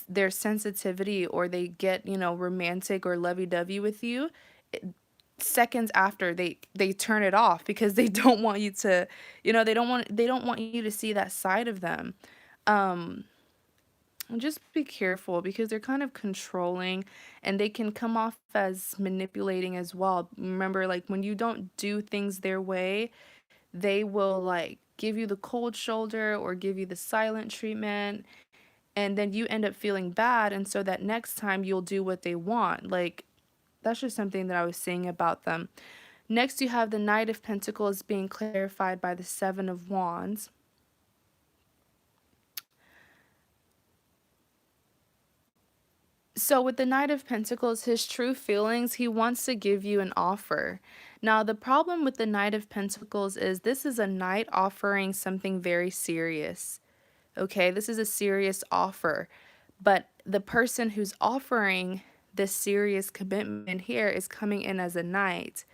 their sensitivity or they get, romantic or lovey-dovey with you, it, seconds after they turn it off because they don't want you to, they don't want you to see that side of them. Um just be careful because they're kind of controlling, and they can come off as manipulating as well. Remember, like when you don't do things their way, they will like give you the cold shoulder or give you the silent treatment, and then you end up feeling bad, and so that next time you'll do what they want. Like that's just something that I was saying about them. Next, you have the Knight of Pentacles being clarified by the Seven of Wands. So with the Knight of Pentacles, his true feelings, he wants to give you an offer. Now, the problem with the Knight of Pentacles is this is a knight offering something very serious. Okay, this is a serious offer. But the person who's offering this serious commitment here is coming in as a knight.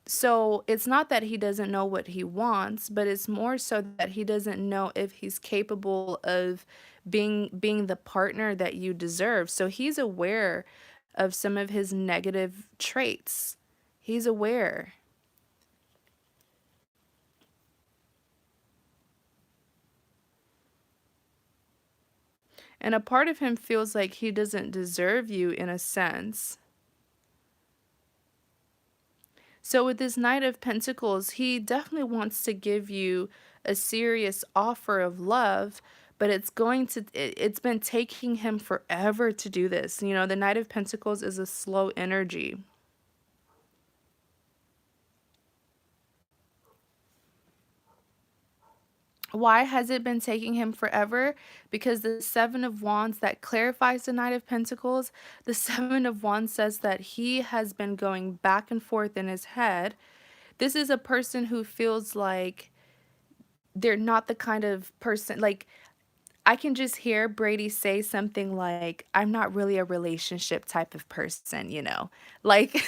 So it's not that he doesn't know what he wants, but it's more so that he doesn't know if he's capable of being the partner that you deserve. So he's aware of some of his negative traits. He's aware. And a part of him feels like he doesn't deserve you in a sense. So with this Knight of Pentacles, he definitely wants to give you a serious offer of love, but it's been taking him forever to do this. The Knight of Pentacles is a slow energy. Why has it been taking him forever? Because the Seven of Wands that clarifies the Knight of Pentacles, the Seven of Wands says that he has been going back and forth in his head. This is a person who feels like they're not the kind of person, like, I can just hear Brady say something like, I'm not really a relationship type of person, you know? Like,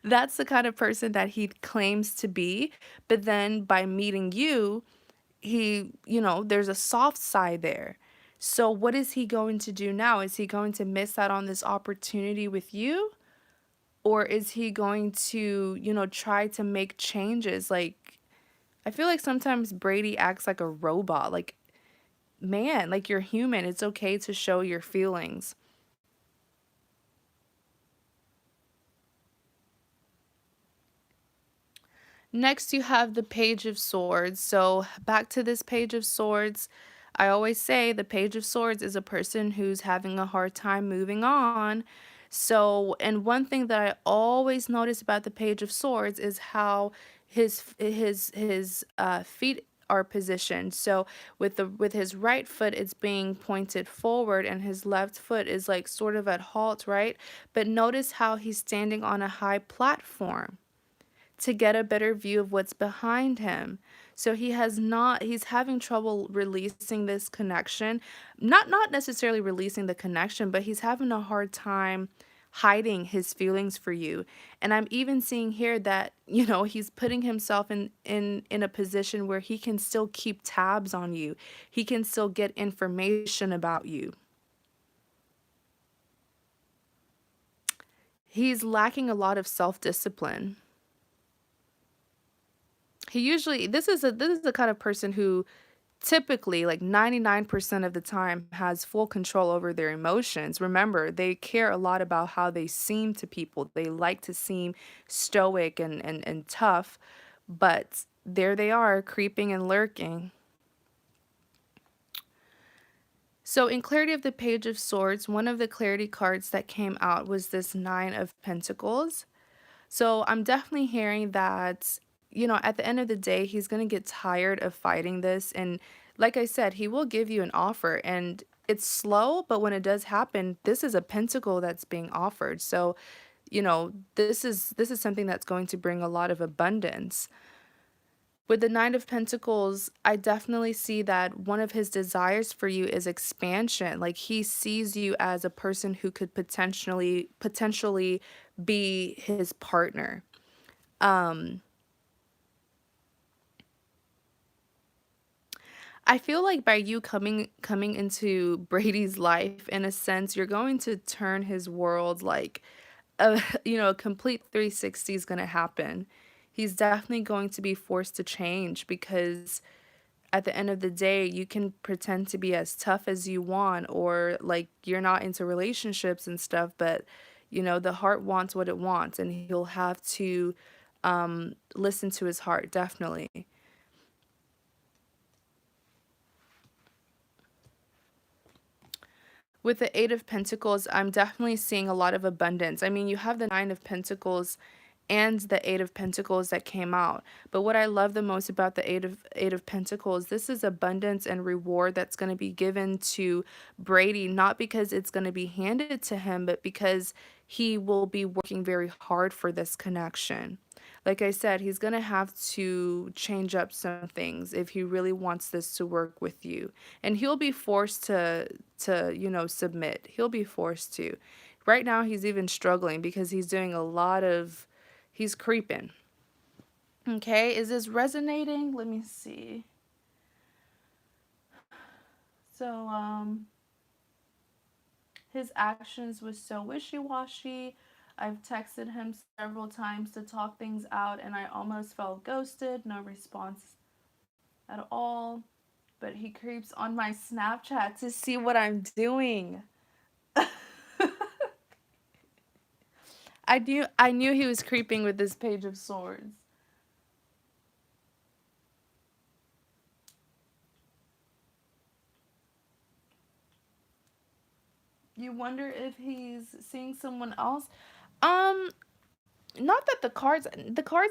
that's the kind of person that he claims to be. But then by meeting you, there's a soft side there. So, what is he going to do now? Is he going to miss out on this opportunity with you? Or is he going to, try to make changes? Like, I feel like sometimes Brady acts like a robot. Like, man, like you're human. It's okay to show your feelings. Next, you have the Page of Swords. So, back to this Page of Swords. I always say the Page of Swords is a person who's having a hard time moving on. So, and one thing that I always notice about the Page of Swords is how his feet are positioned. So, with his right foot, it's being pointed forward, and his left foot is like sort of at halt, right? But notice how he's standing on a high platform to get a better view of what's behind him. So he's having trouble releasing this connection. Not necessarily releasing the connection, but he's having a hard time hiding his feelings for you. And I'm even seeing here that, he's putting himself in a position where he can still keep tabs on you. He can still get information about you. He's lacking a lot of self-discipline. This is the kind of person who typically, like 99% of the time, has full control over their emotions. Remember, they care a lot about how they seem to people. They like to seem stoic and tough, but there they are, creeping and lurking. So, in Clarity of the Page of Swords, one of the clarity cards that came out was this Nine of Pentacles. So I'm definitely hearing that, at the end of the day, he's going to get tired of fighting this. And like I said, he will give you an offer, and it's slow, but when it does happen, this is a pentacle that's being offered. So, this is something that's going to bring a lot of abundance. With the Nine of Pentacles, I definitely see that one of his desires for you is expansion. Like he sees you as a person who could potentially be his partner. Um, I feel like by you coming into Brady's life, in a sense, you're going to turn his world like a complete 360 is going to happen. He's definitely going to be forced to change because at the end of the day, you can pretend to be as tough as you want, or like you're not into relationships and stuff, but the heart wants what it wants, and he'll have to listen to his heart, definitely. With the Eight of Pentacles, I'm definitely seeing a lot of abundance. I mean, you have the Nine of Pentacles and the Eight of Pentacles that came out. But what I love the most about the Eight of Pentacles, this is abundance and reward that's going to be given to Brady, not because it's going to be handed to him, but because he will be working very hard for this connection. Like I said, he's going to have to change up some things if he really wants this to work with you. And he'll be forced to submit. He'll be forced to. Right now he's even struggling because he's doing a lot of he's creeping. Okay, is this resonating? Let me see. So, his actions was so wishy-washy. I've texted him several times to talk things out, and I almost felt ghosted. No response at all. But he creeps on my Snapchat to see what I'm doing. I knew he was creeping with this Page of Swords. You wonder if he's seeing someone else. Um, Not that the cards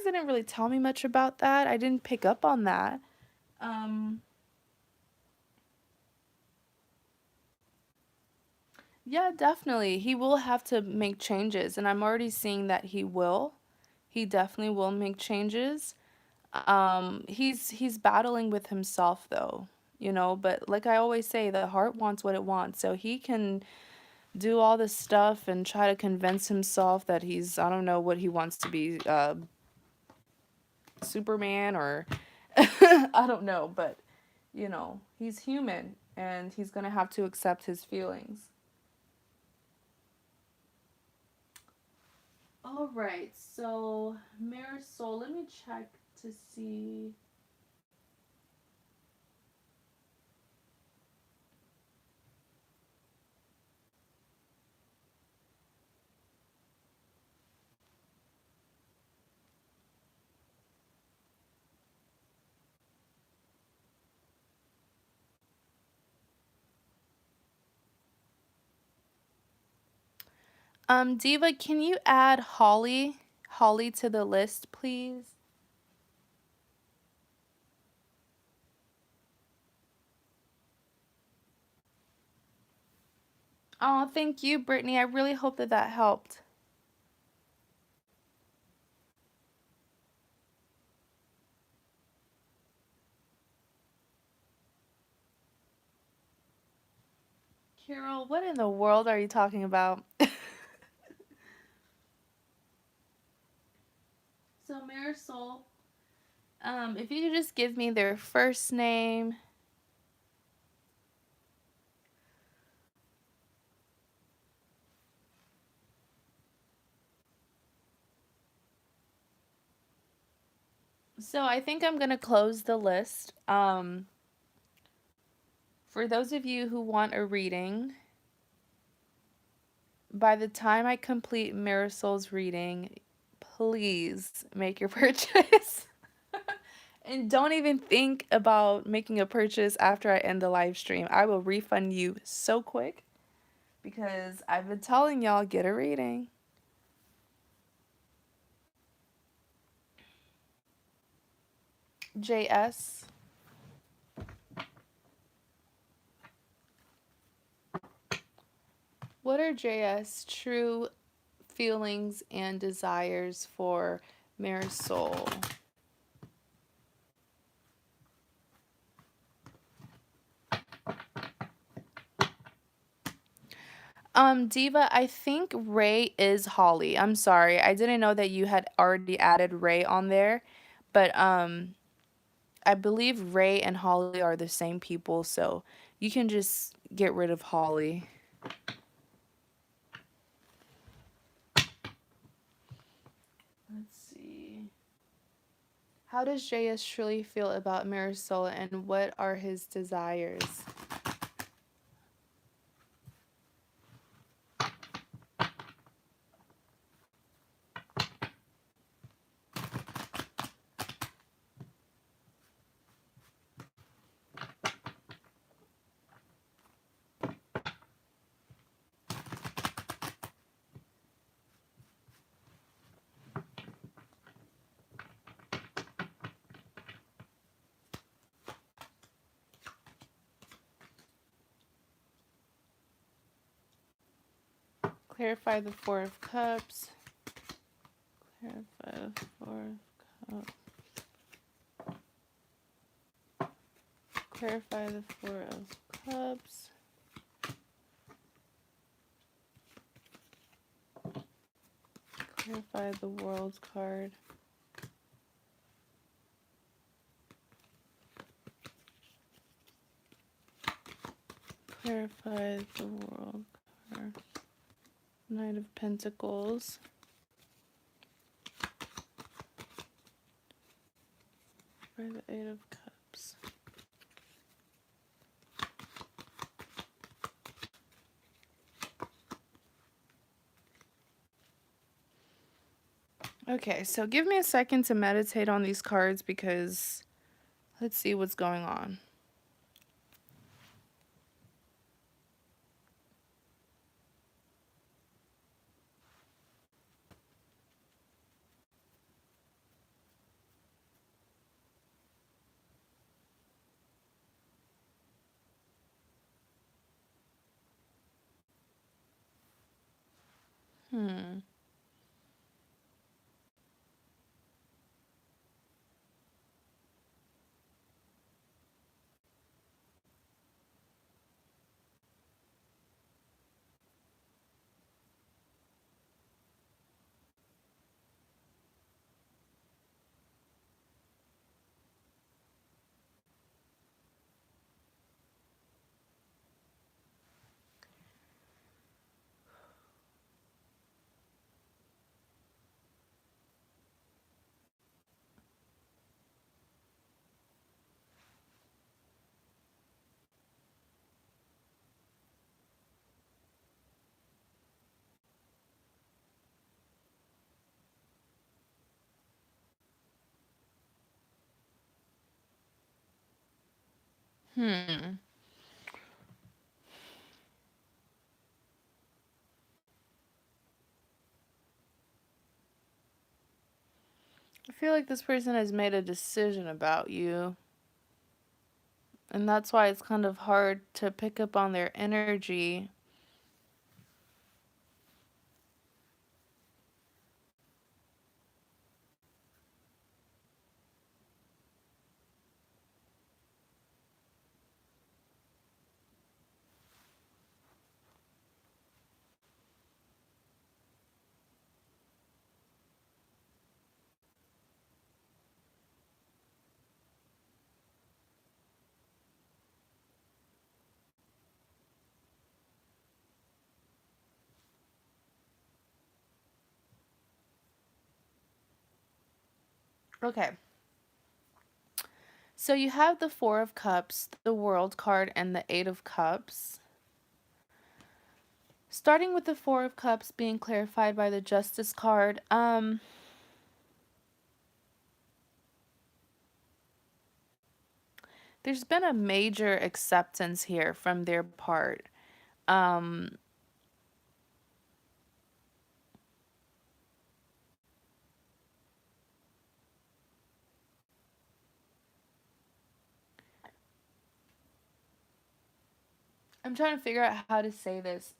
didn't really tell me much about that. I didn't pick up on that. Um, Yeah, definitely. He will have to make changes, and I'm already seeing that he will. He definitely will make changes. He's battling with himself though, but like I always say, the heart wants what it wants. So he can do all this stuff and try to convince himself that he's, I don't know what he wants to be, Superman or I don't know, but he's human and he's gonna have to accept his feelings. All right, so Marisol, let me check to see. Diva, can you add Holly to the list, please? Oh, thank you, Brittany. I really hope that that helped. Carol, what in the world are you talking about? So Marisol, if you could just give me their first name. So I think I'm gonna close the list. For those of you who want a reading, by the time I complete Marisol's reading, please make your purchase. And don't even think about making a purchase after I end the live stream. I will refund you so quick because I've been telling y'all get a reading. JS. What are JS true feelings and desires for Marisol? Diva, I think Ray is Holly. I'm sorry. I didn't know that you had already added Ray on there. But I believe Ray and Holly are the same people, so you can just get rid of Holly. Let's see. How does JS truly feel about Marisol and what are his desires? Clarify the Four of Cups. Clarify the Four of Cups. Clarify the Four of Cups. Clarify the World card. Clarify the World card. Knight of Pentacles. For the Eight of Cups. Okay, so give me a second to meditate on these cards because let's see what's going on. Hmm. Hmm. I feel like this person has made a decision about you. And that's why it's kind of hard to pick up on their energy. Okay. So you have the Four of Cups, the World card, and the Eight of Cups. Starting with the Four of Cups being clarified by the Justice card, there's been a major acceptance here from their part. Um, I'm trying to figure out how to say this.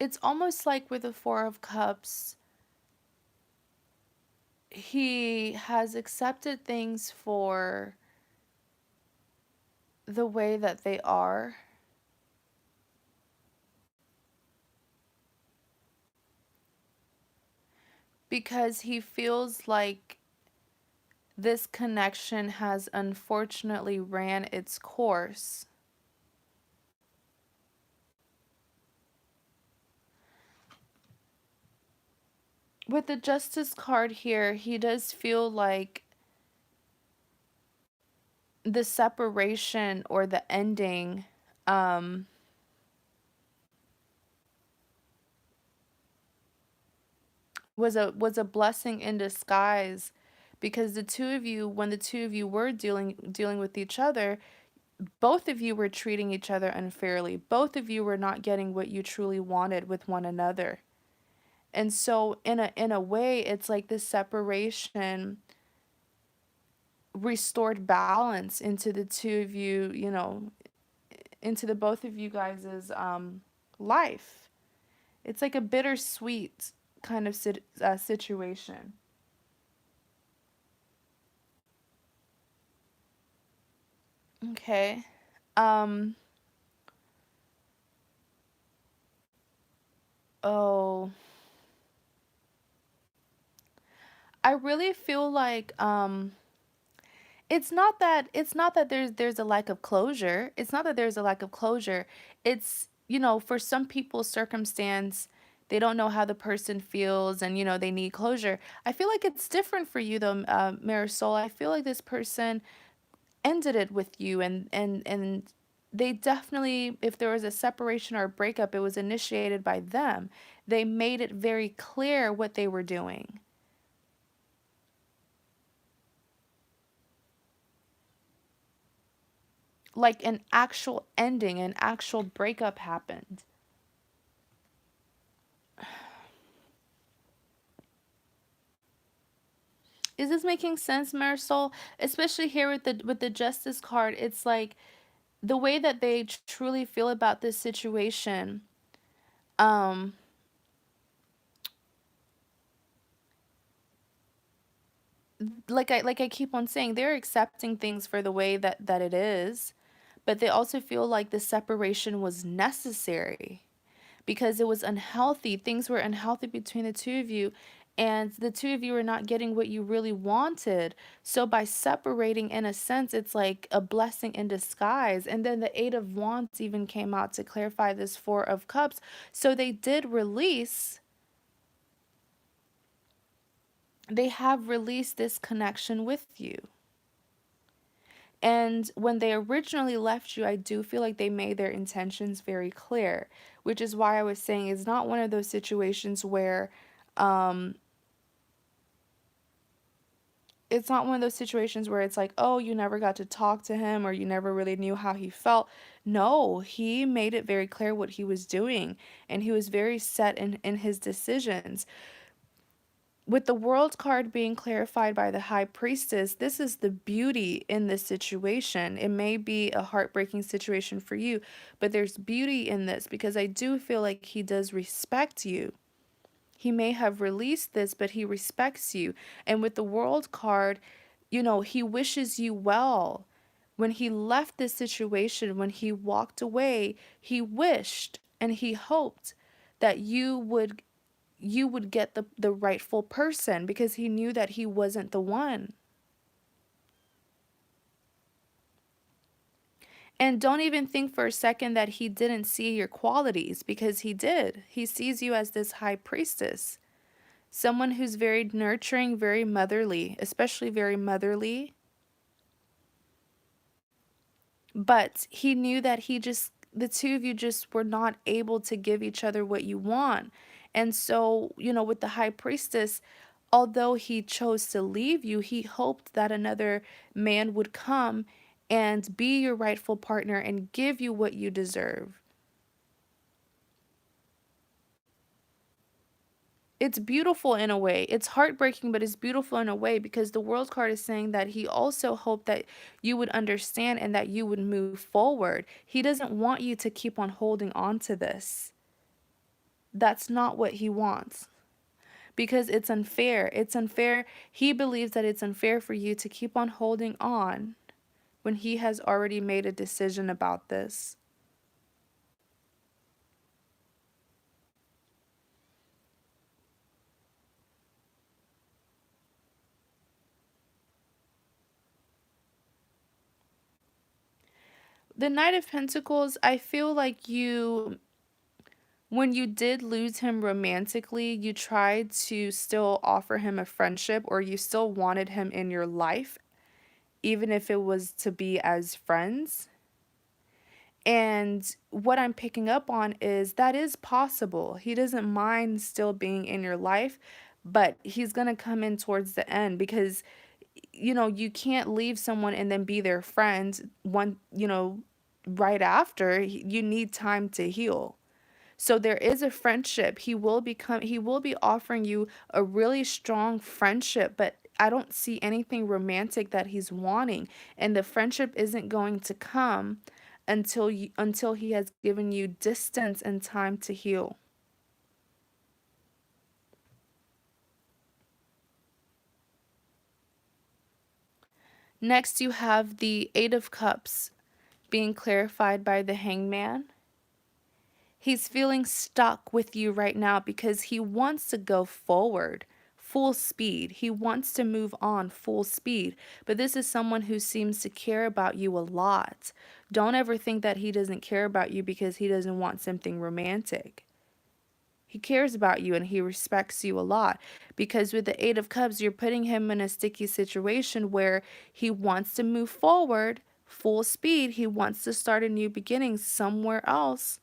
It's almost like with the Four of Cups, he has accepted things for the way that they are because he feels like this connection has unfortunately ran its course. With the Justice card here, he does feel like the separation or the ending um, was a blessing in disguise because the two of you, when the two of you were dealing with each other, both of you were treating each other unfairly. Both of you were not getting what you truly wanted with one another. And so in a way it's like this separation restored balance into the two of you, into the both of you guys's life. It's like a bittersweet kind of situation. Okay. Um oh, I really feel like it's not that there's a lack of closure. It's not that there's a lack of closure. It's, for some people's circumstance, they don't know how the person feels and they need closure. I feel like it's different for you though, Marisol. I feel like this person ended it with you and they definitely, if there was a separation or a breakup, it was initiated by them. They made it very clear what they were doing. Like an actual ending, an actual breakup happened. Is this making sense, Marisol? Especially here with the Justice card, it's like the way that they truly feel about this situation. Um, like I keep on saying, they're accepting things for the way that it is, but they also feel like the separation was necessary because it was unhealthy. Things were unhealthy between the two of you, and the two of you were not getting what you really wanted. So by separating, in a sense, it's like a blessing in disguise. And then the Eight of Wands even came out to clarify this Four of Cups. So they did release, they have released this connection with you. And when they originally left you, I do feel like they made their intentions very clear, which is why I was saying it's not one of those situations where, um, it's not one of those situations where it's like, oh, you never got to talk to him or you never really knew how he felt. No, he made it very clear what he was doing, and he was very set in his decisions. With the world card being clarified by the high priestess, this is the beauty in this situation. It may be a heartbreaking situation for you, but there's beauty in this because I do feel like he does respect you. He may have released this, but he respects you. And with the world card, he wishes you well. When he left this situation, when he walked away, he wished and he hoped that you would get the rightful person because he knew that he wasn't the one. And don't even think for a second that he didn't see your qualities, because he did. He sees you as this high priestess, someone who's very nurturing, very motherly, especially very motherly. But he knew that the two of you just were not able to give each other what you want. And so, with the high priestess, although he chose to leave you, he hoped that another man would come and be your rightful partner and give you what you deserve. It's beautiful in a way. It's heartbreaking, but it's beautiful in a way because the world card is saying that he also hoped that you would understand and that you would move forward. He doesn't want you to keep on holding on to this. That's not what he wants because it's unfair. It's unfair. He believes that it's unfair for you to keep on holding on when he has already made a decision about this. The Knight of Pentacles, I feel like when you did lose him romantically, you tried to still offer him a friendship, or you still wanted him in your life, even if it was to be as friends. And what I'm picking up on is that is possible. He doesn't mind still being in your life, but he's going to come in towards the end because, you can't leave someone and then be their friend right after. You need time to heal. So there is a friendship. He will be offering you a really strong friendship, but I don't see anything romantic that he's wanting. And the friendship isn't going to come until he has given you distance and time to heal. Next, you have the Eight of Cups being clarified by the Hangman. He's feeling stuck with you right now because he wants to go forward full speed. He wants to move on full speed. But this is someone who seems to care about you a lot. Don't ever think that he doesn't care about you because he doesn't want something romantic. He cares about you and he respects you a lot, because with the Eight of Cups, you're putting him in a sticky situation where he wants to move forward full speed. He wants to start a new beginning somewhere else.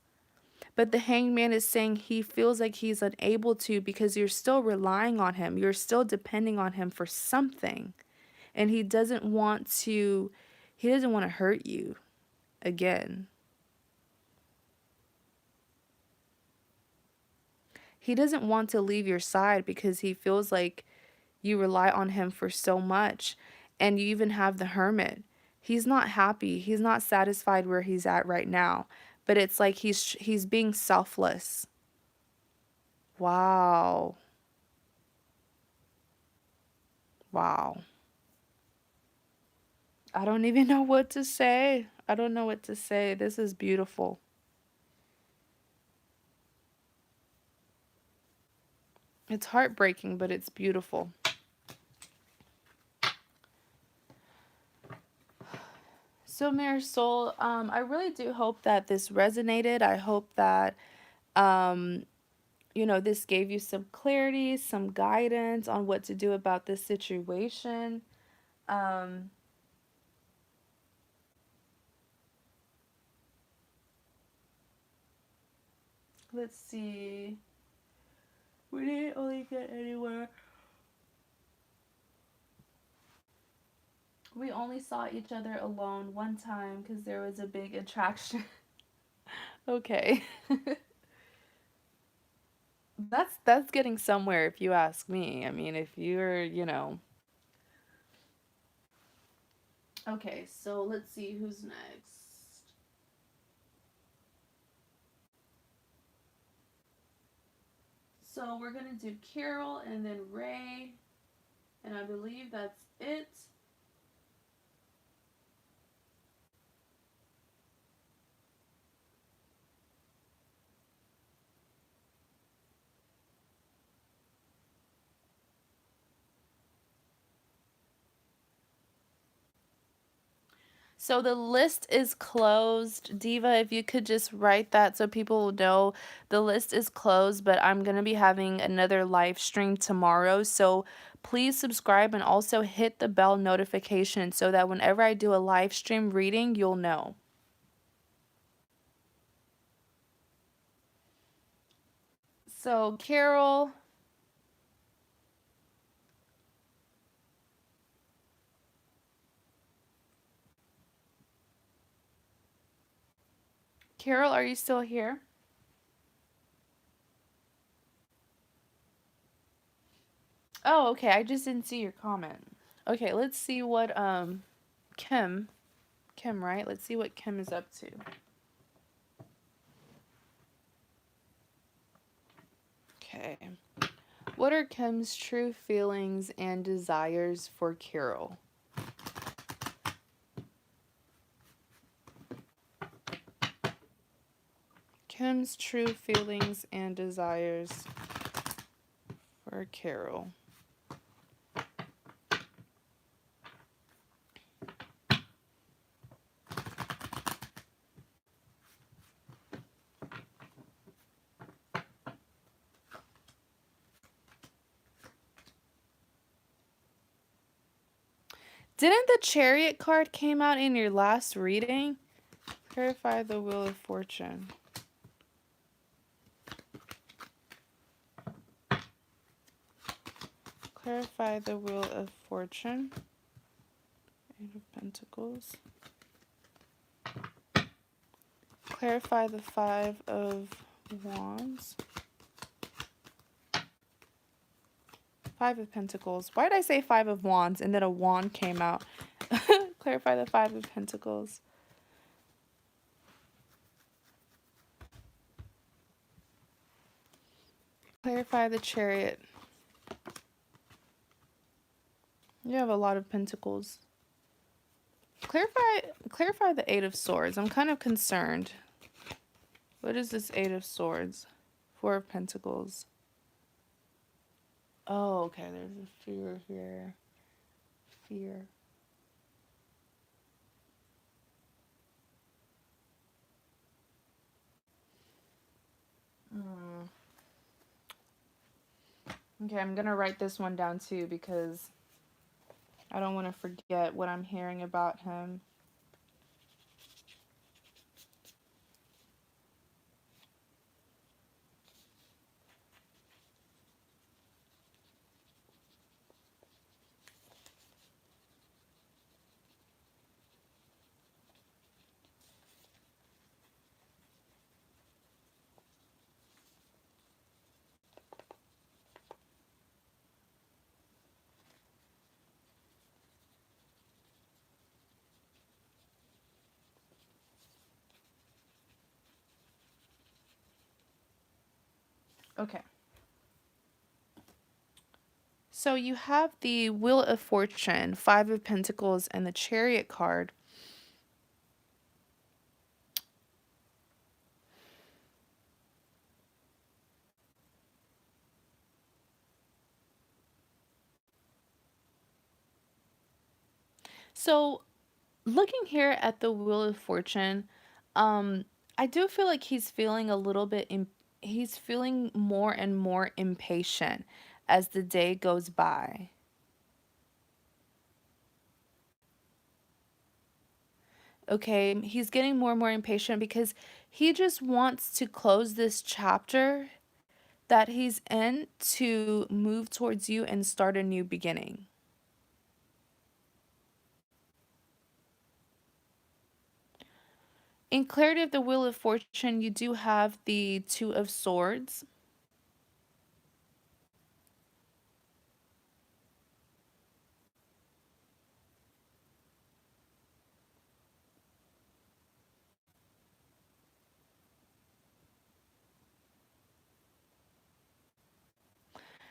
But the Hangman is saying he feels like he's unable to because you're still relying on him. You're still depending on him for something. And he doesn't want to hurt you again. He doesn't want to leave your side because he feels like you rely on him for so much. And you even have the Hermit. He's not happy. He's not satisfied where he's at right now. But it's like he's being selfless. Wow. Wow. I don't even know what to say. I don't know what to say. This is beautiful. It's heartbreaking, but it's beautiful. So, Marisol, I really do hope that this resonated. I hope that, um, this gave you some clarity, some guidance on what to do about this situation. Um, let's see. We didn't really get anywhere. We only saw each other alone one time because there was a big attraction. Okay. That's getting somewhere if you ask me. I mean, if you're. Okay, so let's see who's next. So we're gonna do Carol and then Ray, and I believe that's it. So the list is closed. Diva, if you could just write that so people will know the list is closed, but I'm going to be having another live stream tomorrow. So please subscribe and also hit the bell notification so that whenever I do a live stream reading, you'll know. So Carol, are you still here? Oh, okay. I just didn't see your comment. Okay, let's see what Kim, right? Let's see what Kim is up to. Okay. What are Kim's true feelings and desires for Carol? Kim's true feelings and desires for Carol. Didn't the Chariot card came out in your last reading? Clarify the Wheel of Fortune. Clarify the Wheel of Fortune. Eight of Pentacles. Clarify the Five of Wands. Five of Pentacles. Why did I say Five of Wands and then a wand came out? Clarify the Five of Pentacles. Clarify the Chariot. You have a lot of pentacles. Clarify the Eight of Swords. I'm kind of concerned. What is this Eight of Swords? Four of Pentacles. Oh, okay. There's a fear here. Fear. Okay, I'm gonna write this one down too because I don't want to forget what I'm hearing about him. Okay. So you have the Wheel of Fortune, Five of Pentacles, and the Chariot card. So looking here at the Wheel of Fortune, um, I do feel like he's feeling a little bit, he's feeling more and more impatient as the day goes by. Okay, he's getting more and more impatient because he just wants to close this chapter that he's in to move towards you and start a new beginning. In clarity of the Wheel of Fortune, you do have the Two of Swords.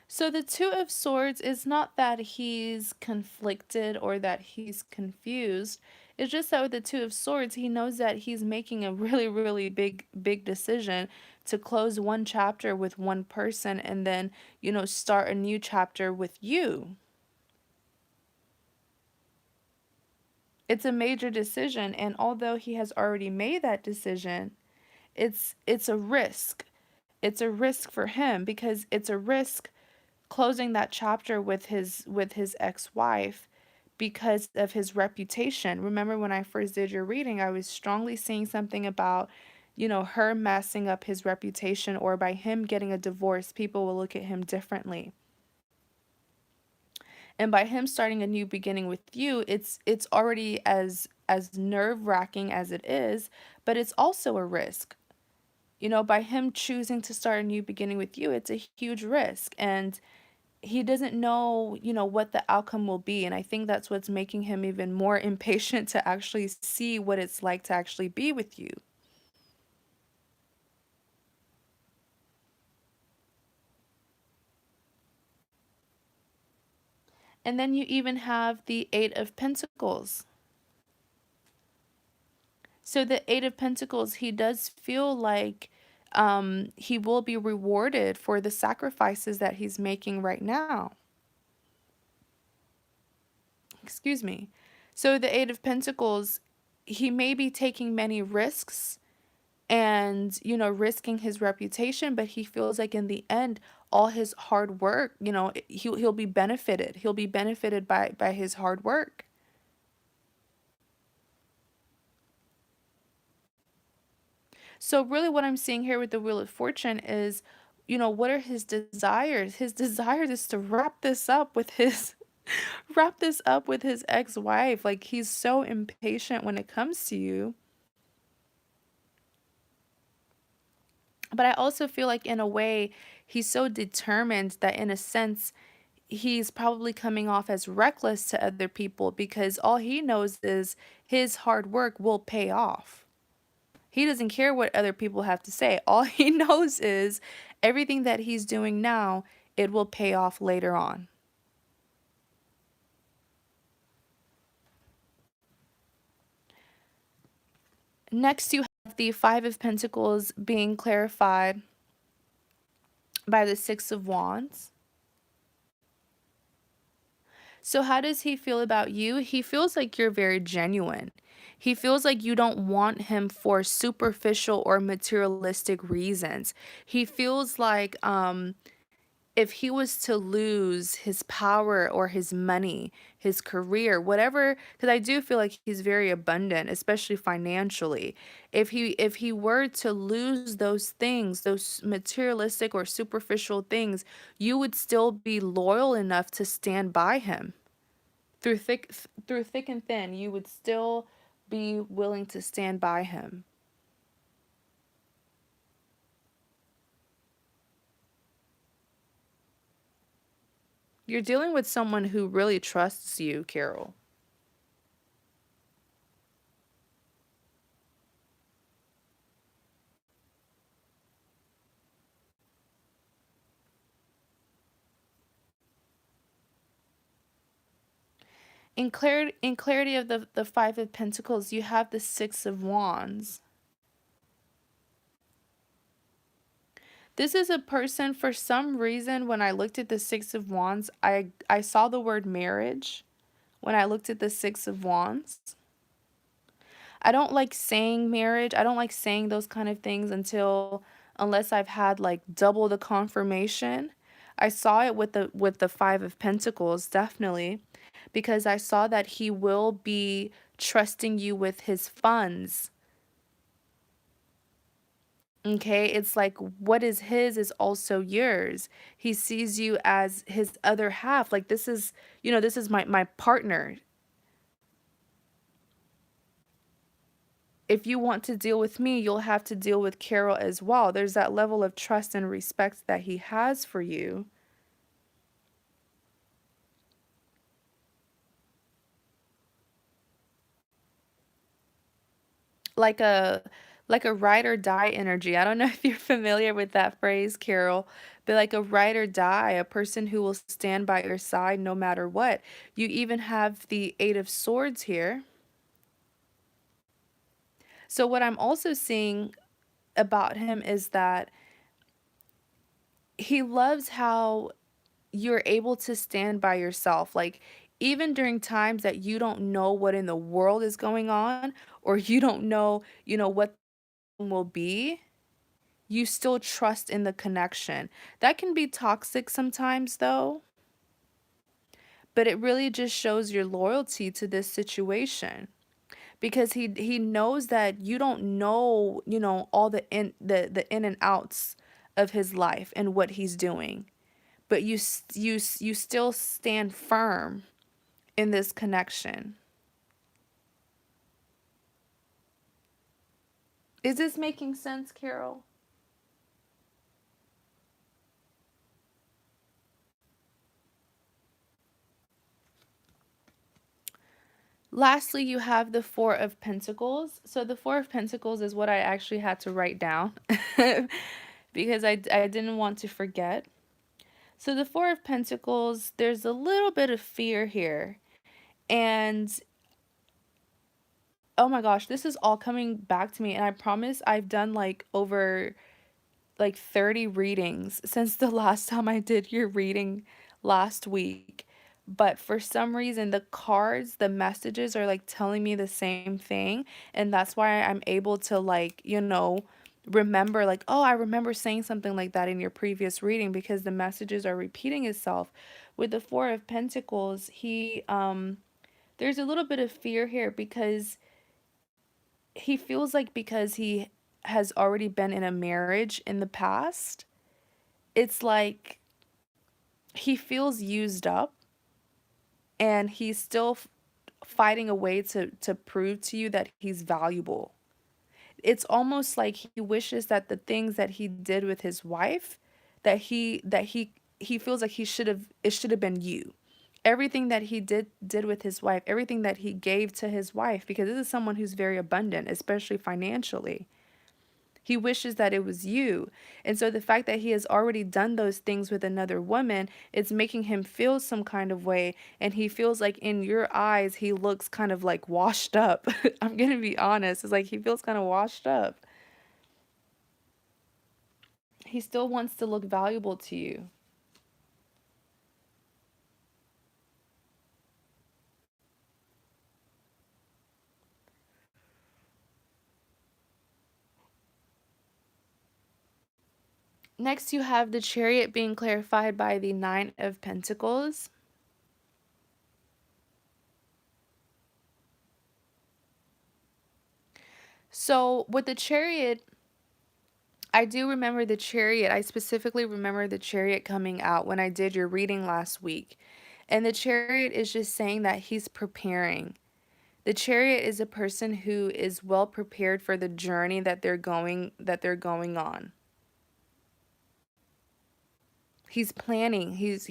So the Two of Swords is not that he's conflicted or that he's confused. It's just that with the Two of Swords, he knows that he's making a really, really big decision to close one chapter with one person and then, start a new chapter with you. It's a major decision, and although he has already made that decision, it's a risk. It's a risk for him because it's a risk closing that chapter with his ex-wife because of his reputation. Remember when I first did your reading, I was strongly seeing something about, her messing up his reputation, or by him getting a divorce, people will look at him differently. And by him starting a new beginning with you, it's already as nerve-wracking as it is, but it's also a risk. By him choosing to start a new beginning with you, it's a huge risk. And he doesn't know, what the outcome will be. And I think that's what's making him even more impatient to actually see what it's like to actually be with you. And then you even have the Eight of Pentacles. So the Eight of Pentacles, he does feel like he will be rewarded for the sacrifices that he's making right now. Excuse me. So the Eight of Pentacles, he may be taking many risks and, risking his reputation, but he feels like in the end, all his hard work, he'll be benefited. He'll be benefited by his hard work. So really what I'm seeing here with the Wheel of Fortune is, what are his desires? His desires is to wrap this up with his wrap this up with his ex-wife. Like, he's so impatient when it comes to you. But I also feel like in a way he's so determined that in a sense he's probably coming off as reckless to other people because all he knows is his hard work will pay off. He doesn't care what other people have to say. All he knows is everything that he's doing now, it will pay off later on. Next, you have the Five of Pentacles being clarified by the Six of Wands. So how does he feel about you? He feels like you're very genuine. He feels like you don't want him for superficial or materialistic reasons. He feels like if he was to lose his power or his money, his career, whatever, because I do feel like he's very abundant, especially financially. If he were to lose those things, those materialistic or superficial things, you would still be loyal enough to stand by him. Through thick and thin, you would still be willing to stand by him. You're dealing with someone who really trusts you, Carol. In clarity of the Five of Pentacles, you have the Six of Wands. This is a person, for some reason, when I looked at the Six of Wands, I saw the word marriage when I looked at the Six of Wands. I don't like saying marriage. I don't like saying those kind of things unless I've had like double the confirmation. I saw it with the Five of Pentacles, definitely, because I saw that he will be trusting you with his funds. Okay, it's like what is his is also yours. He sees you as his other half. Like this is, this is my partner. If you want to deal with me, you'll have to deal with Carol as well. There's that level of trust and respect that he has for you. Like a ride or die energy. I don't know if you're familiar with that phrase, Carol, but like a ride or die, a person who will stand by your side no matter what. You even have the Eight of Swords here. So what I'm also seeing about him is that he loves how you're able to stand by yourself. Like, even during times that you don't know what in the world is going on, or you don't know, what will be, you still trust in the connection. That can be toxic sometimes, though, but it really just shows your loyalty to this situation because he knows that you don't know, all the in and outs of his life and what he's doing, but you still stand firm in this connection. Is this making sense, Carol? Lastly, you have the Four of Pentacles. So the Four of Pentacles is what I actually had to write down because I didn't want to forget. So the Four of Pentacles, there's a little bit of fear here. And oh my gosh, this is all coming back to me. And I promise I've done like over like 30 readings since the last time I did your reading last week. But for some reason, the cards, the messages are like telling me the same thing. And that's why I'm able to, like, remember, like, oh, I remember saying something like that in your previous reading because the messages are repeating itself. With the Four of Pentacles, there's a little bit of fear here because he feels like because he has already been in a marriage in the past, it's like he feels used up and he's still fighting a way to prove to you that he's valuable. It's almost like he wishes that the things that he did with his wife, that he feels like it should have been you. Everything that he did with his wife, everything that he gave to his wife, because this is someone who's very abundant, especially financially. He wishes that it was you. And so the fact that he has already done those things with another woman, it's making him feel some kind of way. And he feels like in your eyes, he looks kind of like washed up. I'm going to be honest. It's like he feels kind of washed up. He still wants to look valuable to you. Next, you have the Chariot being clarified by the Nine of Pentacles. So with the Chariot, I do remember the Chariot. I specifically remember the Chariot coming out when I did your reading last week. And the Chariot is just saying that he's preparing. The Chariot is a person who is well prepared for the journey that they're going on. He's planning, he's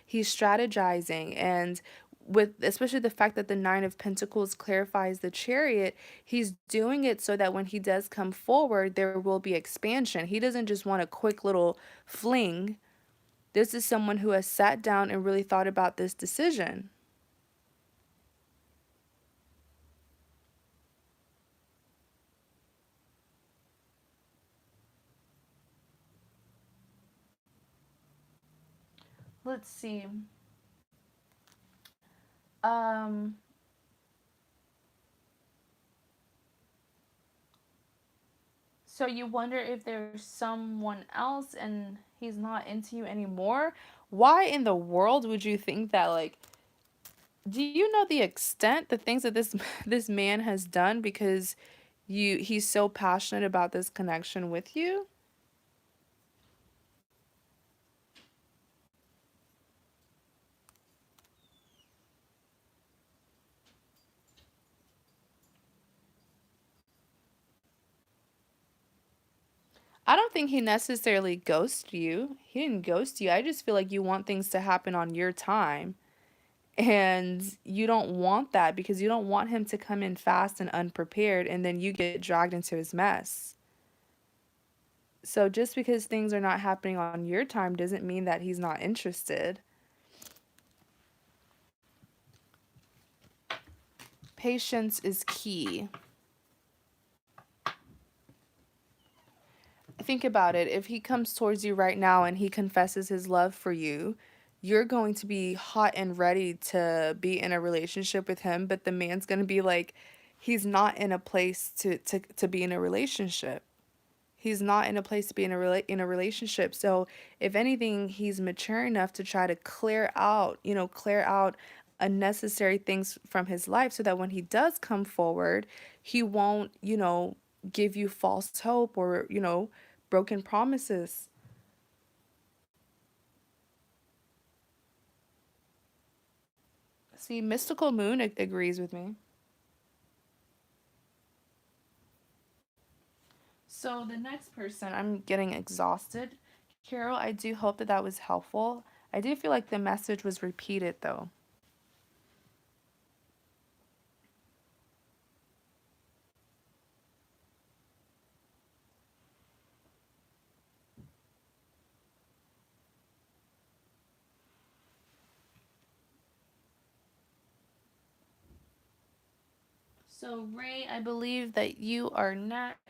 strategizing, and with especially the fact that the Nine of Pentacles clarifies the Chariot, he's doing it so that when he does come forward, there will be expansion. He doesn't just want a quick little fling. This is someone who has sat down and really thought about this decision. let's see. Um, so you wonder if there's someone else and he's not into you anymore? Why in the world would you think that? Like, do you know the extent, the things that this man has done because he's so passionate about this connection with you? I don't think he necessarily ghosted you. He didn't ghost you. I just feel like you want things to happen on your time. And you don't want that because you don't want him to come in fast and unprepared and then you get dragged into his mess. So just because things are not happening on your time doesn't mean that he's not interested. Patience is key. Think about it. If he comes towards you right now and he confesses his love for you, you're going to be hot and ready to be in a relationship with him, but the man's going to be like, he's not in a place to be in a relationship. He's not in a place to be in in a relationship. So if anything, he's mature enough to try to clear out unnecessary things from his life so that when he does come forward, he won't, give you false hope or, broken promises. See, Mystical Moon agrees with me. So the next person, I'm getting exhausted. Carol, I do hope that that was helpful. I do feel like the message was repeated though. So Ray, I believe that you are next.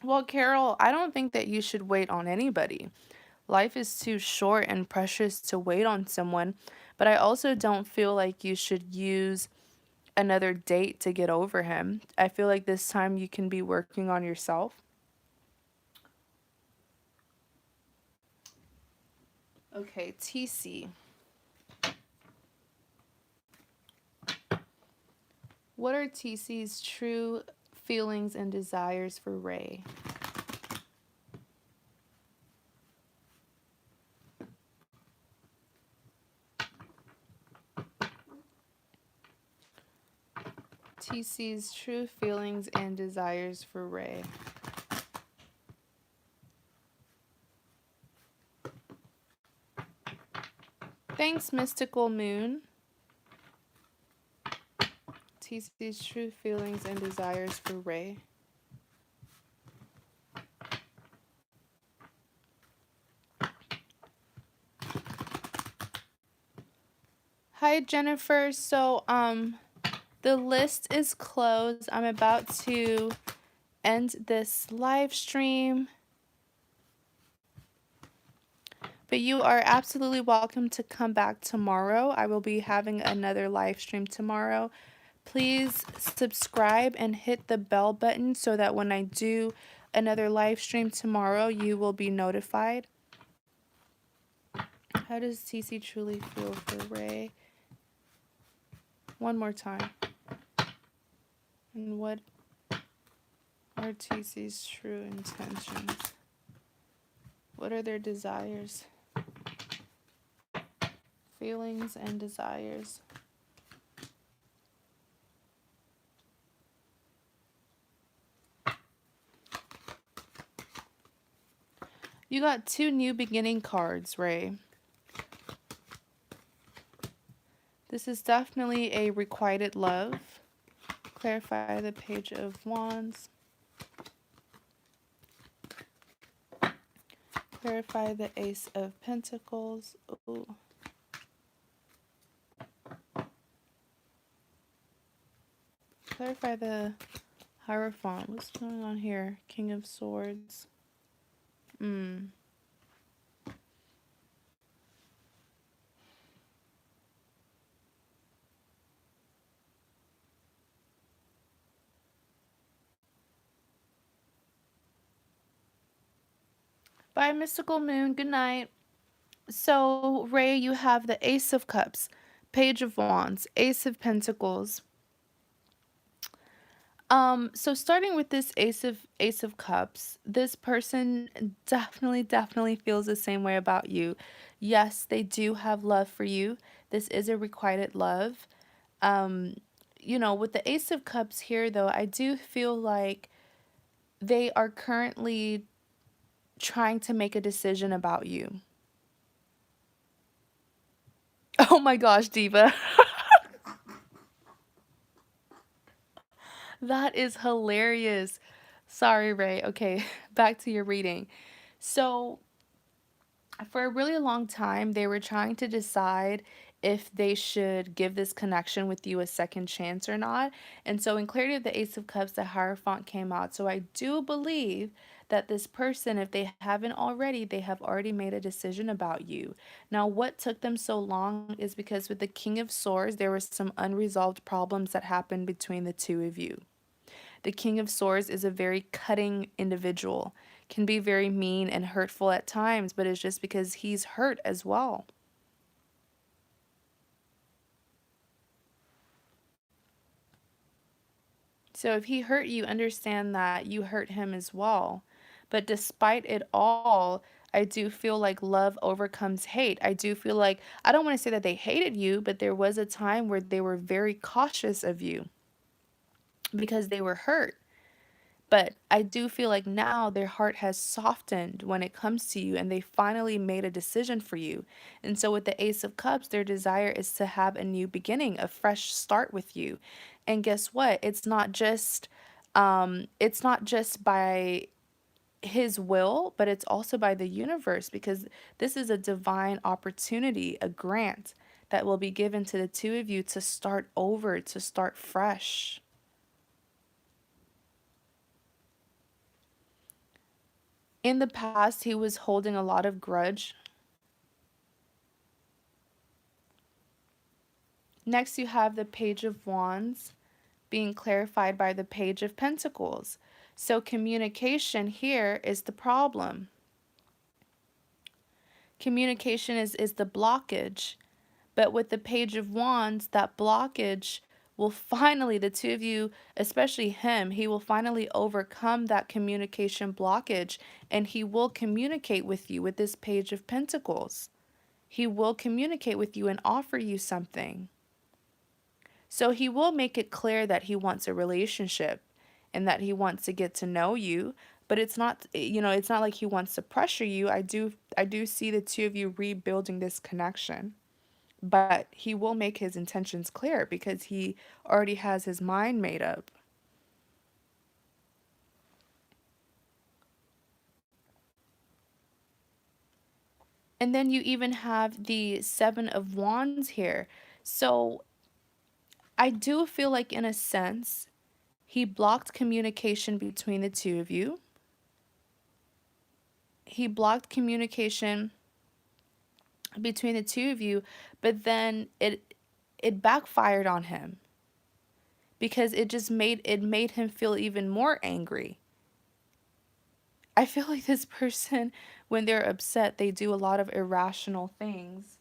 Well, Carol, I don't think that you should wait on anybody. Life is too short and precious to wait on someone, but I also don't feel like you should use another date to get over him. I feel like this time you can be working on yourself. Okay, TC. What are TC's true feelings and desires for Ray? TC's true feelings and desires for Ray. Thanks, Mystical Moon. TC's true feelings and desires for Ray. Hi, Jennifer. So, the list is closed. I'm about to end this live stream. But you are absolutely welcome to come back tomorrow. I will be having another live stream tomorrow. Please subscribe and hit the bell button so that when I do another live stream tomorrow, you will be notified. How does TC truly feel for Ray? One more time. And what are TC's true intentions? What are their desires? Feelings and desires. You got two new beginning cards, Ray. This is definitely a requited love. Clarify the Page of Wands. Clarify the Ace of Pentacles. Ooh. Clarify the Hierophant. What's going on here? King of Swords. Bye, Mystical Moon. Good night. So, Ray, you have the Ace of Cups, Page of Wands, Ace of Pentacles. So starting with this Ace of Cups, this person definitely feels the same way about you. Yes, they do have love for you. This is a requited love. Um, with the Ace of Cups here though, I do feel like they are currently trying to make a decision about you. Oh my gosh, Diva. That is hilarious. Sorry, Ray. Okay, back to your reading. So, for a really long time, they were trying to decide if they should give this connection with you a second chance or not. And so, in Clarity of the Ace of Cups, the Hierophant came out. So, I do believe that this person, if they haven't already, they have already made a decision about you. Now, what took them so long is because with the King of Swords, there were some unresolved problems that happened between the two of you. The King of Swords is a very cutting individual, can be very mean and hurtful at times, but it's just because he's hurt as well. So if he hurt you, understand that you hurt him as well. But despite it all, I do feel like love overcomes hate. I do feel like, I don't want to say that they hated you, but there was a time where they were very cautious of you because they were hurt. But I do feel like now their heart has softened when it comes to you and they finally made a decision for you. And so with the Ace of Cups, their desire is to have a new beginning, a fresh start with you. And guess what? It's not just by his will, but it's also by the universe because this is a divine opportunity, a grant that will be given to the two of you to start over, to start fresh. In the past, he was holding a lot of grudge. Next, you have the Page of Wands being clarified by the Page of Pentacles. So communication here is the problem. Communication is the blockage. But with the Page of Wands, that blockage will finally, the two of you, especially him, he will finally overcome that communication blockage and he will communicate with you with this Page of Pentacles. He will communicate with you and offer you something. So he will make it clear that he wants a relationship and that he wants to get to know you, but it's not, it's not like he wants to pressure you. I do see the two of you rebuilding this connection. But he will make his intentions clear because he already has his mind made up. And then you even have the Seven of Wands here. So I do feel like, in a sense, he blocked communication between the two of you. He blocked communication between the two of you, but then it backfired on him because it made him feel even more angry. I feel like this person, when they're upset, they do a lot of irrational things.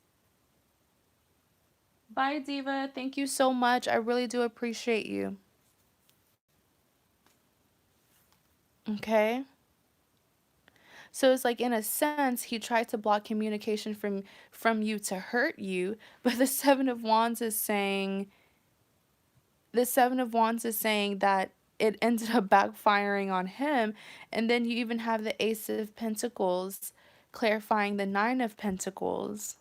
Bye, Diva. Thank you so much. I really do appreciate you. Okay? So it's like, in a sense, he tried to block communication from you to hurt you, but the Seven of Wands is saying that it ended up backfiring on him. And then you even have the Ace of Pentacles clarifying the Nine of Pentacles.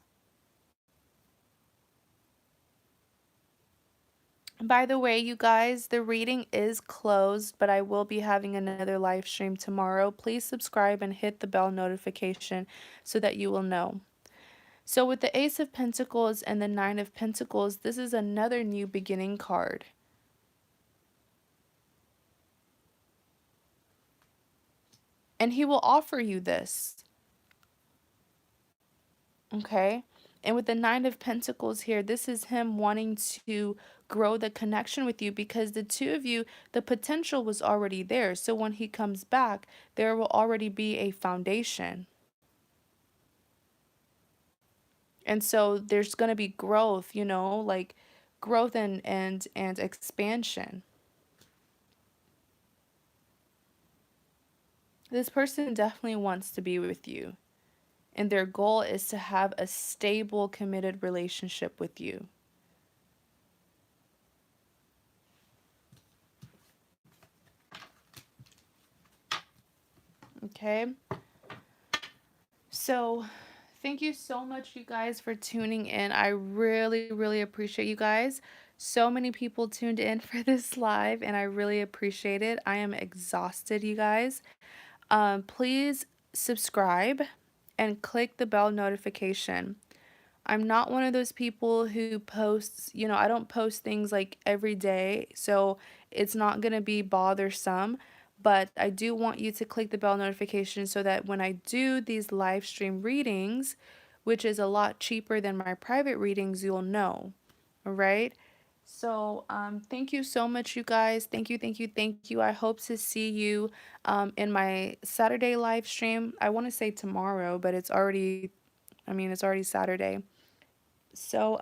By the way, you guys, the reading is closed, but I will be having another live stream tomorrow. Please subscribe and hit the bell notification so that you will know. So with the Ace of Pentacles and the Nine of Pentacles, this is another new beginning card. And he will offer you this. Okay? And with the Nine of Pentacles here, this is him wanting to grow the connection with you because the two of you, the potential was already there. So when he comes back, there will already be a foundation. And so there's going to be growth, you know, like growth and expansion. This person definitely wants to be with you. And their goal is to have a stable, committed relationship with you. Okay? So, thank you so much, you guys, for tuning in. I really, really appreciate you guys. So many people tuned in for this live, and I really appreciate it. I am exhausted, you guys. Please subscribe and click the bell notification. I'm not one of those people who posts, you know, I don't post things like every day, so it's not going to be bothersome. But I do want you to click the bell notification so that when I do these live stream readings, which is a lot cheaper than my private readings, you'll know. All right. So, thank you so much, you guys. Thank you, thank you, thank you. I hope to see you in my Saturday live stream. I want to say tomorrow, but it's already, it's already Saturday. So,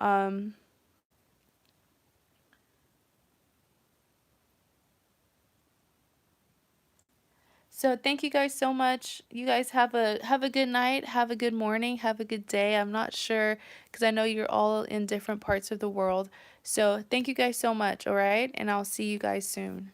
thank you guys so much. You guys have a good night, have a good morning, have a good day. I'm not sure because I know you're all in different parts of the world. So, thank you guys so much, all right? And I'll see you guys soon.